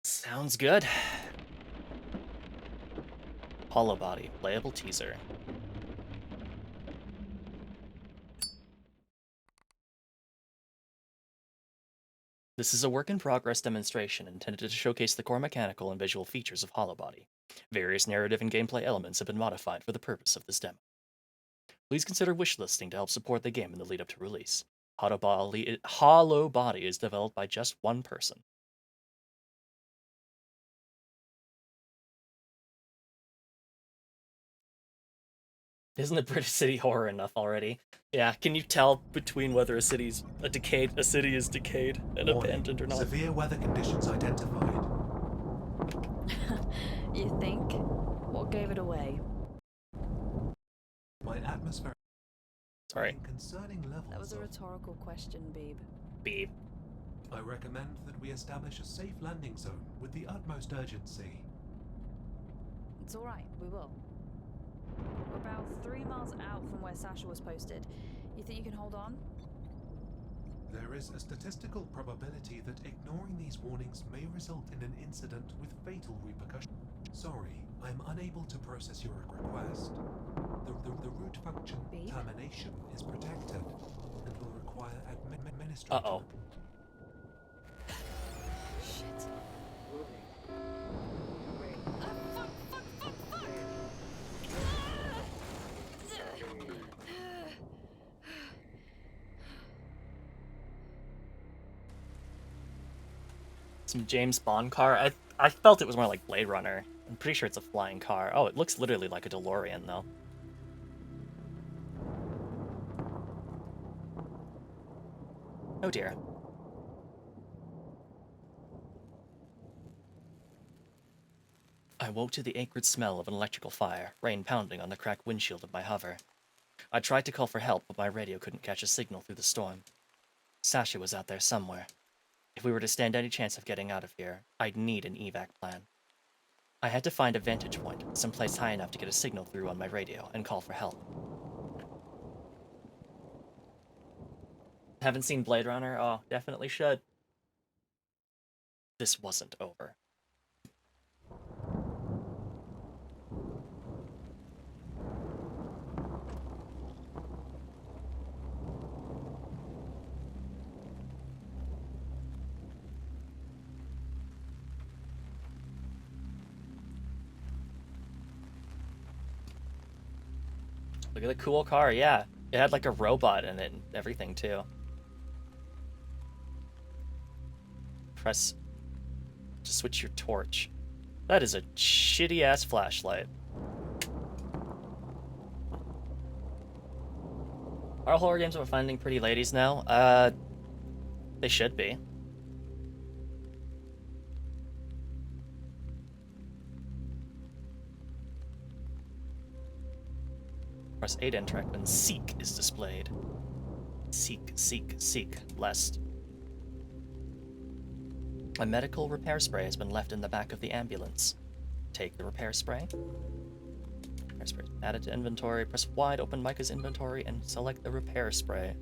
Sounds good. Hollowbody, playable teaser. This is a work-in-progress demonstration intended to showcase the core mechanical and visual features of Hollowbody. Various narrative and gameplay elements have been modified for the purpose of this demo. Please consider wishlisting to help support the game in the lead up to release. Hollowbody is developed by just one person. Isn't the British city horror enough already? Yeah, can you tell between whether a city is decayed and abandoned or not? Severe weather conditions identified. You think? What gave it away? My atmosphere. Sorry. Concerning levels. That was a rhetorical question, Beeb. Beeb. I recommend that we establish a safe landing zone with the utmost urgency. It's all right. We will. We're about 3 miles out from where Sasha was posted. You think you can hold on? There is a statistical probability that ignoring these warnings may result in an incident with fatal repercussions. Sorry, I'm unable to process your request. The root function termination is protected and will require administrative. Uh-oh. Shit. Some James Bond car. I felt it was more like Blade Runner. I'm pretty sure it's a flying car. Oh, it looks literally like a DeLorean, though. Oh dear. I woke to the acrid smell of an electrical fire, rain pounding on the cracked windshield of my hover. I tried to call for help, but my radio couldn't catch a signal through the storm. Sasha was out there somewhere. If we were to stand any chance of getting out of here, I'd need an evac plan. I had to find a vantage point, someplace high enough to get a signal through on my radio and call for help. Haven't seen Blade Runner? Oh, definitely should. This wasn't over. Look at the cool car, yeah. It had like a robot in it and everything too. Press to switch your torch. That is a shitty ass flashlight. Are horror games about finding pretty ladies now? They should be. Press A to interact when seek is displayed. Seek, seek, seek, lest. A medical repair spray has been left in the back of the ambulance. Take the repair spray. Repair spray. Add it to inventory. Press Y to open Micah's inventory and select the repair spray.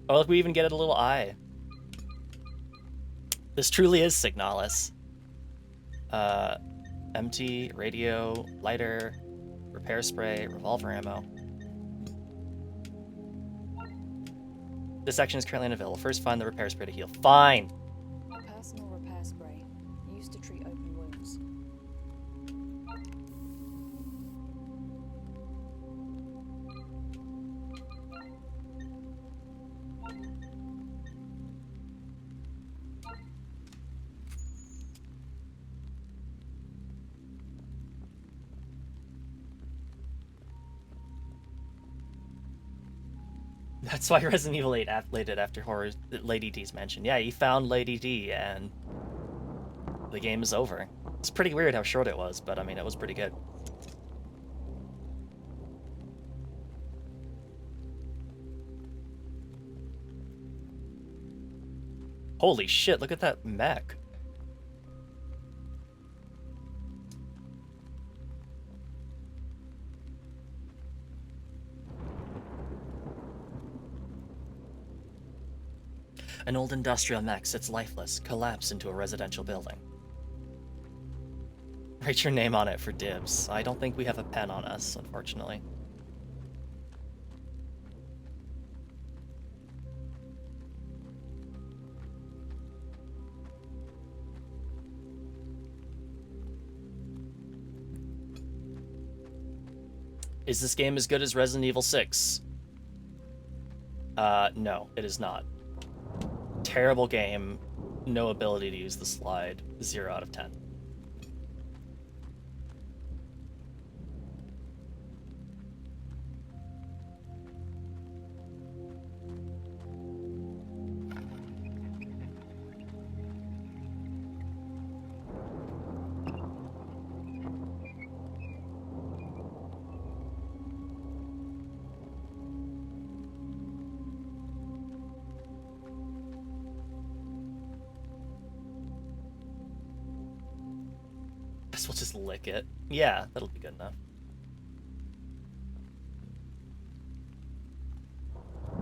Oh, look, we even get a little eye. This truly is Signalis. Empty, radio, lighter, repair spray, revolver ammo. This section is currently unavailable. First, find the repair spray to heal. Fine! Personal repair spray. Used to treat open wounds. That's why Resident Evil 8 lated after Lady D's mention. Yeah, he found Lady D, and the game is over. It's pretty weird how short it was, but I mean, it was pretty good. Holy shit, look at that mech. An old industrial mech sits lifeless, collapsed into a residential building. Write your name on it for dibs. I don't think we have a pen on us, unfortunately. Is this game as good as Resident Evil 6? No, it is not. Terrible game, no ability to use the slide, 0 out of 10. Guess we'll just lick it. Yeah, that'll be good enough.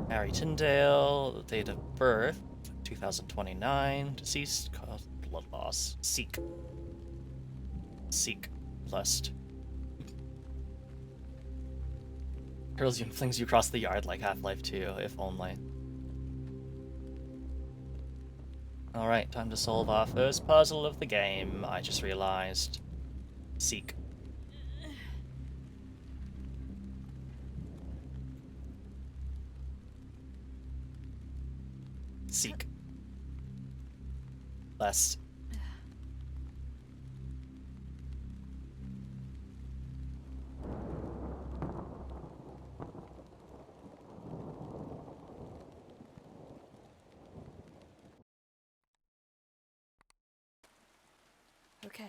Harry Tyndale, date of birth, 2029, deceased, caused blood loss. Seek. Seek. Lust. Hurls you and flings you across the yard like Half-Life 2, if only. Alright, time to solve our first puzzle of the game. I just realized. Seek. Seek. Lest. Okay.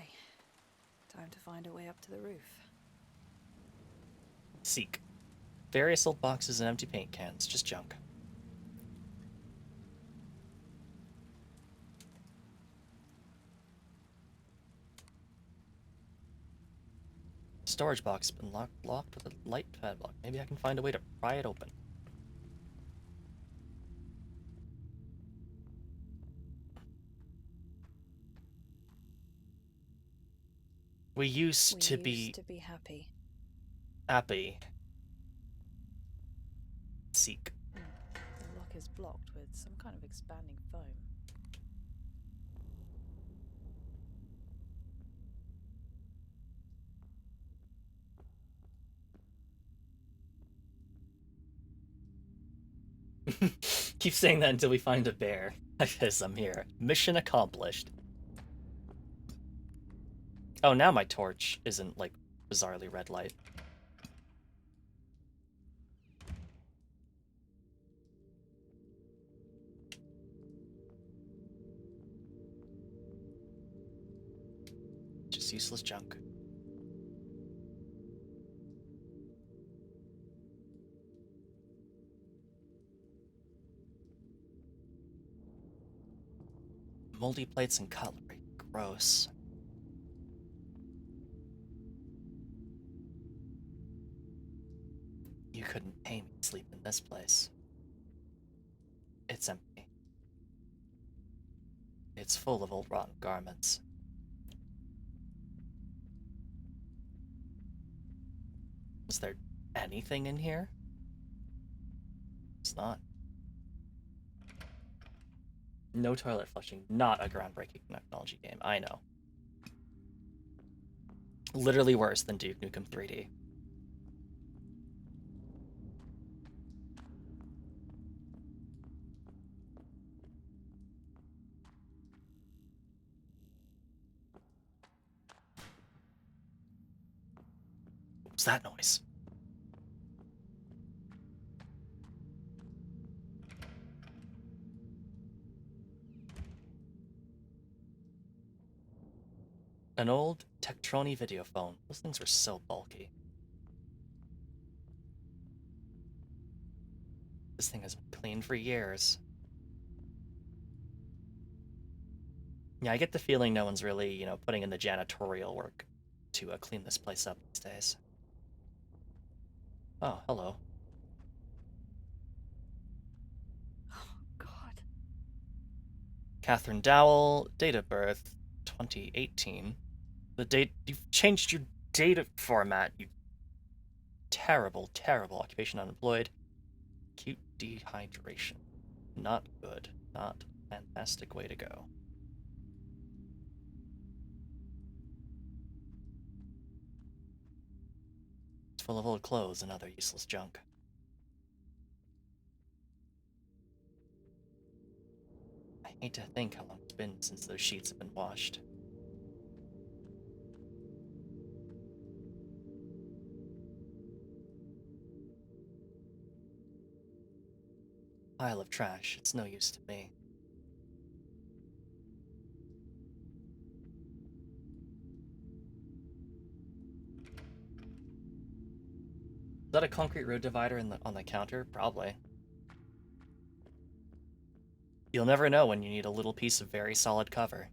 Time to find a way up to the roof. Seek. Various old boxes and empty paint cans. Just junk. Storage box has been locked with a light padlock. Maybe I can find a way to pry it open. We used to be happy. Happy. Seek. The lock is blocked with some kind of expanding foam. Keep saying that until we find a bear. I guess I'm here. Mission accomplished. Oh, now my torch isn't, like, bizarrely red light. Just useless junk. Moldy plates and cutlery. Gross. You couldn't pay me to sleep in this place. It's empty. It's full of old rotten garments. Was there anything in here? It's not. No toilet flushing. Not a groundbreaking technology game. I know. Literally worse than Duke Nukem 3D. What's that noise? An old Tektroni video phone. Those things were so bulky. This thing has been clean for years. Yeah, I get the feeling no one's really, you know, putting in the janitorial work to clean this place up these days. Oh, hello. Oh, God. Catherine Dowell, date of birth, 2018. The date, you've changed your data format, you terrible, terrible occupation unemployed. Acute dehydration. Not good. Not a fantastic way to go. It's full of old clothes and other useless junk. I hate to think how long it's been since those sheets have been washed. Pile of trash. It's no use to me. Is that a concrete road divider on the counter? Probably. You'll never know when you need a little piece of very solid cover.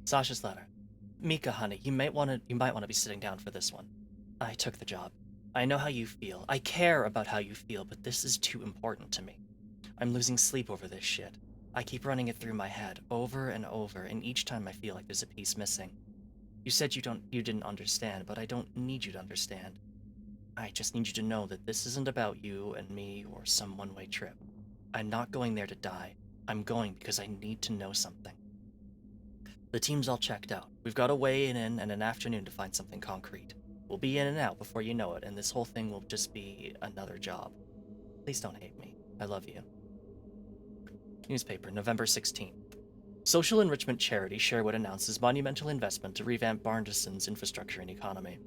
Sasha's letter. Mika, honey, you might want to be sitting down for this one. I took the job. I know how you feel. I care about how you feel, but this is too important to me. I'm losing sleep over this shit. I keep running it through my head over and over, and each time I feel like there's a piece missing. You said you didn't understand, but I don't need you to understand. I just need you to know that this isn't about you and me or some one-way trip. I'm not going there to die. I'm going because I need to know something. The team's all checked out. We've got a way in and an afternoon to find something concrete. We'll be in and out before you know it, and this whole thing will just be another job. Please don't hate me. I love you. Newspaper, November 16th. Social enrichment charity Sherwood announces monumental investment to revamp Barndison's infrastructure and economy.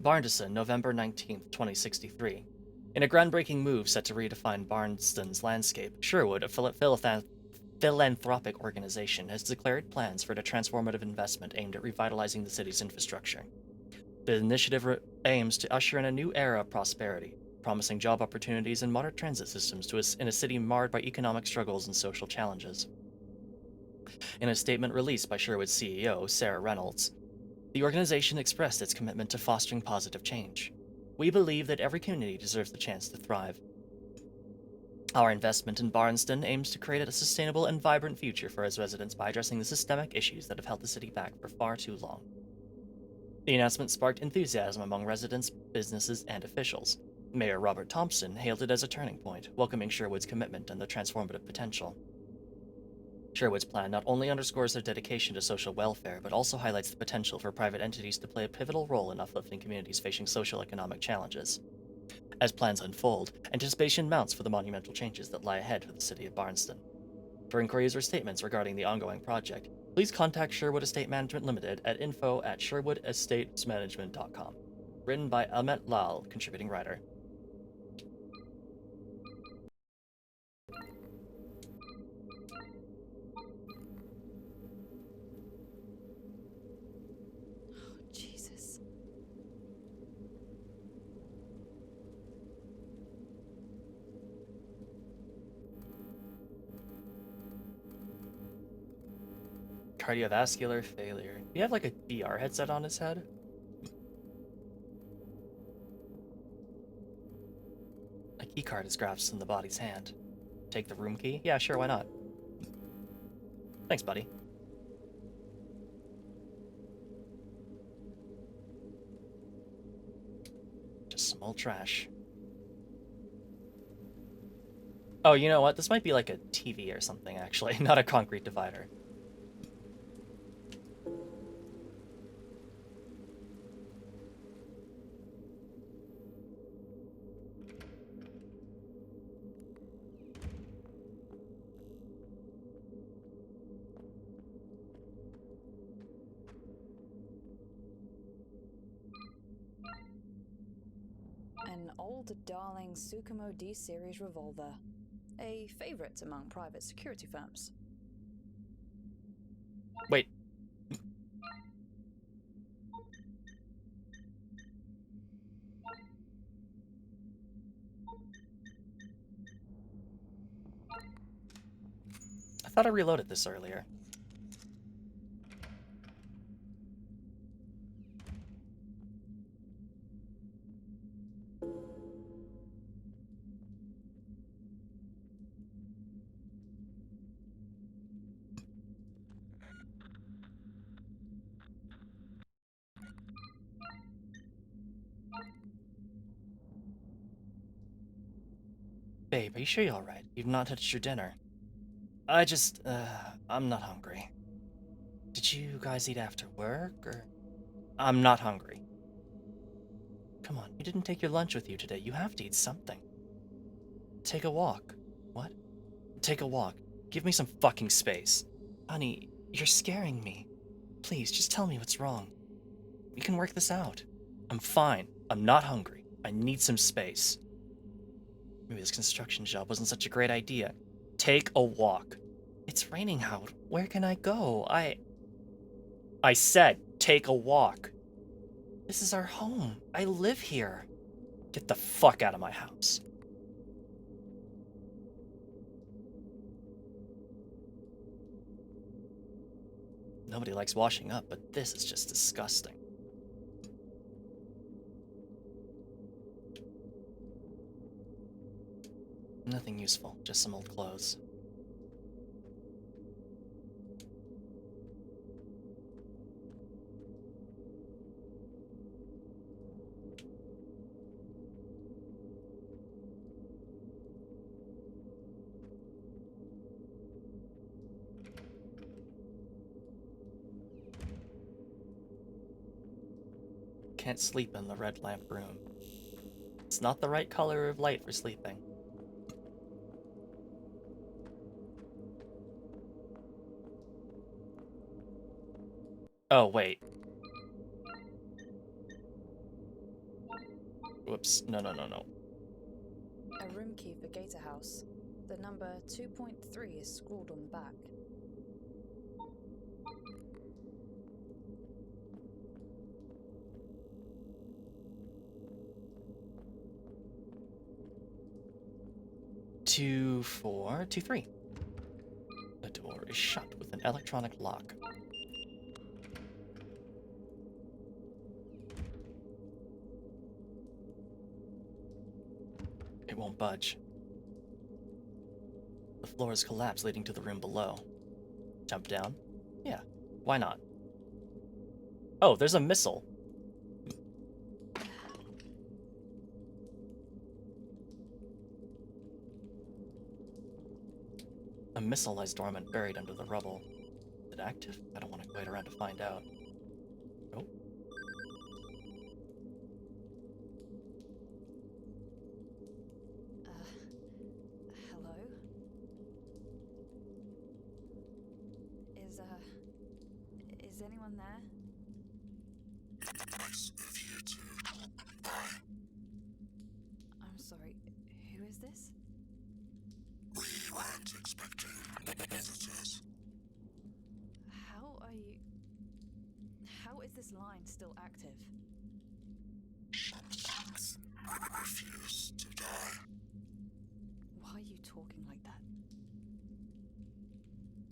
Barndison, November 19th, 2063. In a groundbreaking move set to redefine Barnston's landscape, Sherwood, a philanthropic organization, has declared plans for a transformative investment aimed at revitalizing the city's infrastructure. The initiative aims to usher in a new era of prosperity, promising job opportunities and modern transit systems in a city marred by economic struggles and social challenges. In a statement released by Sherwood's CEO, Sarah Reynolds, the organization expressed its commitment to fostering positive change. We believe that every community deserves the chance to thrive. Our investment in Barnston aims to create a sustainable and vibrant future for its residents by addressing the systemic issues that have held the city back for far too long. The announcement sparked enthusiasm among residents, businesses, and officials. Mayor Robert Thompson hailed it as a turning point, welcoming Sherwood's commitment and the transformative potential. Sherwood's plan not only underscores their dedication to social welfare, but also highlights the potential for private entities to play a pivotal role in uplifting communities facing social-economic challenges. As plans unfold, anticipation mounts for the monumental changes that lie ahead for the city of Barnston. For inquiries or statements regarding the ongoing project, please contact Sherwood Estate Management Limited at info@sherwoodestatesmanagement.com. Written by Ahmet Lal, contributing writer. Jesus. Cardiovascular failure. Do you have like a VR headset on his head? A keycard is grasped in the body's hand. Take the room key? Yeah, sure, why not? Thanks, buddy. Just some old trash. Oh, you know what? This might be like a TV or something, actually, not a concrete divider. An old darling Tsukumo D-series revolver. A favorite among private security firms. Wait. I thought I reloaded this earlier. Babe, are you sure you're alright? You've not touched your dinner. I'm not hungry. Did you guys eat after work, or? I'm not hungry. Come on, you didn't take your lunch with you today. You have to eat something. Take a walk. What? Take a walk. Give me some fucking space. Honey, you're scaring me. Please, just tell me what's wrong. We can work this out. I'm fine. I'm not hungry. I need some space. Maybe this construction job wasn't such a great idea. Take a walk. It's raining out. Where can I go? I said, take a walk. This is our home. I live here. Get the fuck out of my house. Nobody likes washing up, but this is just disgusting. Nothing useful, just some old clothes. Can't sleep in the red lamp room. It's not the right color of light for sleeping. Oh, wait. Whoops. No, no, no, no. A room key for Gator House. The number 2.3 is scrawled on the back. Two, 4, 2, 3. The door is shut with an electronic lock. It won't budge. The floor has collapsed, leading to the room below. Jump down? Yeah, why not? Oh, there's a missile. A missile lies dormant, buried under the rubble. Is it active? I don't want to wait around to find out. Oh. Hello? Is anyone there? Nice of you to. I'm sorry, who is this? We weren't expecting visitors. How is this line still active? Sometimes we refuse to die. Why are you talking like that?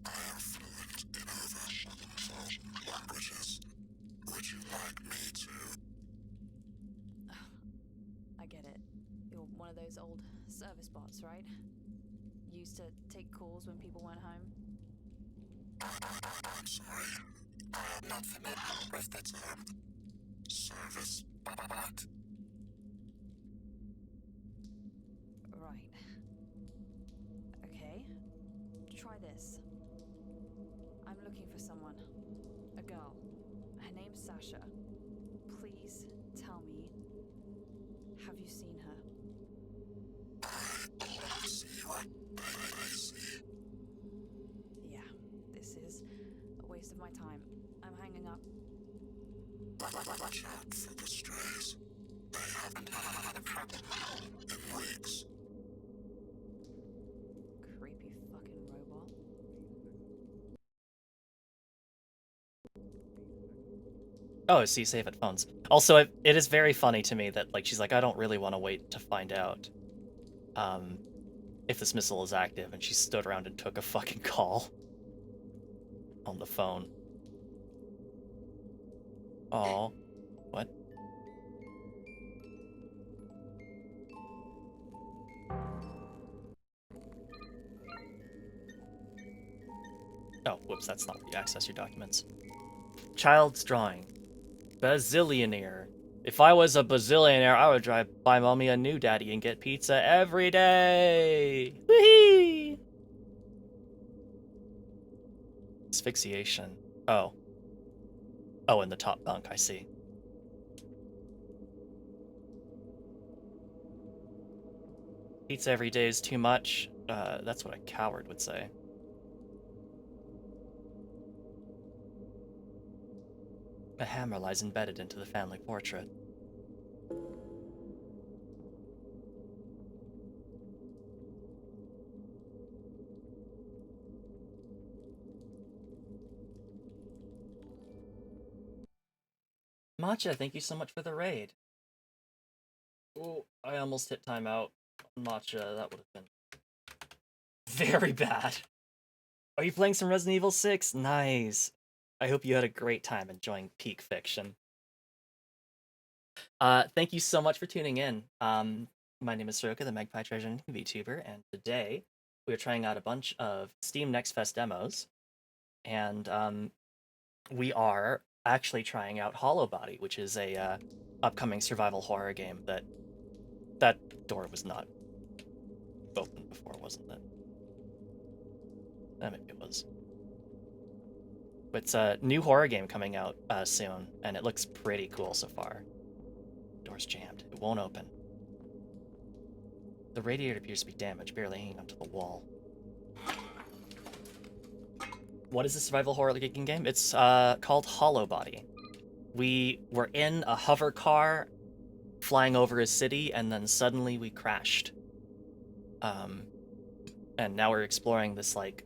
I am fluent in over 4 languages. Would you like me to? I get it. You're one of those old service bots, right? Used to take calls when people weren't home? I'm sorry. I am not familiar with the term service bot. Right. Okay. Try this. I'm looking for someone. A girl. Her name's Sasha. Please tell me. Have you seen her? I only see what I see. Yeah, this is a waste of my time. I'm hanging up. Watch out for the strays. They haven't had a problem in weeks. Creepy fucking robot. Oh, see, save at phones. Also, it is very funny to me that, like, she's like, I don't really want to wait to find out if this missile is active, and she stood around and took a fucking call on the phone. Oh, what? Oh, whoops, that's not where you access your documents. Child's drawing. Bazillionaire. If I was a bazillionaire, I would drive buy mommy a new daddy and get pizza every day. Whee! Asphyxiation. Oh. Oh, in the top bunk, I see. Pizza every day is too much. That's what a coward would say. A hammer lies embedded into the family portrait. Matcha, thank you so much for the raid. Oh, I almost hit timeout. Matcha, that would have been very bad. Are you playing some Resident Evil 6? Nice. I hope you had a great time enjoying Peak Fiction. Thank you so much for tuning in. My name is Soroka, the Magpie Treasure VTuber, and today we are trying out a bunch of Steam Next Fest demos, and we are actually trying out Hollowbody, which is a upcoming survival horror game that door was not open before, wasn't it? Maybe it was. It's a new horror game coming out soon, and it looks pretty cool so far. Door's jammed. It won't open. The radiator appears to be damaged, barely hanging onto the wall. What is the survival horror game? It's called Hollowbody. We were in a hover car flying over a city, and then suddenly we crashed. And now we're exploring this, like,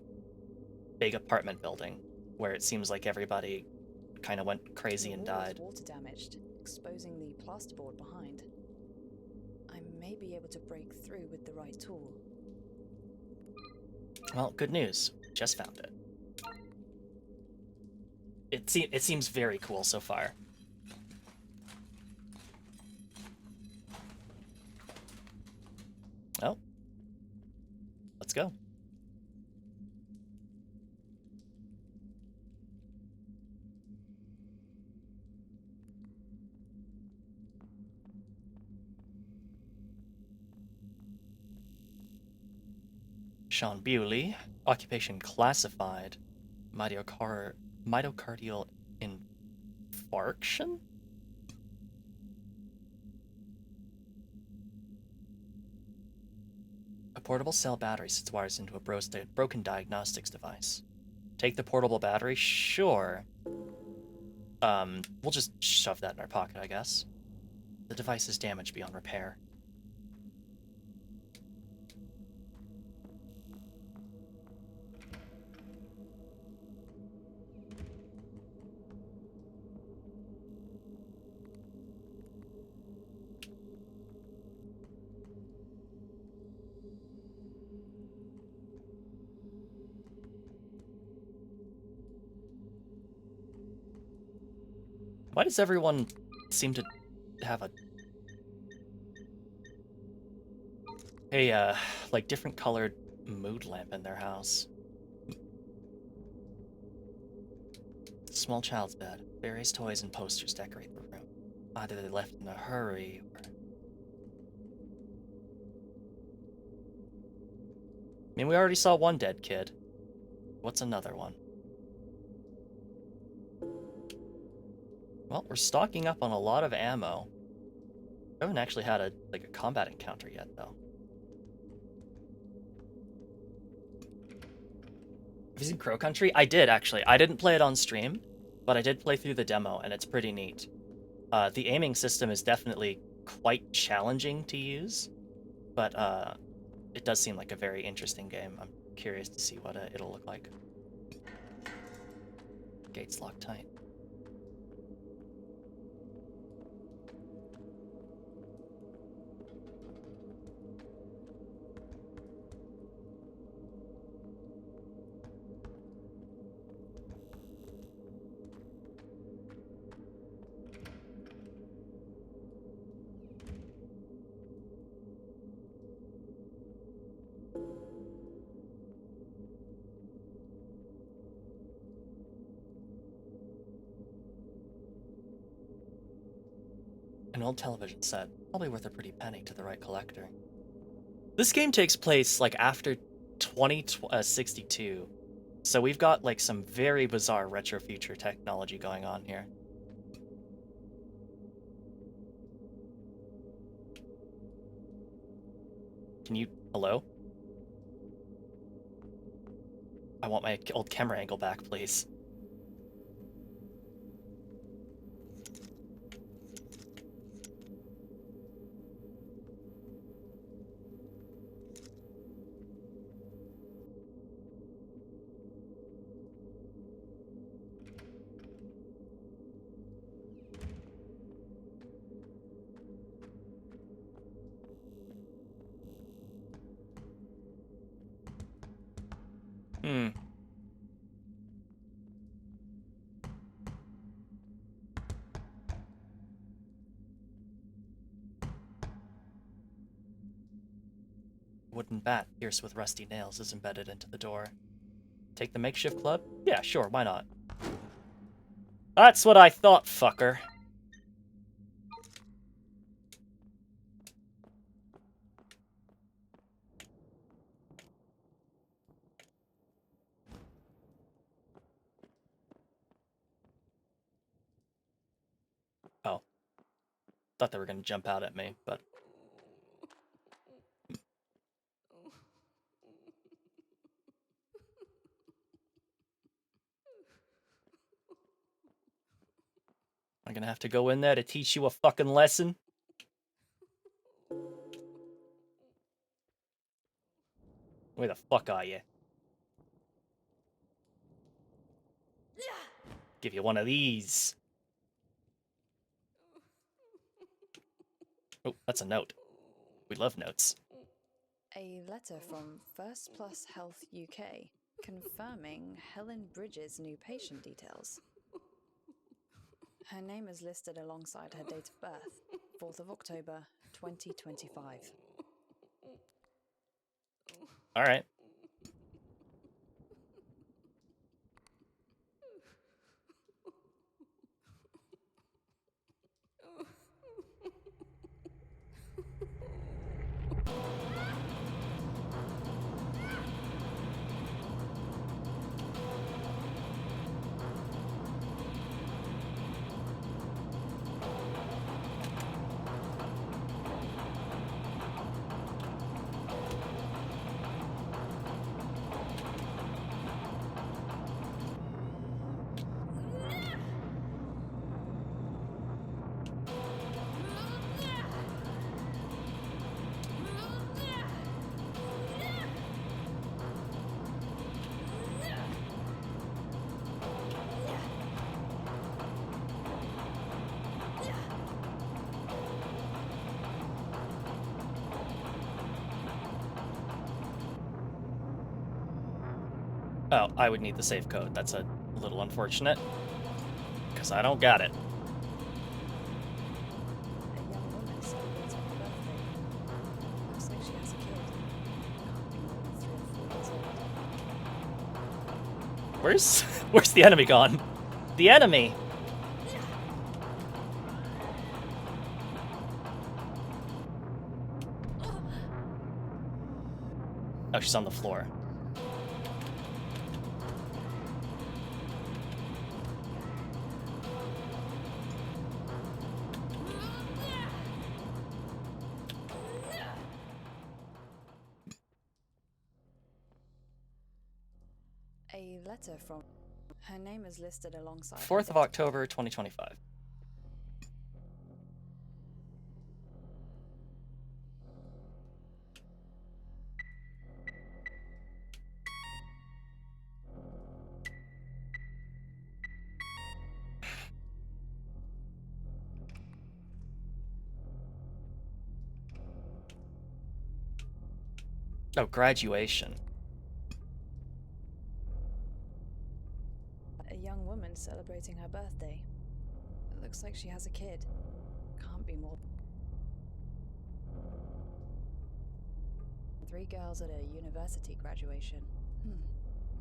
big apartment building, where it seems like everybody kind of went crazy and died. Water damaged, exposing the plasterboard behind. I may be able to break through with the right tool. Well, good news. Just found it. It seems very cool so far. Oh. Let's go. Sean Bewley, occupation classified, mitocardial infarction? A portable cell battery sits wires into a broken diagnostics device. Take the portable battery? Sure. We'll just shove that in our pocket, I guess. The device is damaged beyond repair. Why does everyone seem to have a like different colored mood lamp in their house? Small child's bed. Various toys and posters decorate the room. Either they left in a hurry or... I mean, we already saw one dead kid. What's another one? Well, we're stocking up on a lot of ammo. I haven't actually had a combat encounter yet, though. Have you seen Crow Country? I did, actually. I didn't play it on stream, but I did play through the demo, and it's pretty neat. The aiming system is definitely quite challenging to use, but it does seem like a very interesting game. I'm curious to see what it'll look like. Gates locked tight. An old television set, probably worth a pretty penny to the right collector. This game takes place like after 2062, so we've got like some very bizarre retro future technology going on here. Can you... Hello? I want my old camera angle back, please. Wooden bat pierced with rusty nails is embedded into the door. Take the makeshift club? Yeah, sure, why not? That's what I thought, fucker. Oh. Thought they were gonna jump out at me, but... I'm gonna have to go in there to teach you a fucking lesson? Where the fuck are you? Give you one of these. Oh, that's a note. We love notes. A letter from First Plus Health UK confirming Helen Bridges' new patient details. Her name is listed alongside her date of birth, 4th of October, 2025. All right. Oh, I would need the save code. That's a little unfortunate. Because I don't got it. A young woman celebrating her birthday. Looks like she has a kid. Can't be more than 3 or 4 years old. Where's the enemy gone? The enemy! Oh, she's on the floor. A letter from... Her name is listed alongside... 4th of October, 2025. Oh, graduation. A young woman celebrating her birthday. It looks like she has a kid. Can't be more. 3 girls at a university graduation.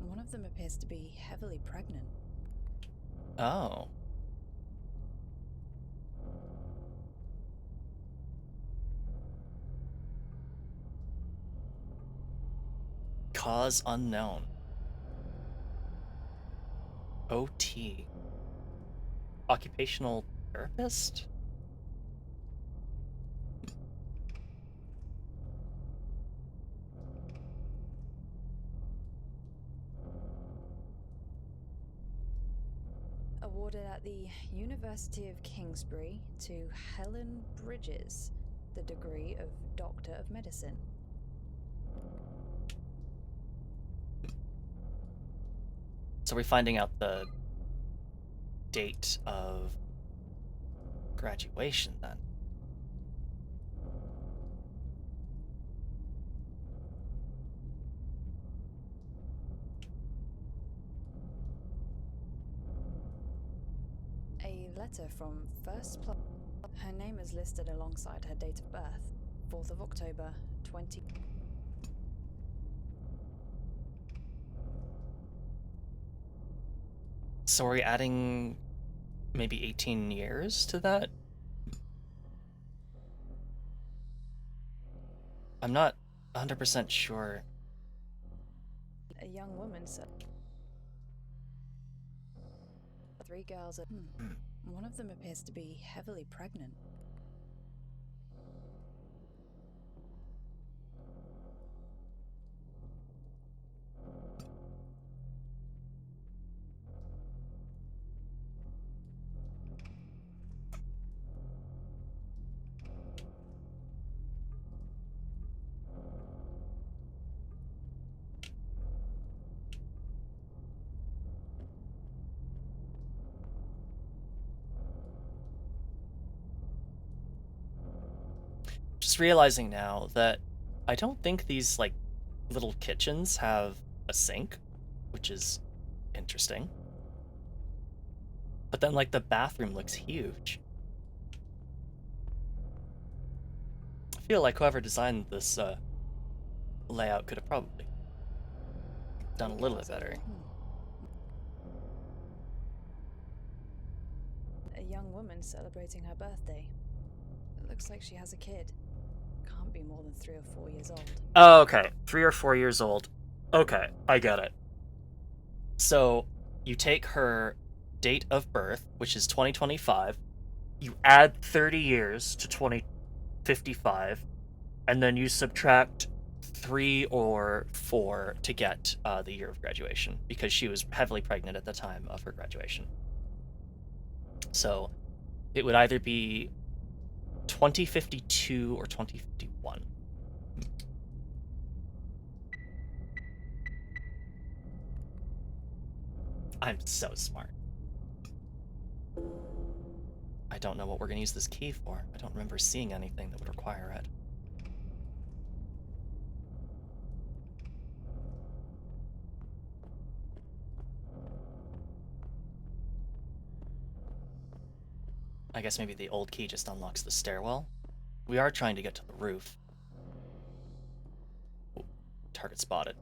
One of them appears to be heavily pregnant. Oh. Cause unknown. OT. Occupational therapist? Awarded at the University of Kingsbury to Helen Bridges, the degree of Doctor of Medicine. So we're finding out the date of graduation then. A letter from First Plus. Her name is listed alongside her date of birth, 4th of October, 20... So are we adding maybe 18 years to that? I'm not 100% sure. A young woman said... 3 girls at... One of them appears to be heavily pregnant. just realizing now that I don't think these, like, little kitchens have a sink, which is interesting. But then, like, the bathroom looks huge. I feel like whoever designed this layout could have probably done a little bit better. A young woman celebrating her birthday. It looks like she has a kid. Can't be more than 3 or 4 years old. Oh, okay. 3 or 4 years old. Okay, I get it. So, you take her date of birth, which is 2025, you add 30 years to 2055, and then you subtract 3 or 4 to get the year of graduation, because she was heavily pregnant at the time of her graduation. So, it would either be 2052 or 2051. I'm so smart. I don't know what we're going to use this key for. I don't remember seeing anything that would require it. I guess maybe the old key just unlocks the stairwell. We are trying to get to the roof. Ooh, target spotted.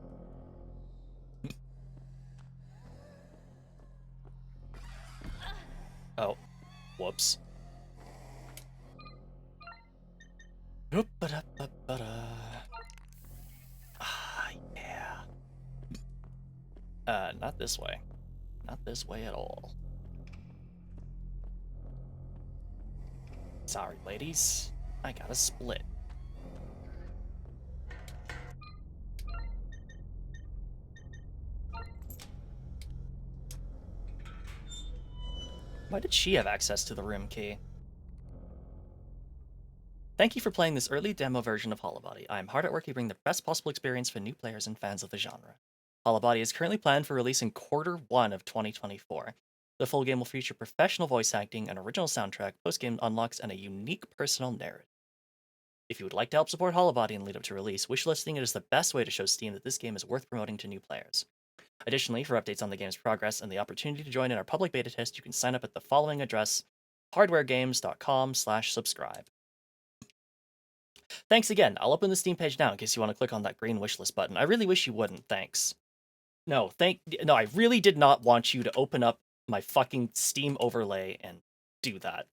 Oh, whoops. Ah, yeah. Not this way. Not this way at all. Sorry, ladies. I gotta split. Why did she have access to the room key? Thank you for playing this early demo version of Hollowbody. I am hard at work to bring the best possible experience for new players and fans of the genre. Hollowbody is currently planned for release in Q1 of 2024. The full game will feature professional voice acting, an original soundtrack, post-game unlocks, and a unique personal narrative. If you would like to help support Hollowbody and lead up to release, wishlisting it is the best way to show Steam that this game is worth promoting to new players. Additionally, for updates on the game's progress and the opportunity to join in our public beta test, you can sign up at the following address, hardwaregames.com/subscribe. Thanks again. I'll open the Steam page now in case you want to click on that green wishlist button. I really wish you wouldn't, thanks. No, I really did not want you to open up my fucking Steam overlay and do that.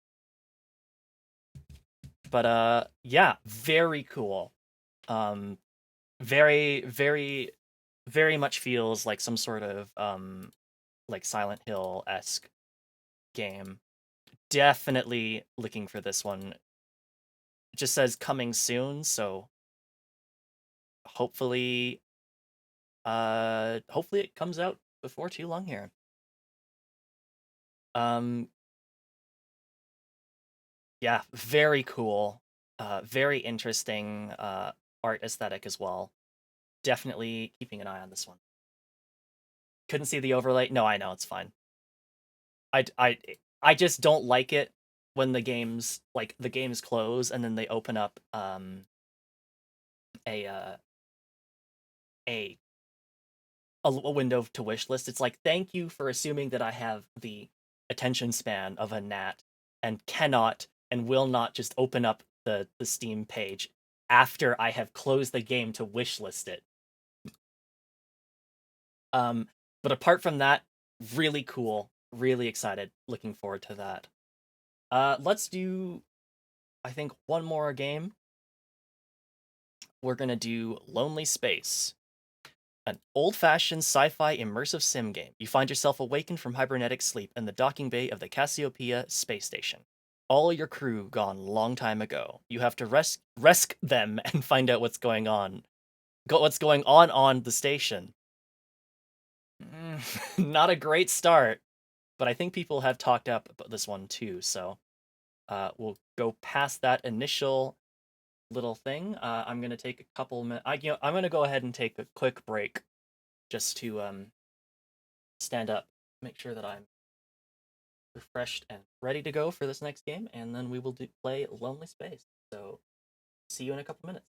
But, yeah, very cool. Very, very, very much feels like some sort of, like Silent Hill-esque game. Definitely looking for this one. It just says coming soon, so hopefully it comes out before too long here. Yeah, very cool. Very interesting art aesthetic as well. Definitely keeping an eye on this one. Couldn't see the overlay. No, I know, it's fine. I just don't like it when the games close and then they open up a window to wishlist. It's like, thank you for assuming that I have the attention span of a gnat and cannot and will not just open up the Steam page after I have closed the game to wishlist it. But apart from that, really cool, really excited, looking forward to that. Let's do, I think, one more game. We're gonna do Lonely Space. An old-fashioned sci-fi immersive sim game. You find yourself awakened from cybernetic sleep in the docking bay of the Cassiopeia space station. All your crew gone long time ago. You have to rescue them and find out what's going on. What's going on the station. Not a great start, but I think people have talked up about this one too, so we'll go past that initial little thing. I'm gonna take a couple minutes. I'm gonna go ahead and take a quick break, just to stand up, make sure that I'm refreshed and ready to go for this next game, and then we will play Lonely Space. So see you in a couple minutes.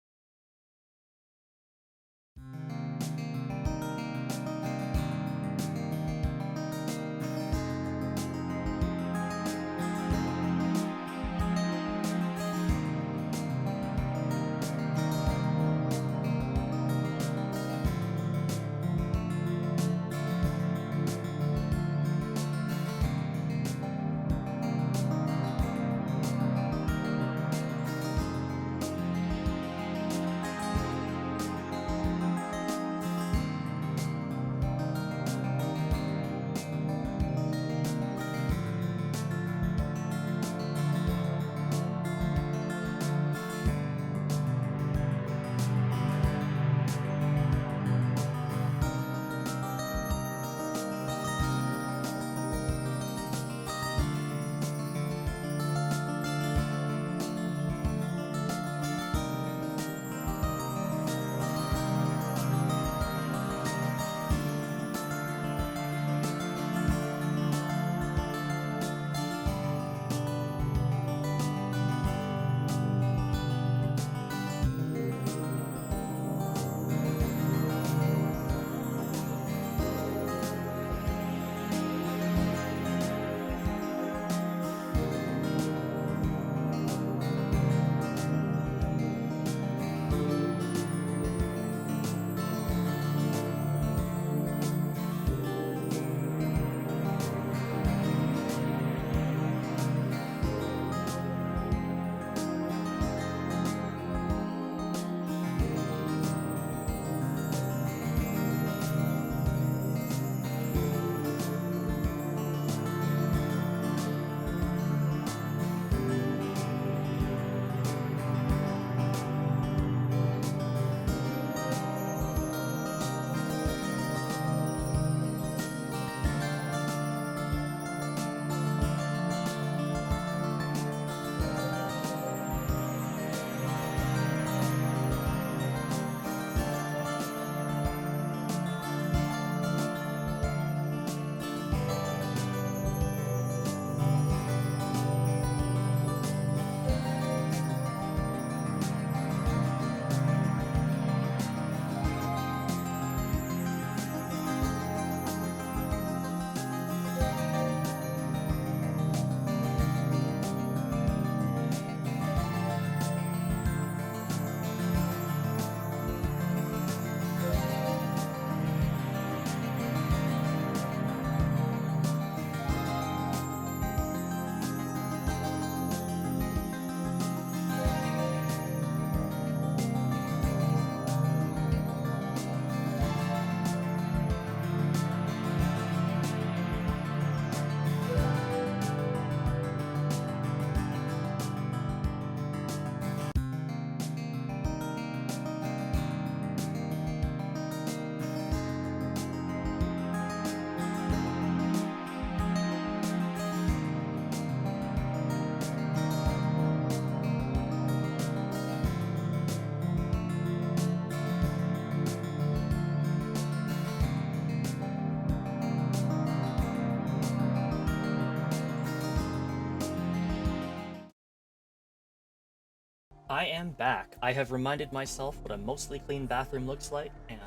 I am back. I have reminded myself what a mostly clean bathroom looks like, and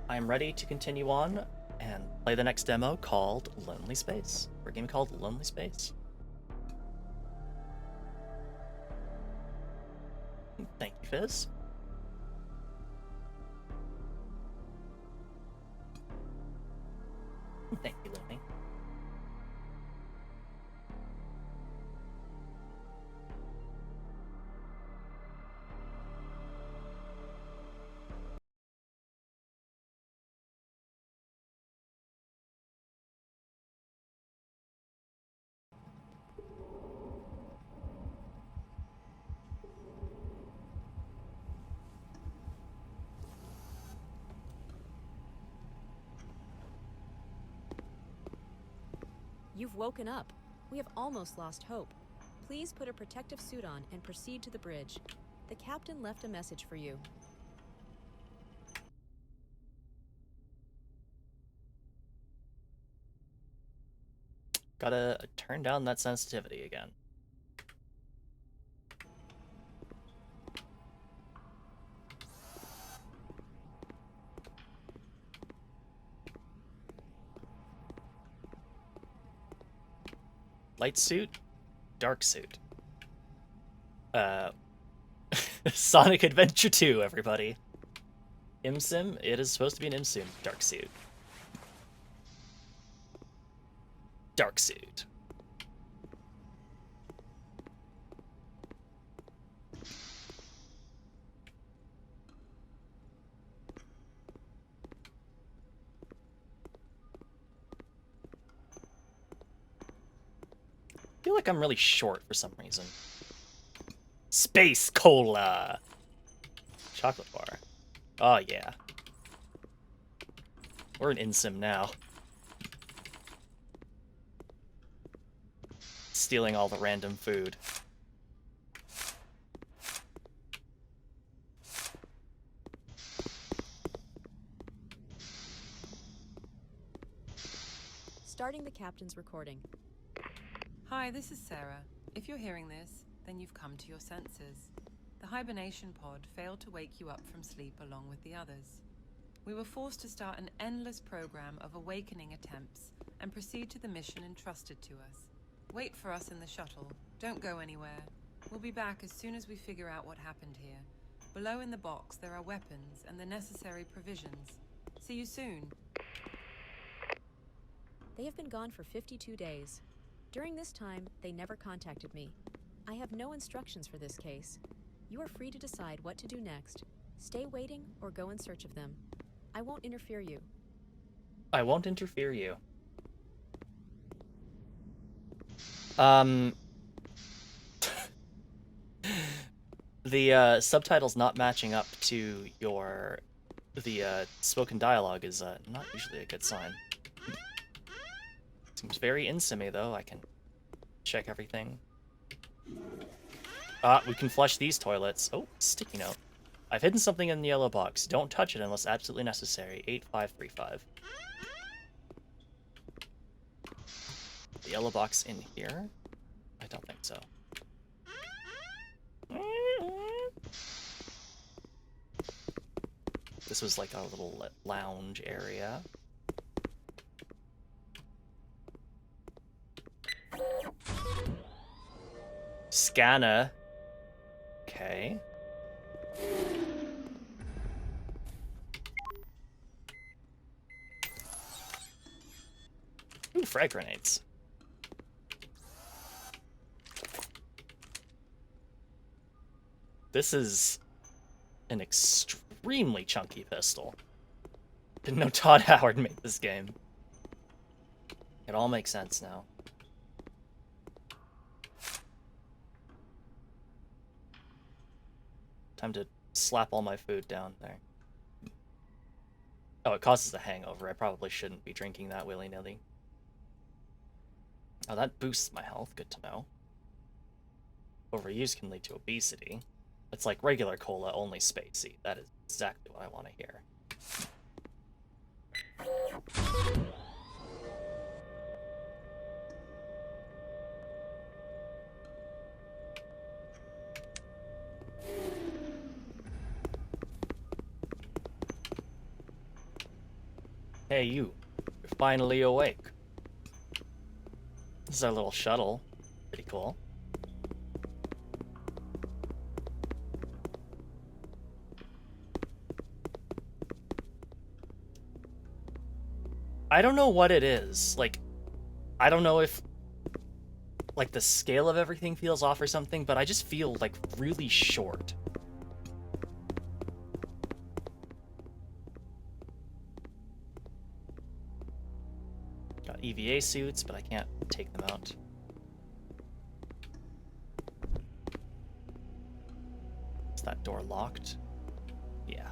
I am ready to continue on and play the next demo called Lonely Space, or a game called Lonely Space. Thank you, Fizz. Thank you, Looney. You've woken up. We have almost lost hope. Please put a protective suit on and proceed to the bridge. The captain left a message for you. Gotta turn down that sensitivity again. Light suit, dark suit. Sonic Adventure 2, everybody. ImSim, it is supposed to be an ImSim dark suit. Dark suit. I feel like I'm really short for some reason. Space Cola! Chocolate bar. Oh, yeah. We're an InSim now. Stealing all the random food. Starting the captain's recording. Hi, this is Sarah. If you're hearing this, then you've come to your senses. The hibernation pod failed to wake you up from sleep along with the others. We were forced to start an endless program of awakening attempts and proceed to the mission entrusted to us. Wait for us in the shuttle. Don't go anywhere. We'll be back as soon as we figure out what happened here. Below in the box there are weapons and the necessary provisions. See you soon. They have been gone for 52 days. During this time, they never contacted me. I have no instructions for this case. You are free to decide what to do next. Stay waiting or go in search of them. I won't interfere you. I won't interfere you. The subtitles not matching up to the spoken dialogue is not usually a good sign. Seems very InSimmy though. I can check everything. We can flush these toilets. Oh, sticky note. I've hidden something in the yellow box. Don't touch it unless absolutely necessary. 8535. The yellow box in here? I don't think so. This was like a little lounge area. Scanner. Okay. Ooh, frag grenades. This is an extremely chunky pistol. Didn't know Todd Howard made this game. It all makes sense now. Time to slap all my food down there. Oh, it causes a hangover. I probably shouldn't be drinking that willy-nilly. Oh, that boosts my health. Good to know. Overuse can lead to obesity. It's like regular cola, only spacey. That is exactly what I want to hear. Hey, you. You're finally awake. This is our little shuttle. Pretty cool. I don't know what it is. Like, I don't know if, like, the scale of everything feels off or something, but I just feel, like, really short. Got EVA suits, but I can't take them out. Is that door locked? Yeah.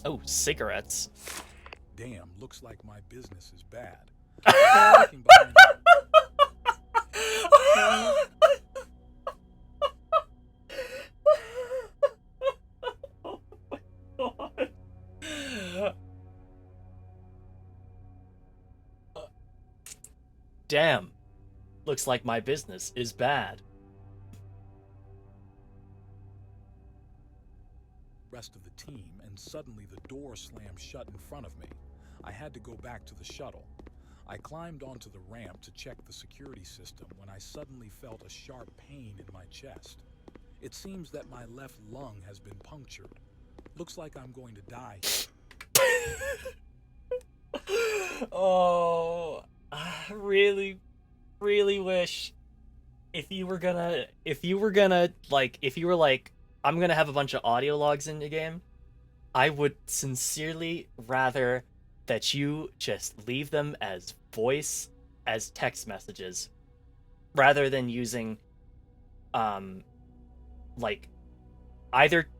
Oh, cigarettes. Damn, looks like my business is bad. Looking behind Oh my god. Damn. Looks like my business is bad. Rest of the team, and suddenly the door slammed shut in front of me. I had to go back to the shuttle. I climbed onto the ramp to check the security system when I suddenly felt a sharp pain in my chest. It seems that my left lung has been punctured. Looks like I'm going to die. Oh, I really wish if you were like, I'm gonna have a bunch of audio logs in the game, I would sincerely rather that you just leave them as voice, as text messages, rather than using, like,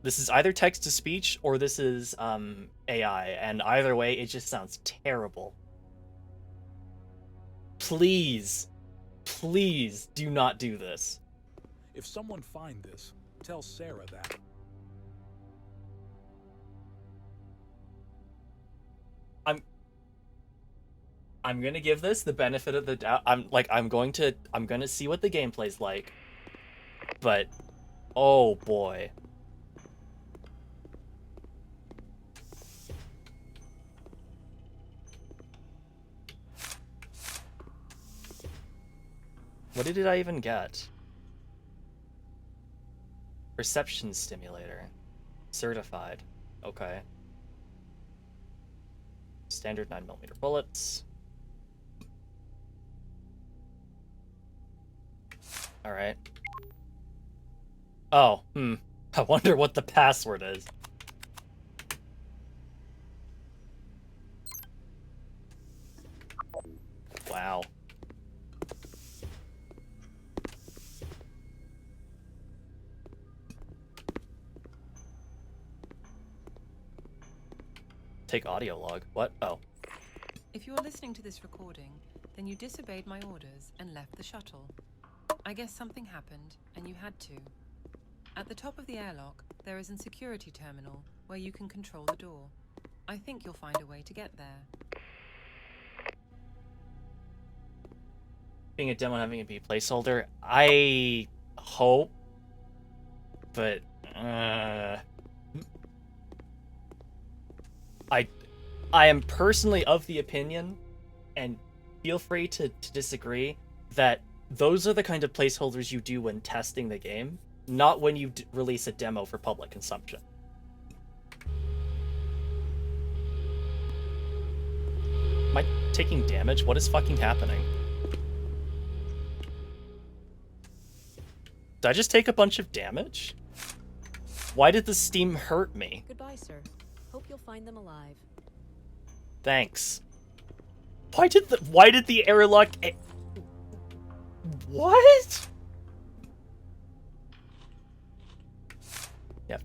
this is either text to speech or this is AI, and either way, it just sounds terrible. Please do not do this. If someone find this, tell Sarah that. I'm gonna give this the benefit of the doubt. I'm gonna see what the gameplay's like. But oh boy. What did I even get? Perception stimulator. Certified. Okay. Standard 9mm bullets. Alright. Oh, I wonder what the password is. Wow. Take audio log. What? Oh. If you're listening to this recording, then you disobeyed my orders and left the shuttle. I guess something happened, and you had to. At the top of the airlock, there is a security terminal where you can control the door. I think you'll find a way to get there. Being a demo and having it be a placeholder, I hope, but I am personally of the opinion, and feel free to disagree, that those are the kind of placeholders you do when testing the game, not when you release a demo for public consumption. Am I taking damage? What is fucking happening? Did I just take a bunch of damage? Why did the steam hurt me? Goodbye, sir. Hope you'll find them alive. Thanks. Why did the airlock... What? Yep.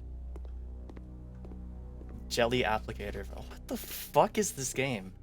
Jelly applicator. Oh, what the fuck is this game?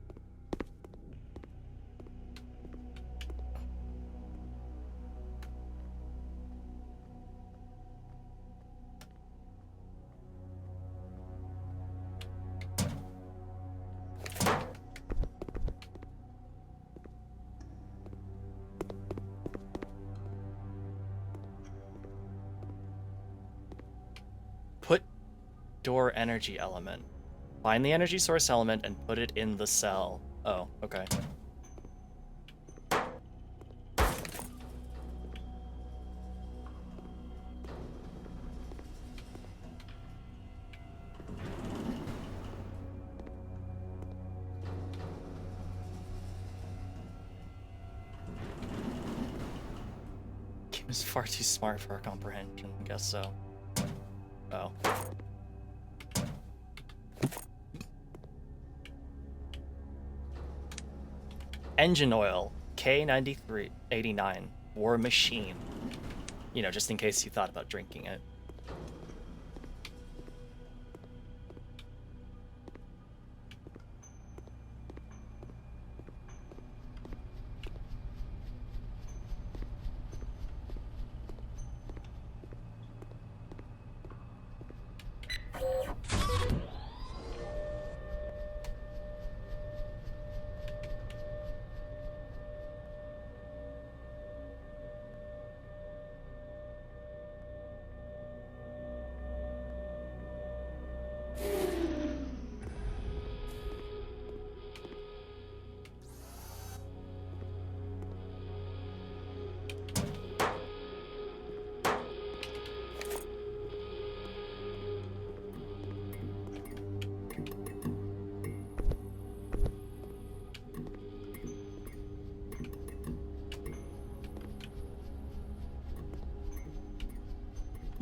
Put door energy element. Find the energy source element and put it in the cell. Oh, okay. Game is far too smart for our comprehension, I guess so. Oh. Engine oil, K9389, War Machine. You know, just in case you thought about drinking it.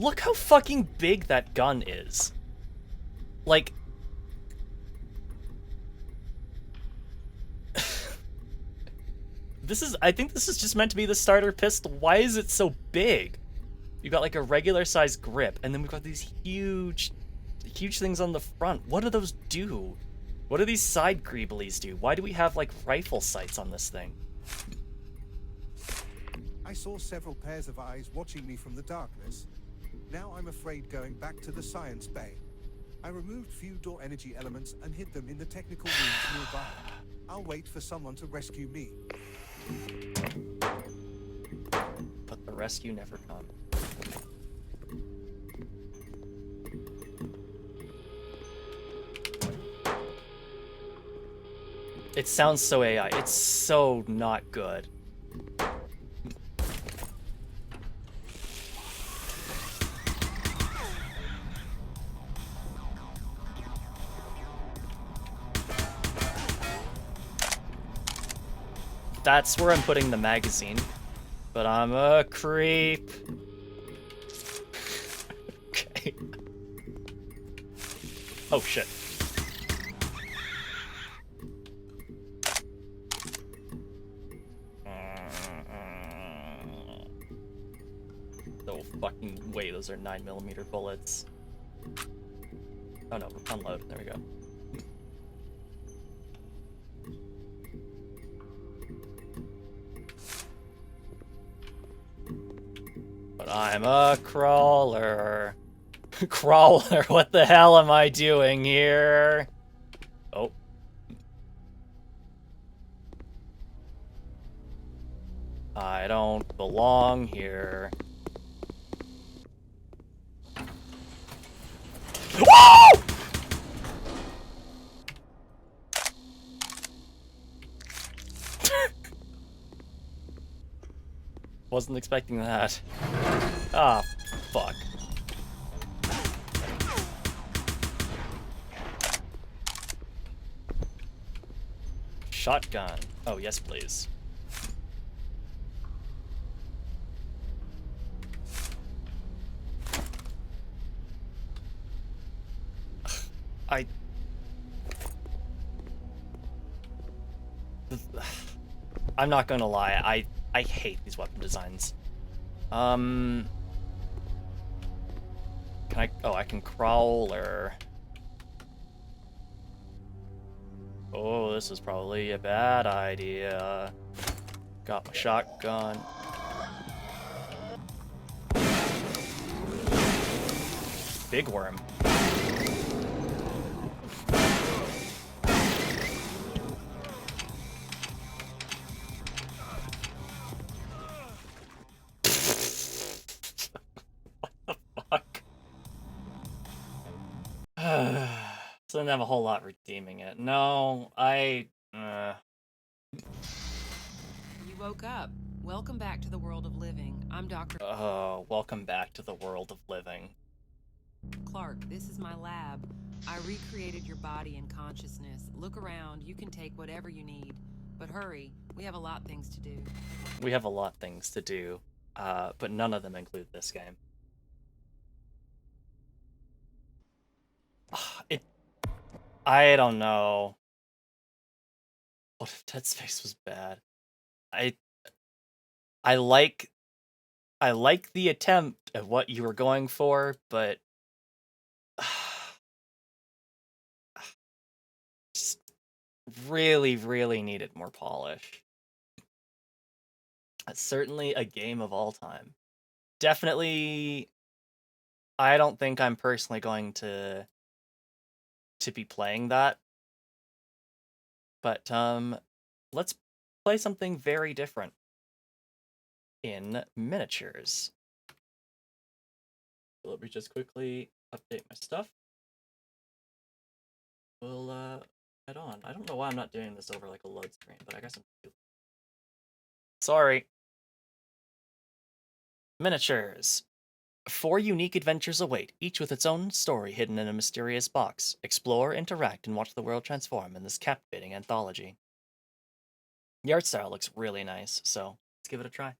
Look how fucking big that gun is. Like... I think this is just meant to be the starter pistol. Why is it so big? You got like a regular size grip, and then we've got these huge things on the front. What do those do? What do these side greeblies do? Why do we have like rifle sights on this thing? I saw several pairs of eyes watching me from the darkness. Now I'm afraid going back to the science bay. I removed few door energy elements and hid them in the technical rooms nearby. I'll wait for someone to rescue me. But the rescue never comes. It sounds so AI. It's so not good. That's where I'm putting the magazine. But I'm a creep. Okay. Oh shit. No fucking way, those are 9mm bullets. Oh no, unload. There we go. But I'm a crawler. Crawler, what the hell am I doing here? Oh. I don't belong here. Whoa! Wasn't expecting that. Ah, fuck. Shotgun. Oh, yes, please. I'm not gonna lie, I hate these weapon designs. Can I... Oh, I can crawler. Oh, this is probably a bad idea. Got my shotgun. Big worm. So I didn't have a whole lot redeeming it. No, You woke up. Welcome back to the world of living. I'm Dr. Oh, welcome back to the world of living. Clark, this is my lab. I recreated your body and consciousness. Look around, you can take whatever you need. But hurry, we have a lot of things to do. We have a lot of things to do, but none of them include this game. I don't know. What if Dead Space was bad? I like the attempt at what you were going for, but just really, really needed more polish. It's certainly a game of all time. Definitely, I don't think I'm personally going to be playing that. But let's play something very different in miniatures. Let me just quickly update my stuff. We'll head on. I don't know why I'm not doing this over like a load screen, but I guess I'm... Sorry. Miniatures. 4 unique adventures await, each with its own story hidden in a mysterious box. Explore, interact, and watch the world transform in this captivating anthology. The art style looks really nice, so let's give it a try.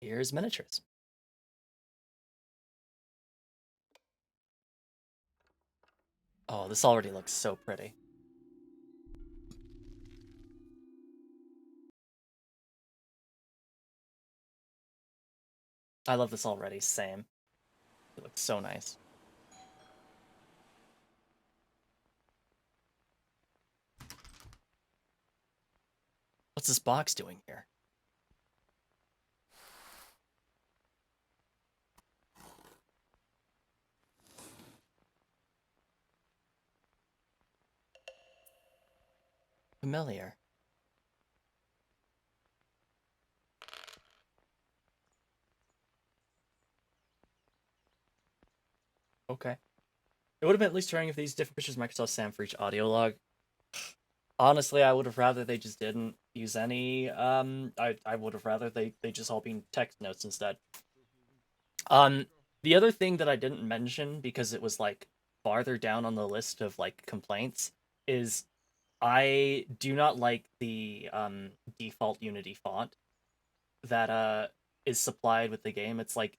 Here's miniatures. Oh, this already looks so pretty. I love this already, same. It looks so nice. What's this box doing here? Familiar. Okay. It would have been at least trying if these different pictures Microsoft Sam for each audio log. Honestly, I would have rather they just didn't use any. I would have rather they just all been text notes instead. The other thing that I didn't mention because it was like farther down on the list of like complaints is I do not like the default Unity font that is supplied with the game. It's like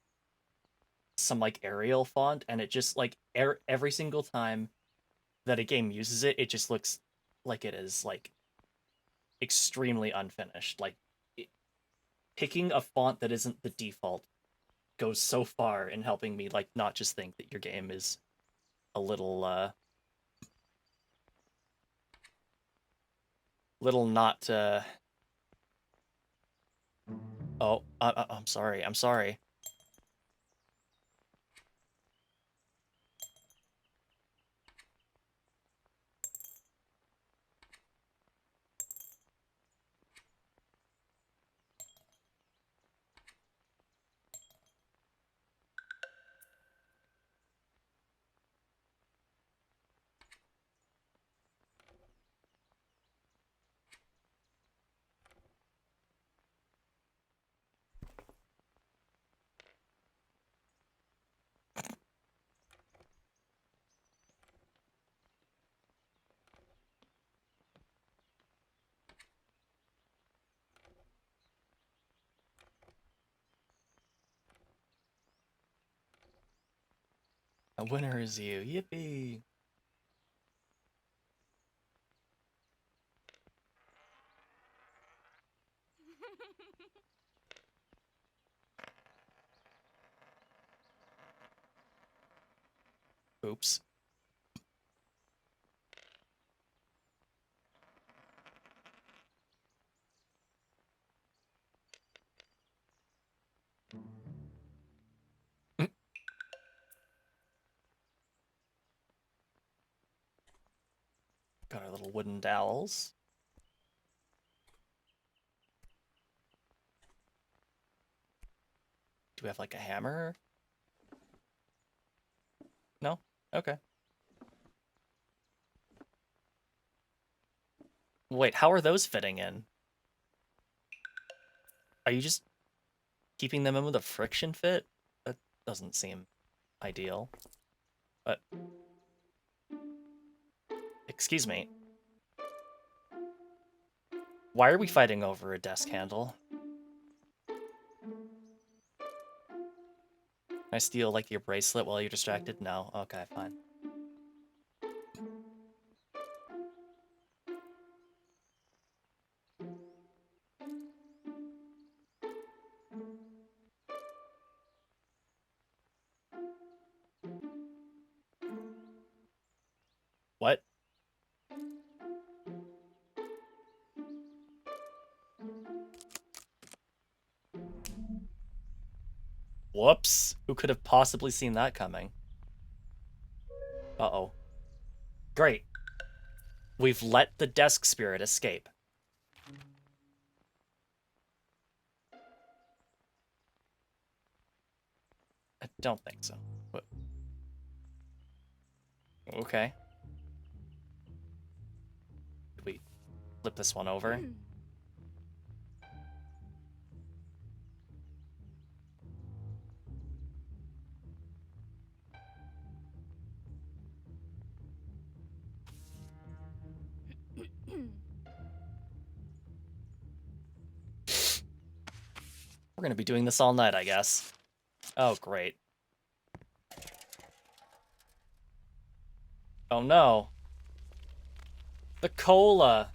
some like Arial font, and it just like every single time that a game uses it, it just looks like it is like extremely unfinished. Like picking a font that isn't the default goes so far in helping me like not just think that your game is a little not oh, I'm sorry. I'm sorry. A winner is you. Yippee. Oops. Got our little wooden dowels. Do we have like a hammer? No? Okay. Wait, how are those fitting in? Are you just keeping them in with a friction fit? That doesn't seem ideal. But excuse me. Why are we fighting over a desk handle? Can I steal like your bracelet while you're distracted? No. Okay, fine. What? Whoops. Who could have possibly seen that coming? Uh-oh. Great. We've let the desk spirit escape. I don't think so. What? Okay. Did we flip this one over? We're gonna be doing this all night, I guess. Oh, great. Oh no. The cola.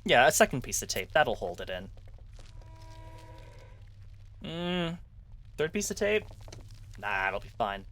Yeah, a second piece of tape. That'll hold it in. Third piece of tape? Nah, it'll be fine.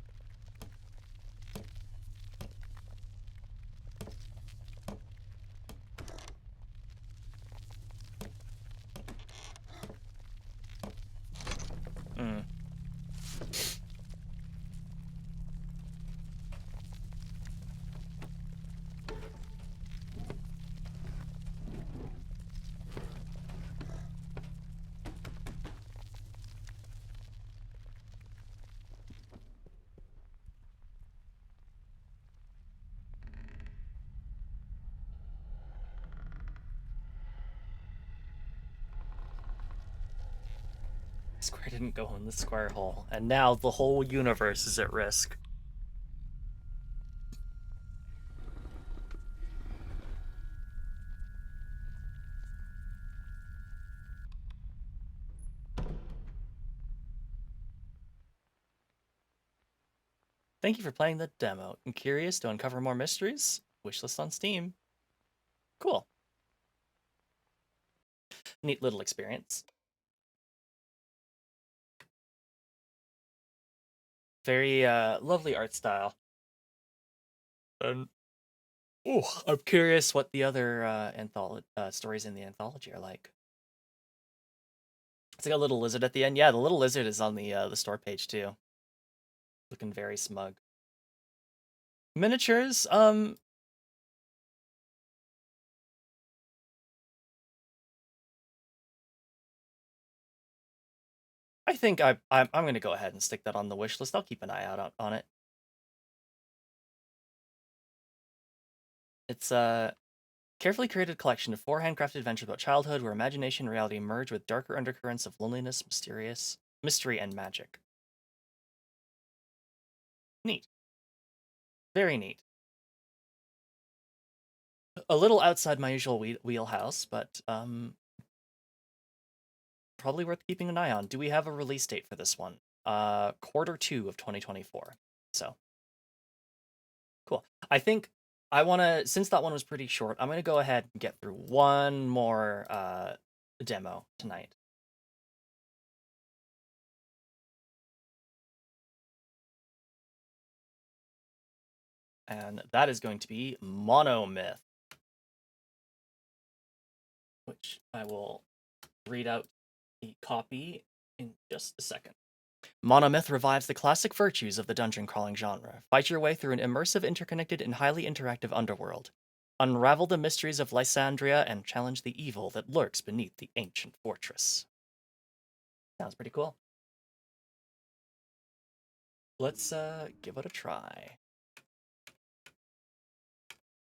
Square didn't go in the square hole, and now the whole universe is at risk. Thank you for playing the demo. I'm curious to uncover more mysteries? Wishlist on Steam. Cool. Neat little experience. Very lovely art style. And I'm curious what the other stories in the anthology are like. It's like a little lizard at the end. Yeah, the little lizard is on the store page too. Looking very smug. Miniatures, I think I'm gonna go ahead and stick that on the wish list. I'll keep an eye out on it. It's a carefully curated collection of 4 handcrafted adventures about childhood where imagination and reality merge with darker undercurrents of loneliness, mystery, and magic. Neat. Very neat. A little outside my usual wheelhouse, but probably worth keeping an eye on. Do we have a release date for this one? Q2 of 2024. So cool. I think I want to, since that one was pretty short, I'm going to go ahead and get through one more demo tonight. And that is going to be Monomyth, which I will read out the copy in just a second. Monomyth revives the classic virtues of the dungeon crawling genre. Fight your way through an immersive, interconnected, and highly interactive underworld. Unravel the mysteries of Lysandria and challenge the evil that lurks beneath the ancient fortress. Sounds pretty cool. Let's give it a try.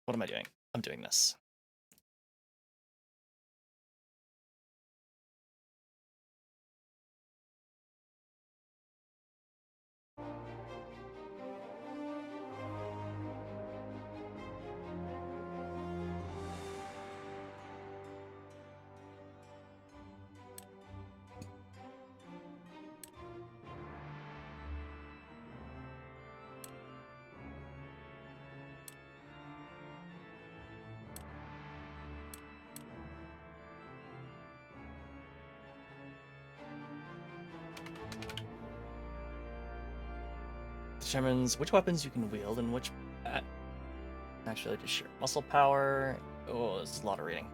What am I doing? I'm doing this. Determines which weapons you can wield and which... actually, just sure. Muscle power... Oh, this is a lot of reading.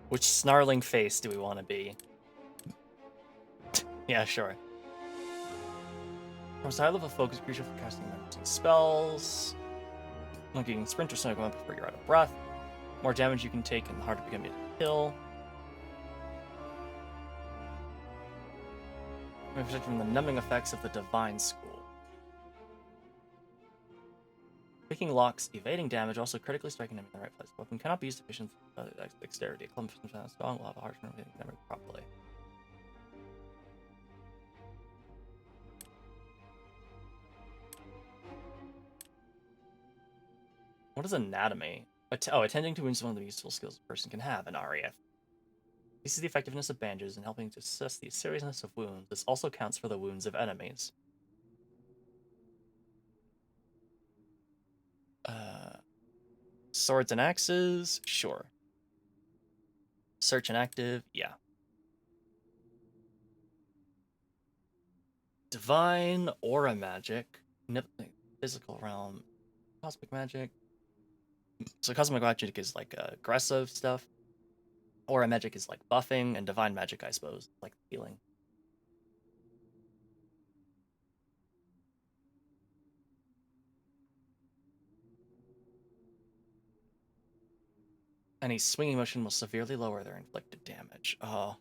Which snarling face do we want to be? Yeah, sure. Most high level focus creature for casting emergency spells. Like you can sprint or sonic weapon before you're out of breath. More damage you can take and the harder it becomes to kill. Protect from the numbing effects of the Divine School. Picking locks, evading damage, also critically striking them in the right place. Weapon cannot be used to efficient dexterity. A clump of strong will have a hard time hitting them properly. What is anatomy? Attending to wounds is one of the useful skills a person can have in REF. This is the effectiveness of bandages in helping to assess the seriousness of wounds. This also counts for the wounds of enemies. Swords and axes? Sure. Search and active? Yeah. Divine aura magic. Physical realm. Cosmic magic. So cosmic magic is like aggressive stuff. Aura magic is like buffing, and divine magic, I suppose, like healing. Any swinging motion will severely lower their inflicted damage. Oh,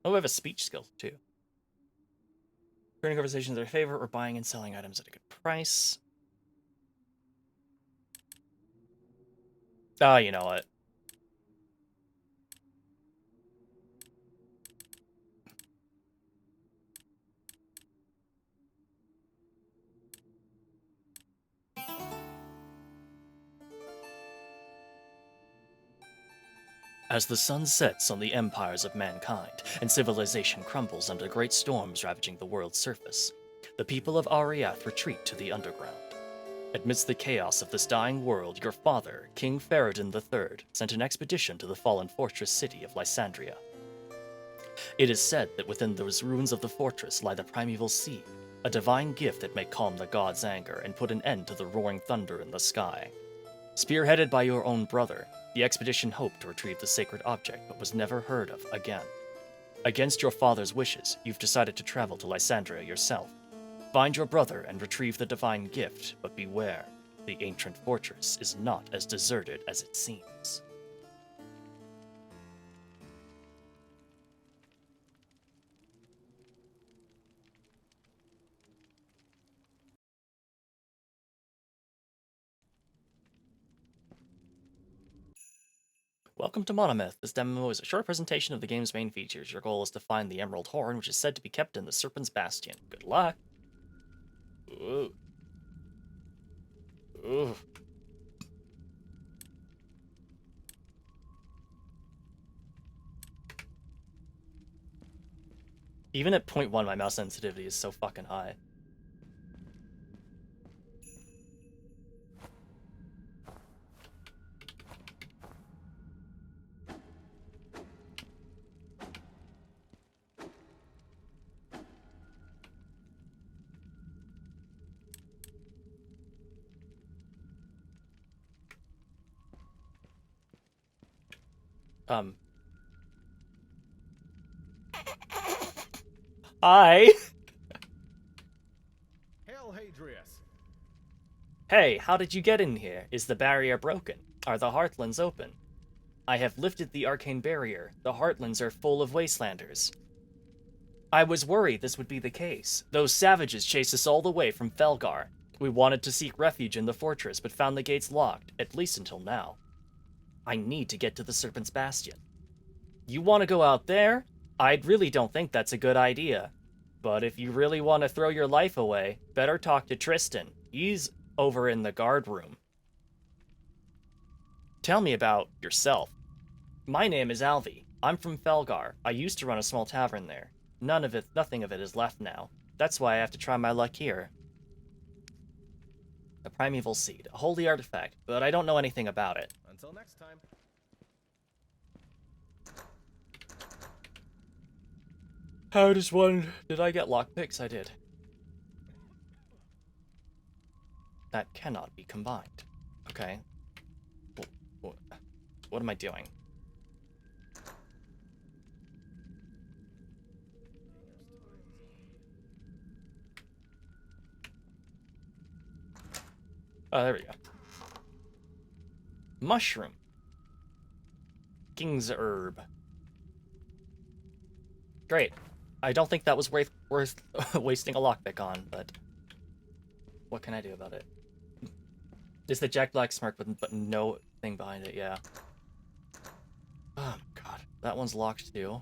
we have a speech skill too. Turning conversations in their favor or buying and selling items at a good price. Oh, you know what? As the sun sets on the empires of mankind, and civilization crumbles under great storms ravaging the world's surface, the people of Ariath retreat to the underground. Amidst the chaos of this dying world, your father, King Ferrodin III, sent an expedition to the fallen fortress city of Lysandria. It is said that within those ruins of the fortress lie the primeval seed, a divine gift that may calm the gods' anger and put an end to the roaring thunder in the sky. Spearheaded by your own brother, the expedition hoped to retrieve the sacred object but was never heard of again. Against your father's wishes, you've decided to travel to Lysandria yourself. Find your brother and retrieve the divine gift, but beware, the ancient fortress is not as deserted as it seems. Welcome to Monomyth. This demo is a short presentation of the game's main features. Your goal is to find the Emerald Horn, which is said to be kept in the Serpent's Bastion. Good luck! Ooh. Ooh. Even at 0.1, my mouse sensitivity is so fucking high. Hi! Hail, Hadrius! Hey, how did you get in here? Is the barrier broken? Are the Heartlands open? I have lifted the arcane barrier. The Heartlands are full of wastelanders. I was worried this would be the case. Those savages chased us all the way from Felgar. We wanted to seek refuge in the fortress, but found the gates locked, at least until now. I need to get to the Serpent's Bastion. You want to go out there? I really don't think that's a good idea. But if you really want to throw your life away, better talk to Tristan. He's over in the guard room. Tell me about yourself. My name is Alvi. I'm from Felgar. I used to run a small tavern there. Nothing of it is left now. That's why I have to try my luck here. A primeval seed, a holy artifact, but I don't know anything about it. Until next time. How does one... Did I get lockpicks? I did. That cannot be combined. Okay. What am I doing? Oh, there we go. Mushroom. King's herb. Great. I don't think that was worth wasting a lockpick on, but what can I do about it? It's the Jack Black smirk, but no thing behind it, yeah. Oh, God. That one's locked, too.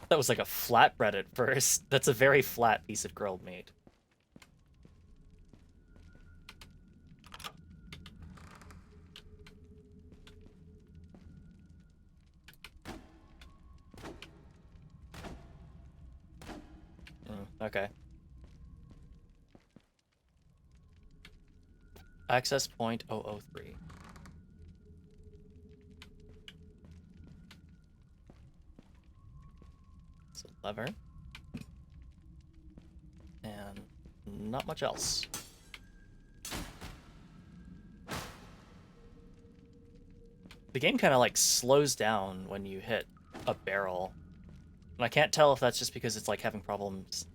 That was like a flatbread at first. That's a very flat piece of grilled meat. Okay. Access point 003. It's a lever. And not much else. The game kind of like slows down when you hit a barrel. And I can't tell if that's just because it's like having problems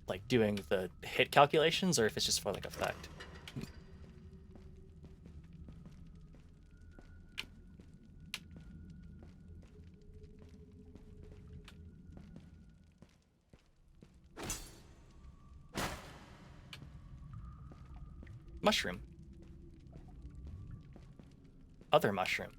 like doing the hit calculations or if it's just for like effect. Mushroom. Other mushroom.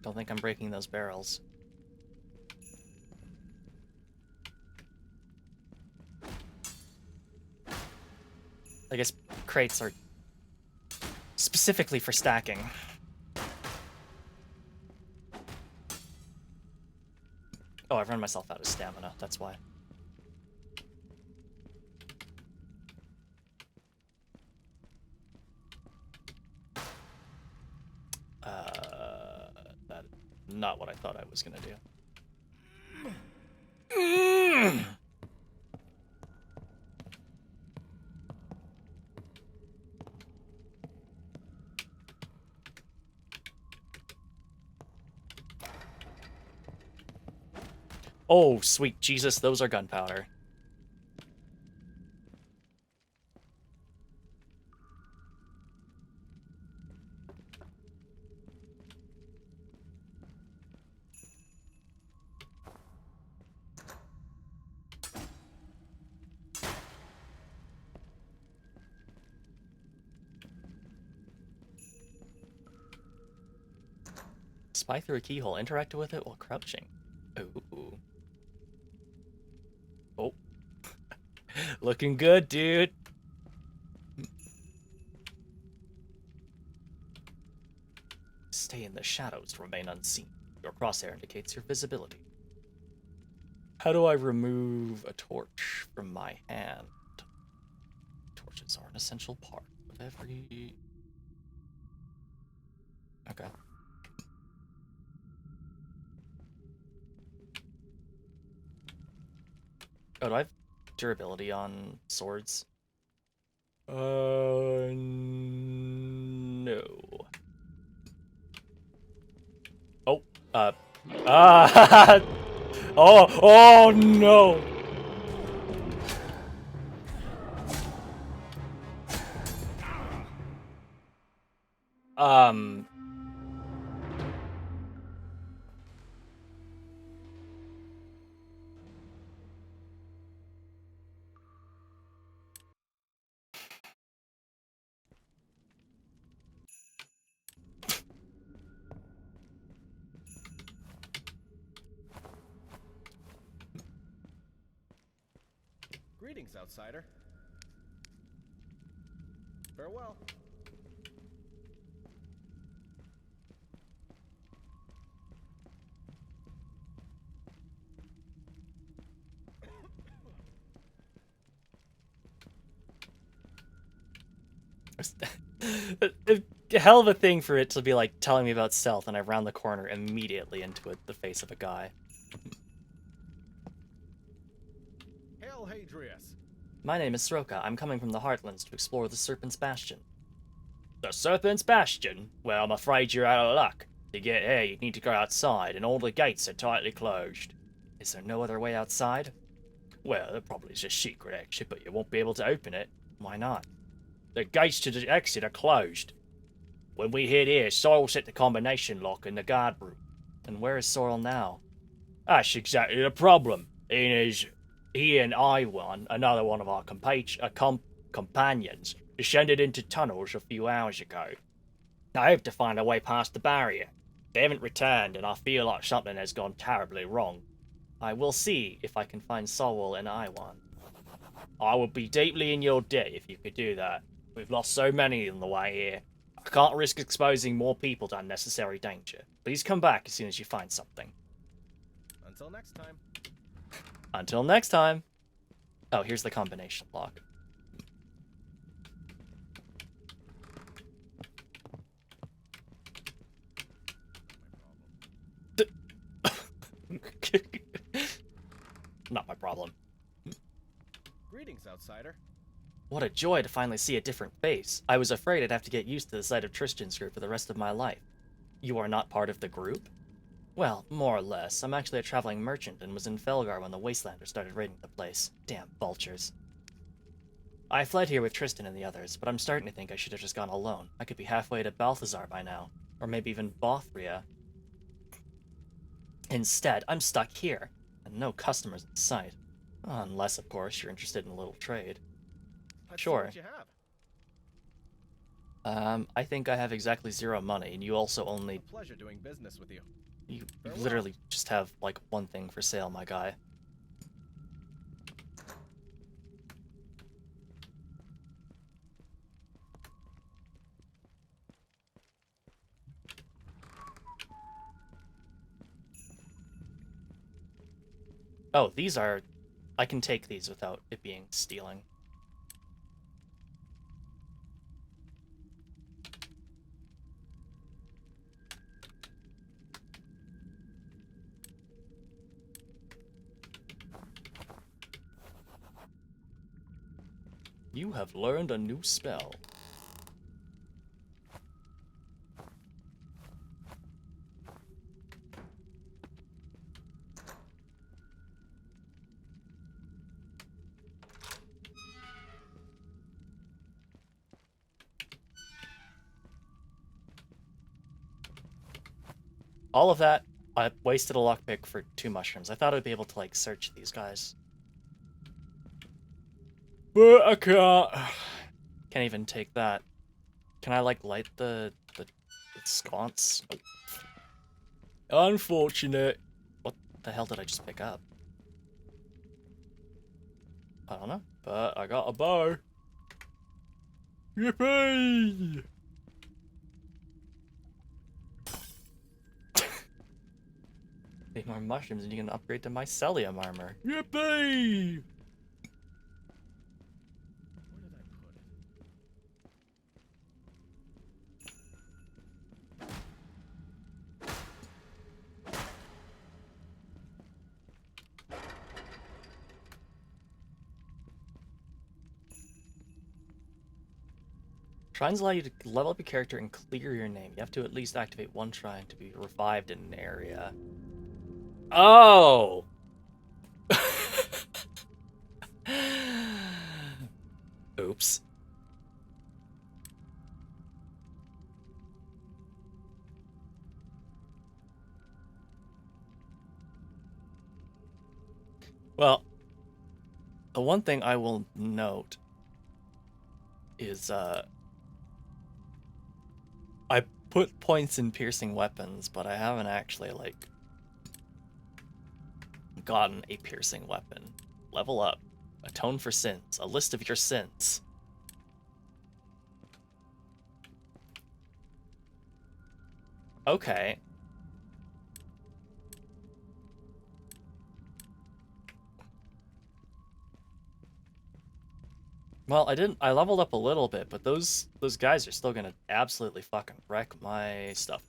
Don't think I'm breaking those barrels. I guess crates are specifically for stacking. Oh, I've run myself out of stamina, that's why. That's not what I thought I was gonna do. Oh, sweet Jesus, those are gunpowder. Spy through a keyhole. Interact with it while crouching. Ooh. Oh. Looking good, dude. Stay in the shadows to remain unseen. Your crosshair indicates your visibility. How do I remove a torch from my hand? Torches are an essential part of every... Okay. Oh, do I have durability on swords? No. Oh, oh no! Greetings, outsider. Farewell. A hell of a thing for it to be like telling me about stealth, and I round the corner immediately into the face of a guy. Hail, Hadrius. My name is Sroka. I'm coming from the Heartlands to explore the Serpent's Bastion. The Serpent's Bastion? Well, I'm afraid you're out of luck. To get here, you need to go outside, and all the gates are tightly closed. Is there no other way outside? Well, there probably is a secret exit, but you won't be able to open it. Why not? The gates to the exit are closed. When we hit here, Sorrel set the combination lock in the guard room. And where is Sorrel now? That's exactly the problem. He and Iwan, another one of our companions, descended into tunnels a few hours ago. I hope to find a way past the barrier. They haven't returned, and I feel like something has gone terribly wrong. I will see if I can find Sorrel and Iwan. I would be deeply in your debt if you could do that. We've lost so many on the way here. I can't risk exposing more people to unnecessary danger. Please come back as soon as you find something. Until next time. Until next time. Oh, here's the combination lock. Not my problem. Greetings, outsider. What a joy to finally see a different face. I was afraid I'd have to get used to the sight of Tristan's group for the rest of my life. You are not part of the group? Well, more or less. I'm actually a traveling merchant and was in Felgar when the Wastelanders started raiding the place. Damn vultures. I fled here with Tristan and the others, but I'm starting to think I should have just gone alone. I could be halfway to Balthazar by now. Or maybe even Bothria. Instead, I'm stuck here, and no customers in sight. Unless, of course, you're interested in a little trade. Let's Sure. See what you have. I think I have exactly 0 money, and you also only... Pleasure doing business with you. You Farewell. literally just have, like, one thing for sale, my guy. Oh, these are... I can take these without it being stealing. You have learned a new spell. All of that, I wasted a lockpick for 2 mushrooms. I thought I'd be able to, like, search these guys. But I can't. Can't even take that. Can I, like, light the sconce? Unfortunate. What the hell did I just pick up? I don't know, but I got a bow. Yippee! Need more mushrooms and you can upgrade to mycelium armor. Yippee! Shrines allow you to level up your character and clear your name. You have to at least activate 1 shrine to be revived in an area. Oh! Oops. Well, the one thing I will note is, I put points in piercing weapons, but I haven't actually, like, gotten a piercing weapon. Level up. Atone for sins. A list of your sins. Okay. Well, I leveled up a little bit, but those guys are still gonna absolutely fucking wreck my stuff.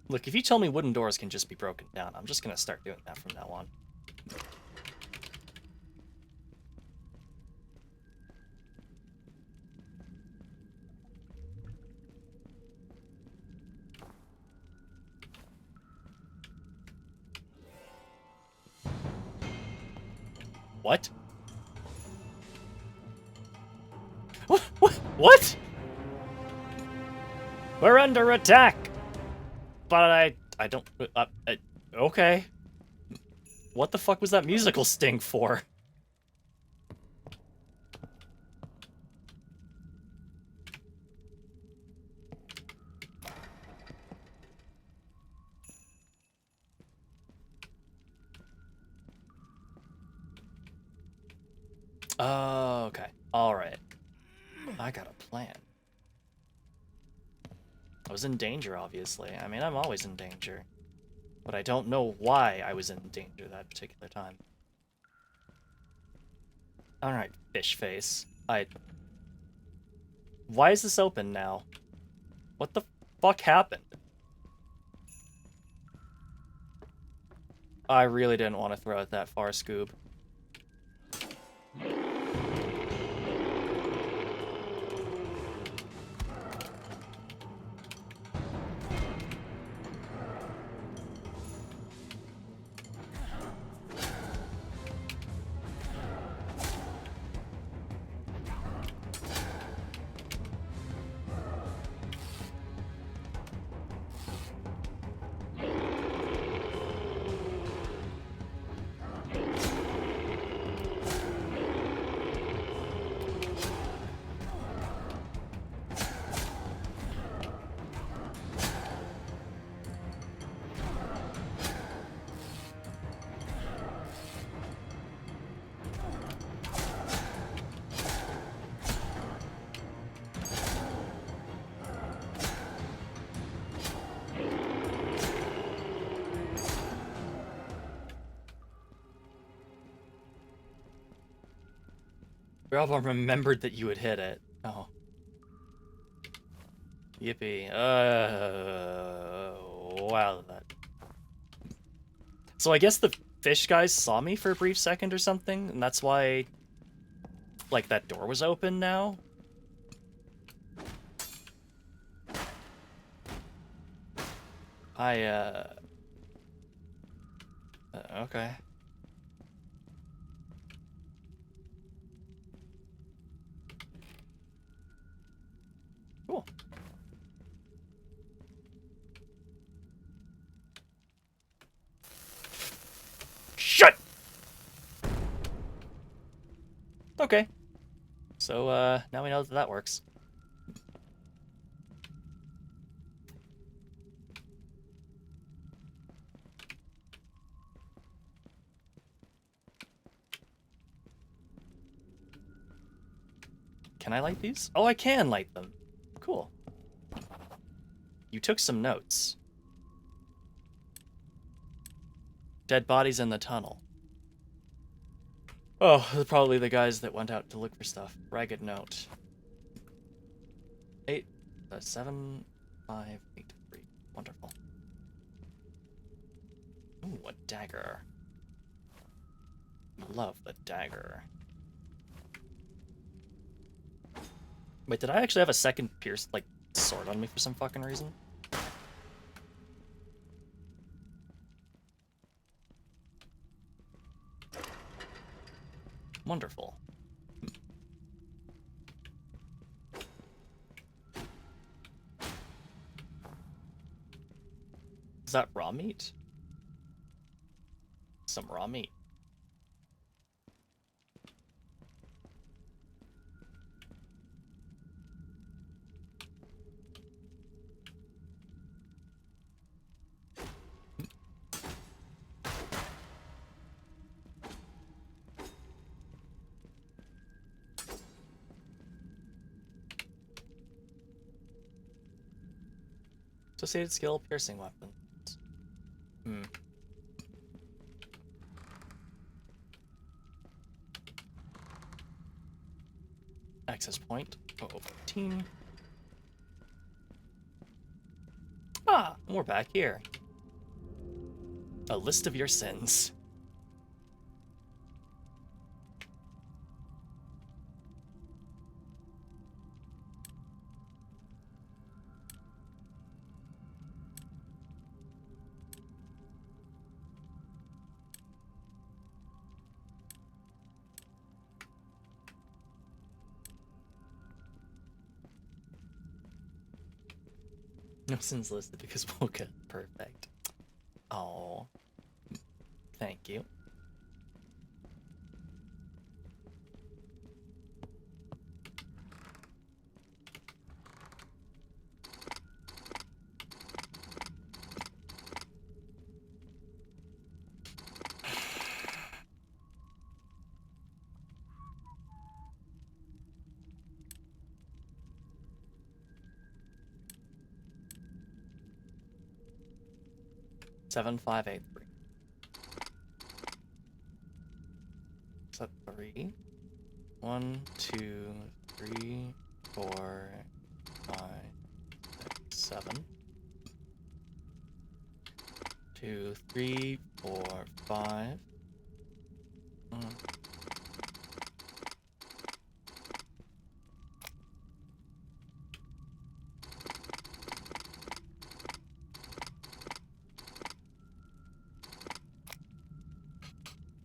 Look, if you tell me wooden doors can just be broken down, I'm just gonna start doing that from now on. What? What? We're under attack! But I don't... okay. What the fuck was that musical sting for? Oh, okay. Alright. I got a plan. I was in danger, obviously. I mean, I'm always in danger. But I don't know why I was in danger that particular time. Alright, fish face. Why is this open now? What the fuck happened? I really didn't want to throw it that far, Scoob. Bravo remembered that you had hit it. Oh. Yippee. Wow. So I guess the fish guys saw me for a brief second or something, and that's why, like, that door was open now? Okay. Cool. Shut! Okay. So, now we know that works. Can I light these? Oh, I can light them. Cool. You took some notes. Dead bodies in the tunnel. Oh, they're probably the guys that went out to look for stuff. Ragged note. 7, 5, 8, 3. Wonderful. Ooh, a dagger. Love the dagger. Wait, did I actually have a second pierced, like, sword on me for some fucking reason? Wonderful. Is that raw meat? Some raw meat. Associated skill, piercing weapons. Hmm. Access point. 015. Ah, we're back here. A list of your sins. No sins listed because Woka. Perfect. Oh. Thank you. Seven, 5, 8, 3. Is that 3? 1, 2, 3, 4, 5, 6, 7. 2, 3, 4, 5.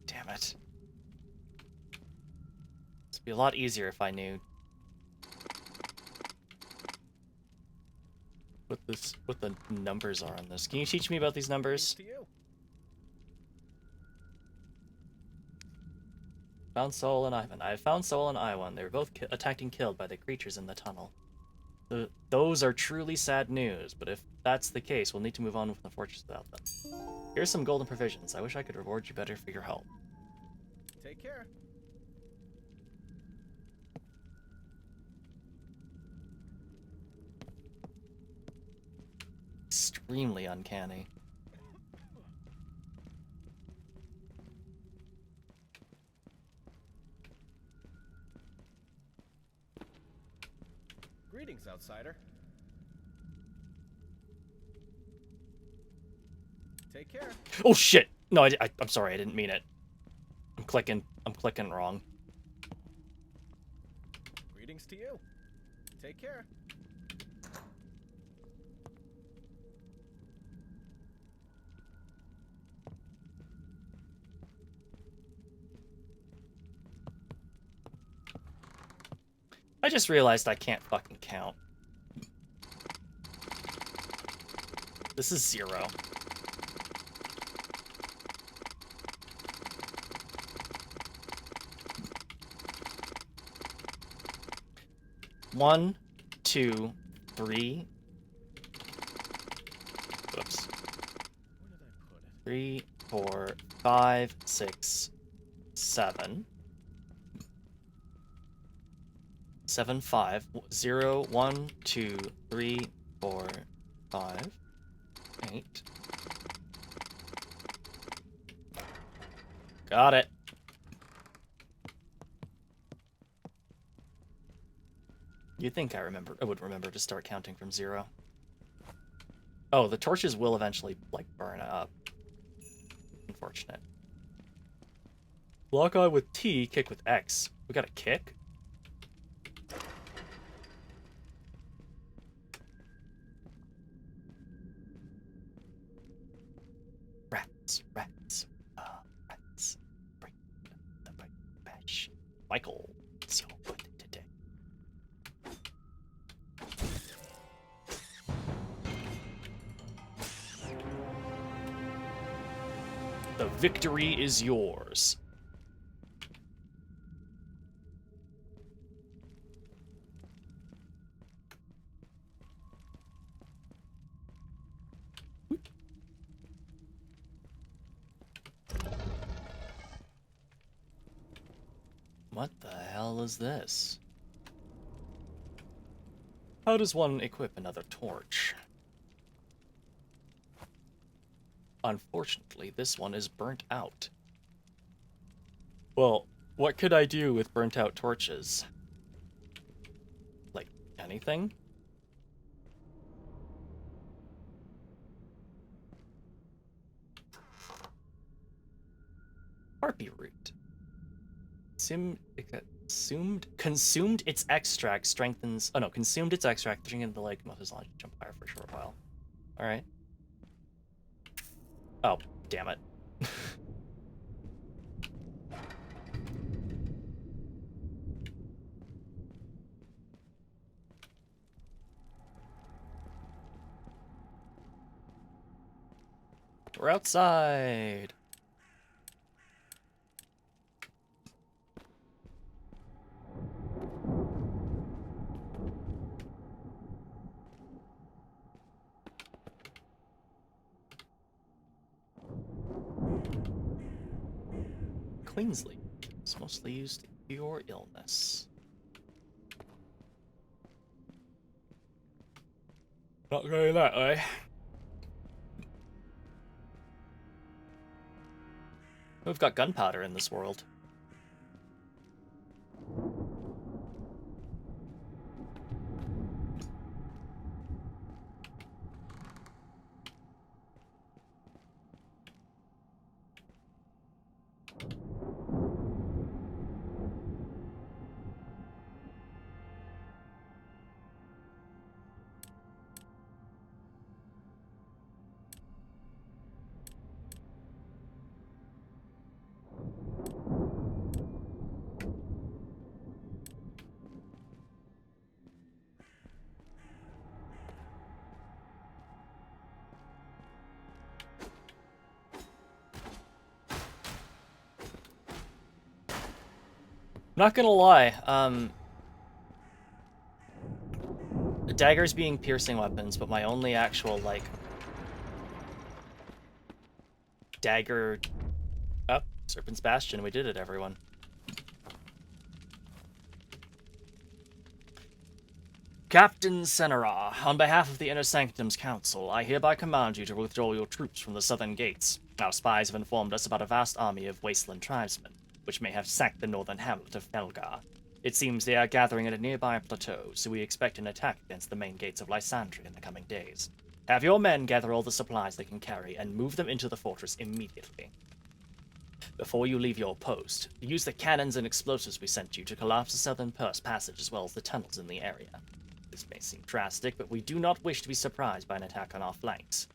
Damn it. This would be a lot easier if I knew what the numbers are on this. Can you teach me about these numbers? Found Sol and Ivan. I found Sol and Ivan. They were both attacked and killed by the creatures in the tunnel. Those are truly sad news, but if that's the case, we'll need to move on with the fortress without them. Here's some golden provisions. I wish I could reward you better for your help. Take care. Extremely uncanny. Greetings, outsider. Take care. Oh shit! No, I'm sorry, I didn't mean it. I'm clicking wrong. Greetings to you. Take care. I just realized I can't fucking count. This is 0. One, 2, 3. Whoops. 3, 4, 5, 6, 7. 7, 5, 0, 1, 2, 3, 4, 5, 8. Got it. You'd think I would remember to start counting from 0. Oh, the torches will eventually, like, burn up. Unfortunate. Block eye with T, kick with X. We got a kick? Rats. Rats. Bring the bash. Michael, it's your good today. The victory is yours. What the hell is this? How does one equip another torch? Unfortunately, this one is burnt out. Well, what could I do with burnt out torches? Like, anything? Harpy root. Consumed its extract strengthens. Oh no, consumed its extract, pushing into the leg must launch jump higher for a short while. Alright. Oh, damn it. We're outside. Queensley is mostly used to cure illness. Not going that way. We've got gunpowder in this world. Not gonna lie, daggers being piercing weapons, but my only actual, like, dagger... Oh, Serpent's Bastion, we did it, everyone. Captain Senera, on behalf of the Inner Sanctums Council, I hereby command you to withdraw your troops from the southern gates. Our spies have informed us about a vast army of wasteland tribesmen, which may have sacked the northern hamlet of Felgar. It seems they are gathering at a nearby plateau, so we expect an attack against the main gates of Lysandria in the coming days. Have your men gather all the supplies they can carry and move them into the fortress immediately. Before you leave your post, use the cannons and explosives we sent you to collapse the southern passage as well as the tunnels in the area. This may seem drastic, but we do not wish to be surprised by an attack on our flanks.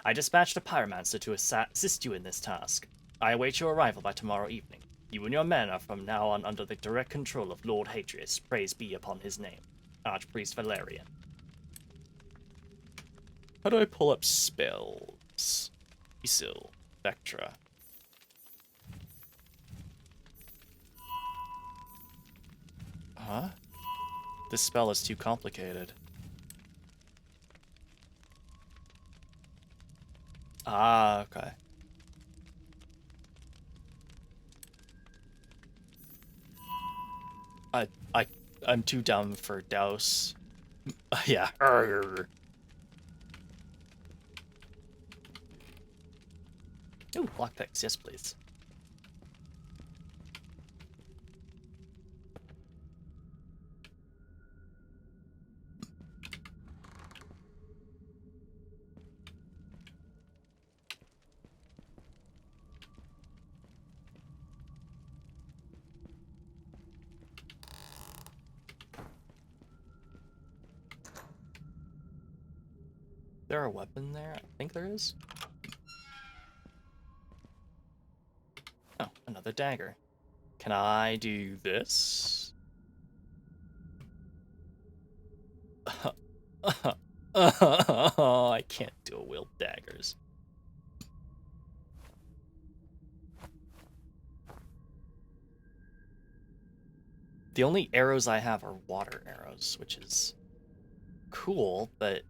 I dispatched a pyromancer to assist you in this task. I await your arrival by tomorrow evening. You and your men are from now on under the direct control of Lord Hadrius, praise be upon his name. Archpriest Valerian. How do I pull up spells? Isil. Vectra. Huh? This spell is too complicated. Ah, okay. I'm too dumb for douse. Yeah. Ooh, lockpicks, yes please. Is there a weapon there? I think there is. Oh, another dagger. Can I do this? I can't dual wield daggers. The only arrows I have are water arrows, which is cool, but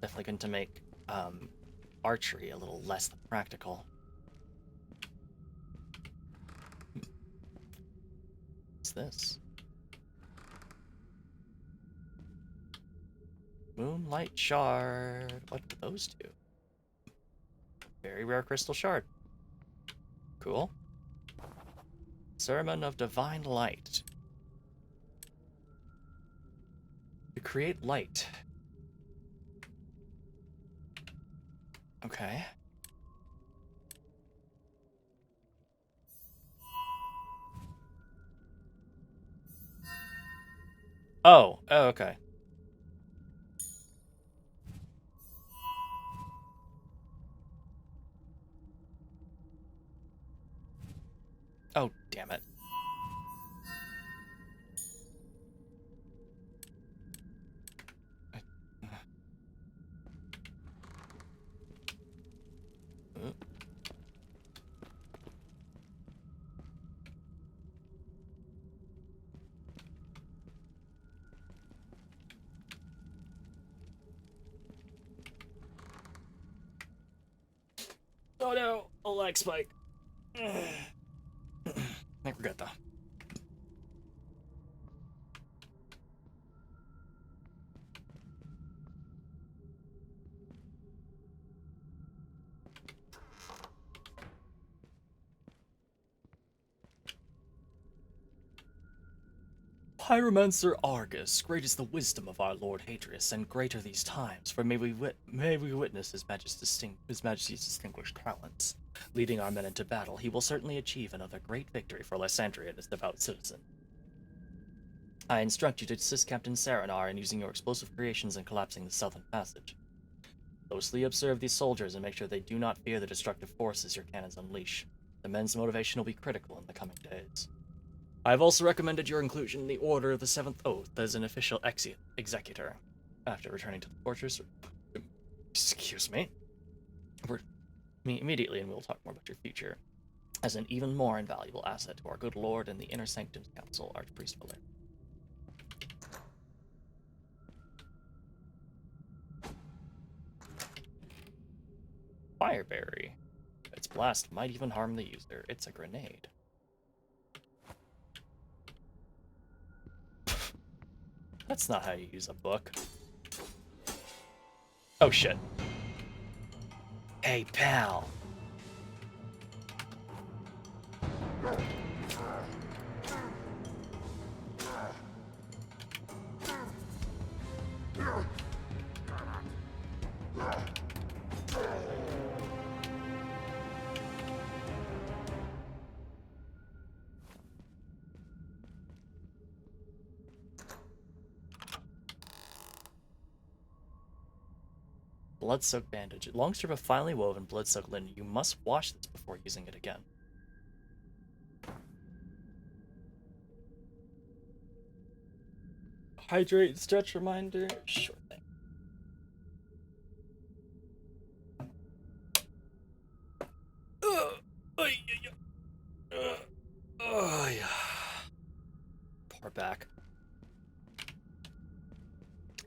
definitely going to make archery a little less practical. What's this? Moonlight shard. What do those do? Very rare crystal shard. Cool. Sermon of Divine Light. To create light. Okay. Oh, okay. Oh, damn it. Oh no, a lag spike. I forgot though. Pyromancer Argus, great is the wisdom of our Lord Hadrius, and greater these times, for may we witness his Majesty's distinguished talents. Leading our men into battle, he will certainly achieve another great victory for Lysandria and his devout citizen. I instruct you to assist Captain Saranar in using your explosive creations and collapsing the southern passage. Closely observe these soldiers and make sure they do not fear the destructive forces your cannons unleash. The men's motivation will be critical in the coming days. I have also recommended your inclusion in the Order of the Seventh Oath as an official executor. After returning to the fortress, excuse me, immediately, and we will talk more about your future, as an even more invaluable asset to our good Lord and the Inner Sanctums Council, Archpriest Valer. Fireberry. Its blast might even harm the user. It's a grenade. That's not how you use a book. Oh shit. Hey, pal. Blood-soaked bandage. Long strip of finely woven blood-soaked linen. You must wash this before using it again. Hydrate and stretch reminder. Sure thing. Yeah. Poor back.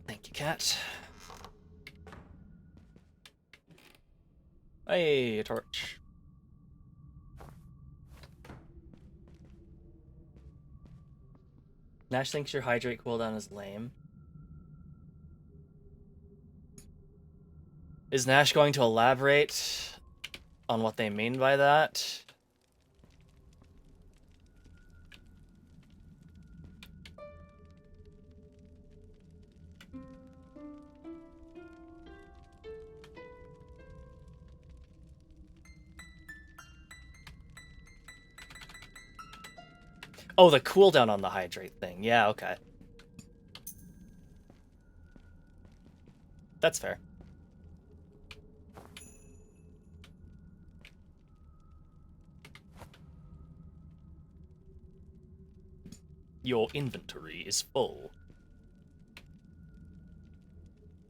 Thank you, cat. Hey, a torch. Nash thinks your hydrate cooldown is lame. Is Nash going to elaborate on what they mean by that? Oh, the cooldown on the hydrate thing. Yeah, okay. That's fair. Your inventory is full.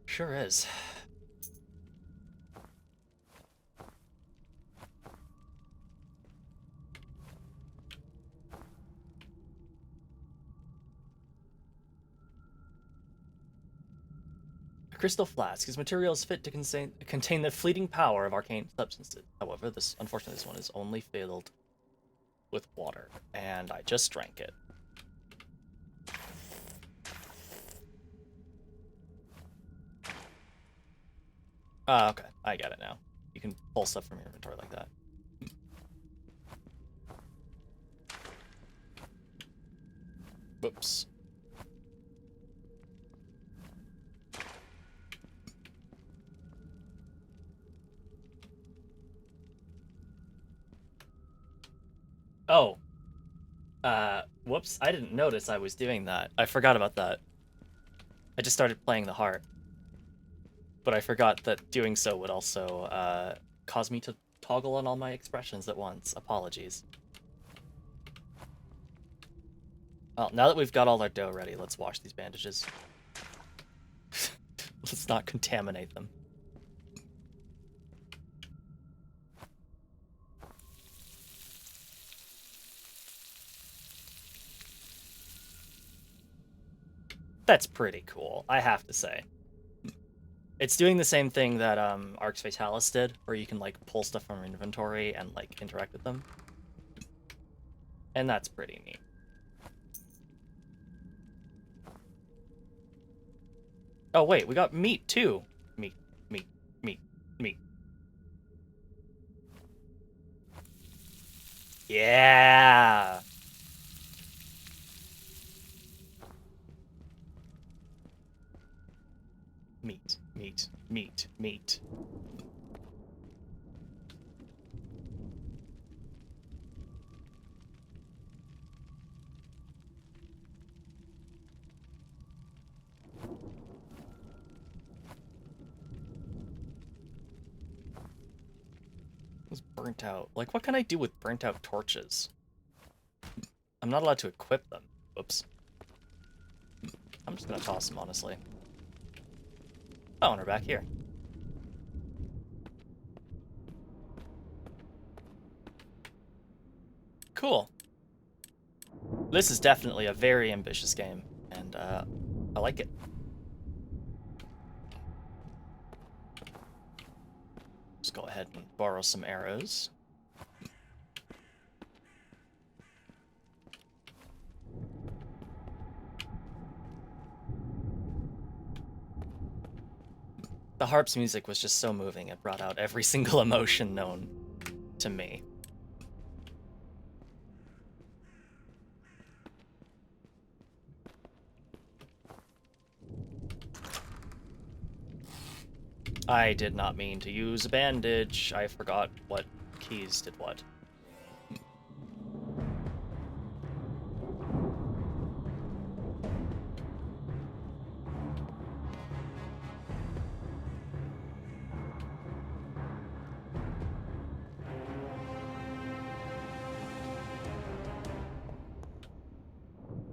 Sure is. A crystal flask. His material is fit to contain the fleeting power of arcane substances. However, unfortunately, this one is only filled with water, and I just drank it. Ah, okay. I get it now. You can pull stuff from your inventory like that. Whoops. Oh. Whoops. I didn't notice I was doing that. I forgot about that. I just started playing the harp. But I forgot that doing so would also, cause me to toggle on all my expressions at once. Apologies. Well, now that we've got all our dough ready, let's wash these bandages. Let's not contaminate them. That's pretty cool, I have to say. It's doing the same thing that Arx Fatalis did, where you can like pull stuff from your inventory and like interact with them. And that's pretty neat. Oh wait, we got meat too. Meat, meat, meat, meat. Yeah. Meat, meat, meat, meat. It's burnt out. Like, what can I do with burnt out torches? I'm not allowed to equip them. Oops. I'm just gonna toss them, honestly. Oh, and we're back here. Cool. This is definitely a very ambitious game, and I like it. Let's go ahead and borrow some arrows. The harp's music was just so moving, it brought out every single emotion known to me. I did not mean to use a bandage. I forgot what keys did what.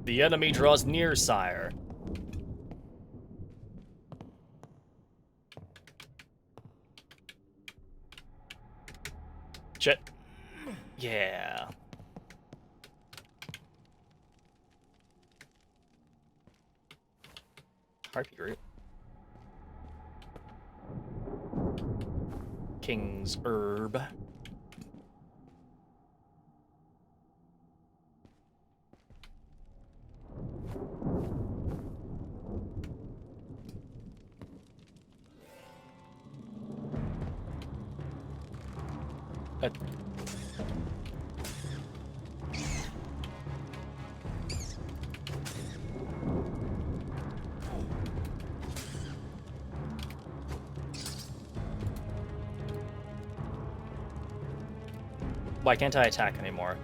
The enemy draws near, sire. Shit. Yeah. Harpy root. King's herb. Why can't I attack anymore?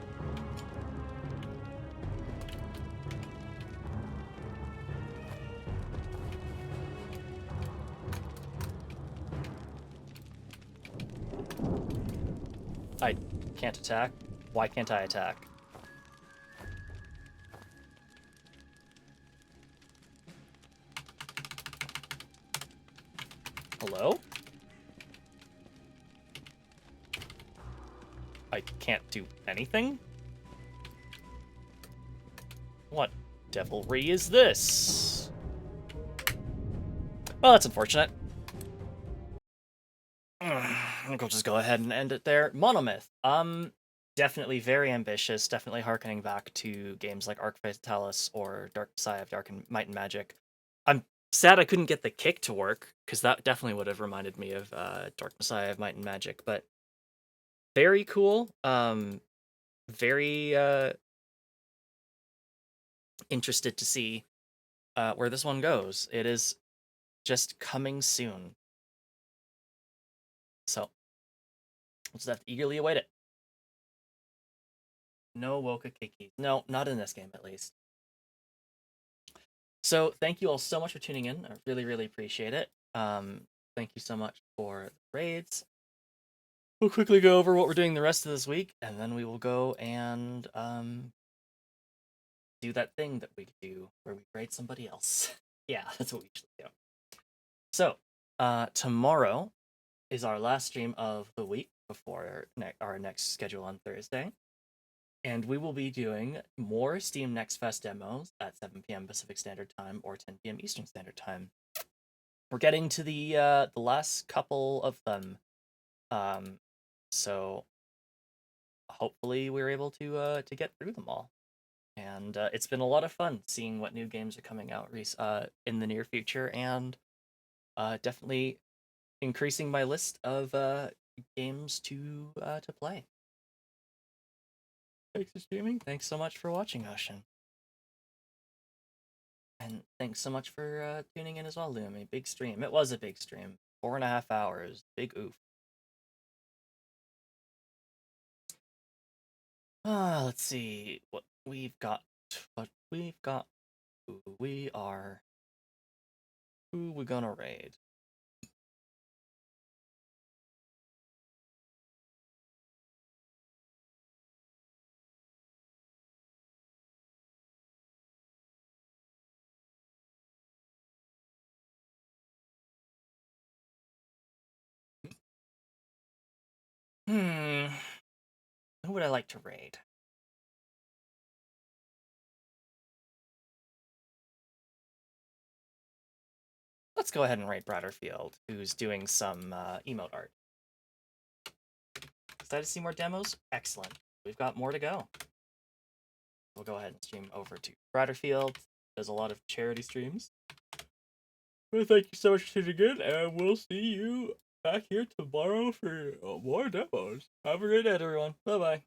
I can't attack? Why can't I attack? Hello? I can't do anything? What devilry is this? Well, that's unfortunate. I think I'll just go ahead and end it there. Monomyth. Definitely very ambitious, definitely harkening back to games like Arc Fatalis or Dark Messiah of Dark and Might and Magic. I'm sad I couldn't get the kick to work, because that definitely would have reminded me of Dark Messiah of Might and Magic, but very cool. Very interested to see where this one goes. It is just coming soon. So, we'll just have to eagerly await it. No Woka Kikis. No, not in this game, at least. So, thank you all so much for tuning in. I really, really appreciate it. Thank you so much for the raids. We'll quickly go over what we're doing the rest of this week, and then we will go and do that thing that we do where we raid somebody else. Yeah, that's what we usually do. So, tomorrow is our last stream of the week before our next schedule on Thursday. And we will be doing more Steam Next Fest demos at 7 p.m. Pacific Standard Time or 10 p.m. Eastern Standard Time. We're getting to the last couple of them. So hopefully we're able to get through them all. And it's been a lot of fun seeing what new games are coming out in the near future, and definitely increasing my list of games to play. Thanks for streaming. Thanks so much for watching, Ocean. And thanks so much for tuning in as well, Lumi. Big stream. It was a big stream. 4.5 hours. Big oof. Let's see what we've got. Who we are. Who we gonna raid. Who would I like to raid? Let's go ahead and raid Bratterfield, who's doing some emote art. Excited to see more demos? Excellent. We've got more to go. We'll go ahead and stream over to Bratterfield. Does a lot of charity streams. Well, thank you so much for tuning in, and we'll see you back here tomorrow for more demos. Have a great night, everyone. Bye-bye.